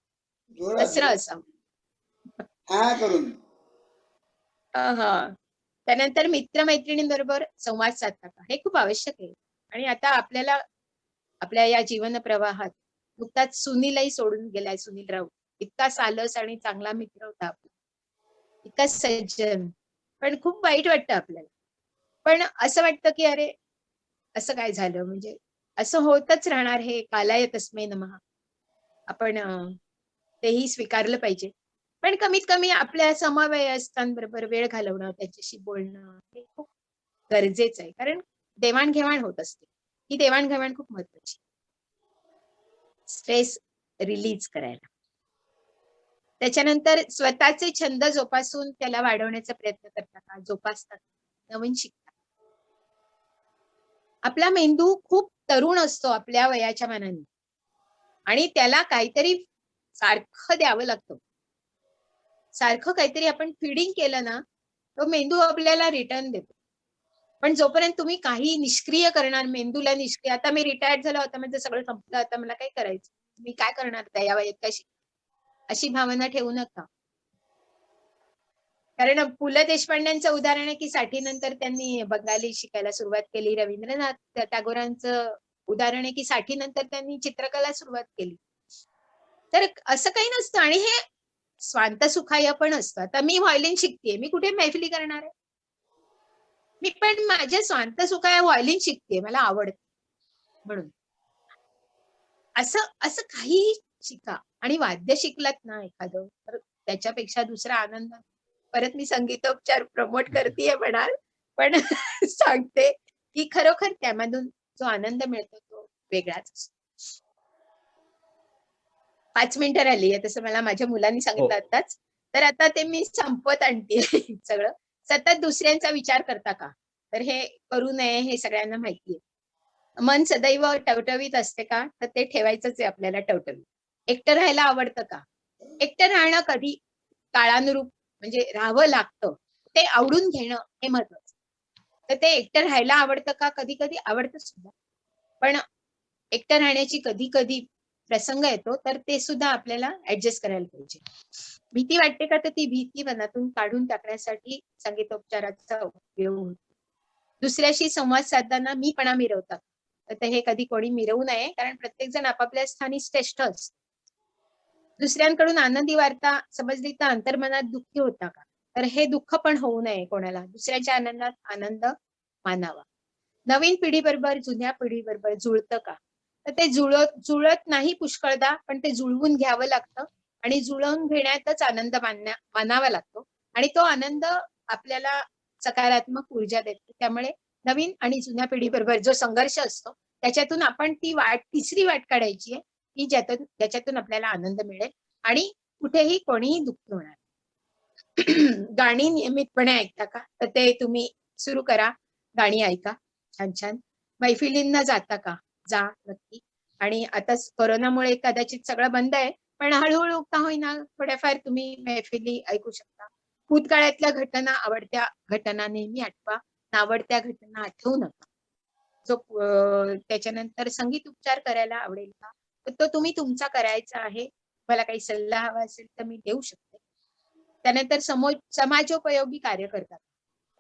दसरा असावं. करून त्यानंतर मित्रमैत्रिणींबरोबर संवाद साधता का? हे खूप आवश्यक आहे. आणि आता आपल्याला आपल्या या जीवन प्रवाहात नुकताच सुनीलही सोडून गेलाय, सुनील राऊत. इतका सालस आणि चांगला मित्र होता आपला, इतका सज्जन, पण खूप वाईट वाटतं आपल्याला. पण असं वाटतं की अरे असं काय झालं, म्हणजे असं होतच राहणार, हे कालाय तस्मै नमः. आपण तेही स्वीकारलं पाहिजे. पण कमीत कमी आपल्या समवयस्कांबरोबर वेळ घालवणं, त्याच्याशी बोलणं हे खूप गरजेचं आहे. कारण देवाणघेवाण होत असते. ही देवाणघेवाण खूप महत्वाची. स्ट्रेस रिलीज करायला. त्याच्यानंतर स्वतःचे छंद जोपासून त्याला वाढवण्याचा प्रयत्न करता का, जोपासतात, नवीन शिकतात. आपला मेंदू खूप तरुण असतो आपल्या वयाच्या मानाने आणि त्याला काहीतरी सारखं द्यावं लागतं. सारखं काहीतरी आपण फीडिंग केलं ना, तो मेंदू आपल्याला रिटर्न देतो. पण जोपर्यंत तुम्ही काही निष्क्रिय करणार, मेंदूला निष्क्रिय, आता मी रिटायर्ड झालं, आता म्हणजे सगळं संपलं, आता मला काय करायचं, मी काय करणार त्या या वयात, काय अशी भावना ठेवू नका. कारण पु ल देशपांड्यांचं उदाहरण आहे की 60 नंतर त्यांनी बंगाली शिकायला सुरुवात केली. रवींद्रनाथ टागोरांचं उदाहरण आहे की 60 नंतर त्यांनी चित्रकला सुरुवात केली. तर असं काही नसतं आणि हे स्वांत सुखाय पण असतं. आता मी व्हायोलिन शिकतेय, मी कुठे मैफिली करणार आहे? मी पण माझ्या स्वांत सुखाय व्हायोलिन शिकतेय, मला आवडतं म्हणून. असं असं काही शिका. आणि वाद्य शिकलात ना एखादं, तर त्याच्यापेक्षा दुसरा आनंद, परत मी संगीतोपचार प्रमोट करतेय म्हणाल, पण सांगते की खरोखर त्यामधून जो आनंद मिळतो तो वेगळाच असतो. 5 मिनिटं राहिली आहे, तसं मला माझ्या मुलांनी सांगितलं आताच. तर आता ते मी संपवत आणते सगळं. सतत दुसऱ्यांचा विचार करता का? तर हे करू नये, हे सगळ्यांना माहितीये. मन सदैव टवटवीत असते का? तर ते ठेवायचंच आहे आपल्याला टवटवीत. एकटं राहायला आवडतं का? एकटं राहणं कधी काळानुरूप म्हणजे राहावं लागतं. ते आवडून घेणं हे महत्वाचं. तर ते एकटं राहायला आवडतं का? कधी-कधी आवडतं सुद्धा. पण एकटं राहण्याची कधी-कधी प्रसंग येतो, तर ते सुद्धा आपल्याला ऍडजस्ट करायला पाहिजे. भीती वाटते का? तर ती भीती मनातून काढून टाकण्यासाठी संगीतोपचाराचा उपयोग होतो. दुसऱ्याशी संवाद साधताना मीपणा मिरवतात. तर हे कधी कोणी मिरवू नये, कारण प्रत्येक जण आपापल्या स्थानी श्रेष्ठ असतो. दुसऱ्यांकडून आनंदी वार्ता समजली तर अंतर्मनात दुःखी होता का? तर हे दुःख पण होऊ नये कोणाला. दुसऱ्याच्या आनंदात आनंद मानावा. नवीन पिढीबरोबर जुन्या पिढीबरोबर जुळतं का? तर ते जुळत नाही पुष्कळदा, पण ते जुळवून घ्यावं लागतं आणि जुळवून घेण्यातच आनंद मानावा लागतो आणि तो आनंद आपल्याला सकारात्मक ऊर्जा देतो. त्यामुळे नवीन आणि जुन्या पिढीबरोबर जो संघर्ष असतो, त्याच्यातून आपण ती तिसरी वाट काढायची आहे, की ज्याच्यातून आपल्याला आनंद मिळेल आणि कुठेही कोणीही दुःखी होणार. गाणी नियमितपणे ऐकता का? तर ते तुम्ही सुरू करा. गाणी ऐका. छान छान. मैफिलींना जाता का? जा नक्की. आणि आता कोरोनामुळे कदाचित सगळं बंद आहे, पण हळूहळू का होईना थोड्याफार तुम्ही मैफिली ऐकू शकता. भूतकाळातल्या घटना, आवडत्या घटना नेहमी आठवा. नावडत्या घटना आठवू नका. त्याच्यानंतर संगीत उपचार करायला आवडेल का? तर तो तुम्ही तुमचा करायचा आहे. मला काही सल्ला हवा असेल तर मी देऊ शकते. त्यानंतर समाजोपयोगी कार्य करतात.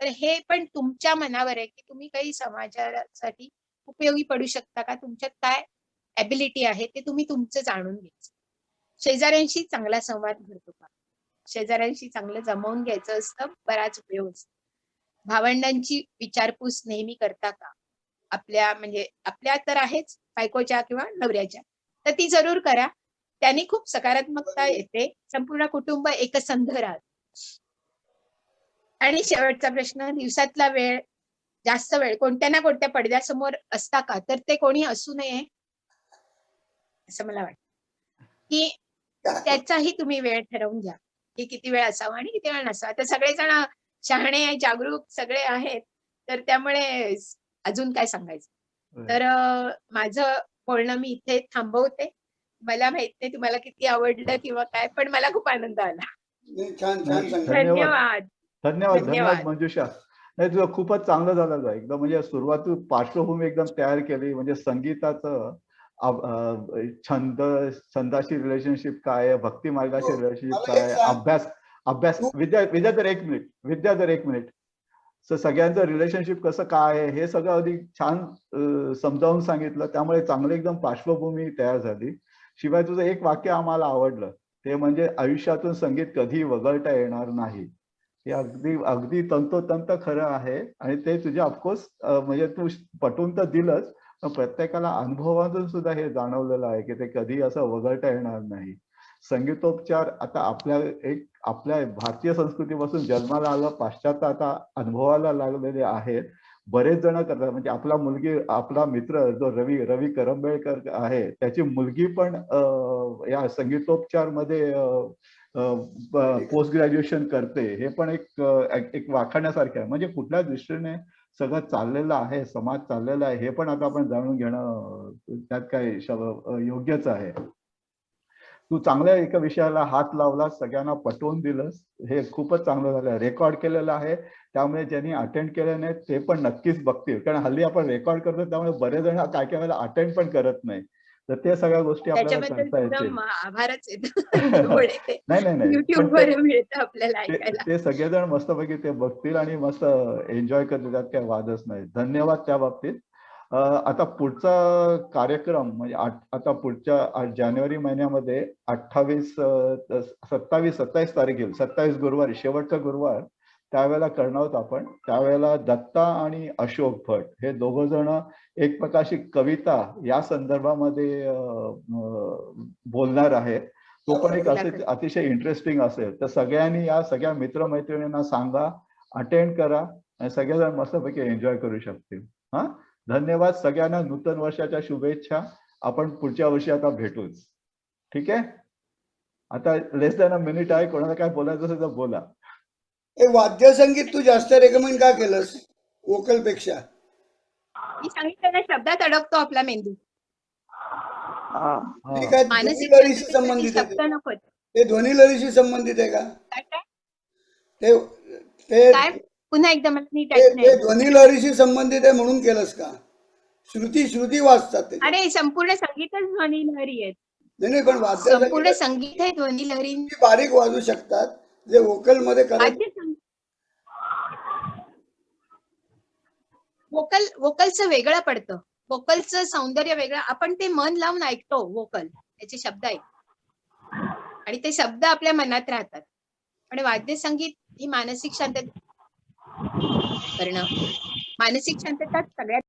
तर हे पण तुमच्या मनावर आहे की तुम्ही काही समाजासाठी उपयोगी पडू शकता का? तुमच्यात काय ॲबिलिटी आहे ते तुम्ही तुमचं जाणून घ्यायचं. शेजाऱ्यांशी चांगला संवाद घडतो का? शेजाऱ्यांशी चांगलं जमवून घ्यायचं असतं, बराच उपयोग असतो. भावंडांची विचारपूस नेहमी करता का? आपल्या तर आहेच, बायकोच्या किंवा नवऱ्याच्या. तर ती जरूर करा. त्याने खूप सकारात्मकता येते. संपूर्ण कुटुंब एकसंध राहत. आणि शेवटचा प्रश्न, दिवसातला वेळ, जास्त वेळ कोणत्या ना कोणत्या पडद्यासमोर असता का? तर ते कोणी असू नये असं मला वाटतं, की त्याचाही तुम्ही वेळ ठरवून घ्या, की किती वेळ असावा आणि किती वेळ नसावा. तर सगळेजण शहाणे, जागरूक सगळे आहेत, तर त्यामुळे अजून काय सांगायचं. तर माझं बोलणं मी इथे थांबवते. मला माहित नाही तुम्हाला किती आवडलं किंवा काय, पण मला खूप आनंद आला. छान छान सांगितलं. धन्यवाद. धन्यवाद मंजुषा. नाही, तुझं खूपच चांगलं झालं एकदम. म्हणजे सुरुवाती पार्श्वभूमी एकदम तयार केली. म्हणजे संगीताचं छंदाशी रिलेशनशिप काय आहे, भक्ती मार्गाशी रिलेशनशिप काय आहे, अभ्यास विद्या तर एक मिनिट सगळ्यांचं रिलेशनशिप कसं काय आहे हे सगळं अधिक छान समजावून सांगितलं. त्यामुळे चांगलं एकदम पार्श्वभूमी तयार झाली. शिवाय तुझं एक वाक्य आम्हाला आवडलं, ते म्हणजे आयुष्यातून संगीत कधी वगळता येणार नाही. हे अगदी अगदी तंतोतंत खरं आहे आणि ते तुझ्या ऑफकोर्स म्हणजे तू पटवून तर दिलंच, पण प्रत्येकाला अनुभवातून सुद्धा हे जाणवलेलं आहे की ते कधी असं वगळता येणार नाही. संगीतोपचार आता आपल्या भारतीय संस्कृतीपासून जन्माला आलं, पाश्चात्य आता अनुभवाला लागलेले आहेत. बरेच जण करतात. म्हणजे आपला मित्र जो रवी करंबेळकर आहे, त्याची मुलगी पण या संगीतोपचार मध्ये पोस्ट ग्रॅज्युएशन करते. हे पण एक वाखाणण्यासारखं आहे. म्हणजे कुठल्या दृष्टीने सगळं चाललेलं आहे, समाज चाललेला आहे, हे पण आता आपण जाणून घेणं त्यात काय योग्यच आहे. तू चांगल्या एका विषयाला हात लावलास, सगळ्यांना पटवून दिलंस, हे खूपच चांगलं झालं. रेकॉर्ड केलेलं आहे, त्यामुळे ज्यांनी अटेंड केले नाही ते पण नक्कीच बघतील. कारण हल्ली आपण रेकॉर्ड करतो, त्यामुळे बरेच जण काय काय वेळेला अटेंड पण करत नाही. तर ते सगळ्या गोष्टी आपल्याला त्याच्याबद्दल करता तुझा येतील. आभारच येतो. नाही युट्यूब वर मिळतं आपल्याला ऐकायला. ते सगळेजण मस्तपैकी ते बघतील आणि मस्त एन्जॉय करतील, त्यात काही वादच नाही. धन्यवाद त्या बाबतीत. आता पुढचा कार्यक्रम म्हणजे आता पुढच्या जानेवारी महिन्यामध्ये 27 तारीख येईल. 27 गुरुवारी, शेवटचा गुरुवार, त्यावेळेला करणार आहोत आपण. त्यावेळेला दत्ता आणि अशोक भट हे दोघं जण एकमेकाशी कविता या संदर्भामध्ये बोलणार आहेत. तो पण एक अतिशय इंटरेस्टिंग असेल. तर सगळ्यांनी या सगळ्या मित्रमैत्रिणींना सांगा, अटेंड करा आणि सगळेजण मस्तपैकी एन्जॉय करू शकतील. हा, धन्यवाद. सगळ्यांना नूतन वर्षाच्या शुभेच्छा. आपण पुढच्या वर्षी आता भेटूच. ठीक आहे. आता लेस दॅन अ मिनिट आहे. कोणाला काय बोलायचं असेल तर बोला. हे वाद्यसंगीत तू जास्त रेकमेंड का केलंस वोकल पेक्षा? मी सांगितलं ना, शब्दात अडकतो आपला मेंदू. ते काय ध्वनी मानसिक लहरीशी शांततेसाठी संबंधित शब्द आहे? नको. ते ध्वनी लहरीशी संबंधित आहे का? काय ते काय पुन्हा एकदा मला नीट ते ऐकू नाही. ध्वनी लहरीशी संबंधित आहे म्हणून केलंस का? श्रुती वाचतात ते. अरे संपूर्ण संगीतच ध्वनी लहरी आहेत. नाही पण संपूर्ण वाद्य संगीत हे ध्वनी लहरी. बारीक वाजू शकतात, जे वोकल मध्ये करायचं. वोकलचं वेगळं पडतं. वोकलचं सौंदर्य वेगळं. आपण ते मन लावून ऐकतो वोकल, त्याचे शब्द ऐकतो आणि ते शब्द आपल्या मनात राहतात. पण वाद्य संगीत ही मानसिक शांतता करणं, मानसिक शांतता सगळ्यात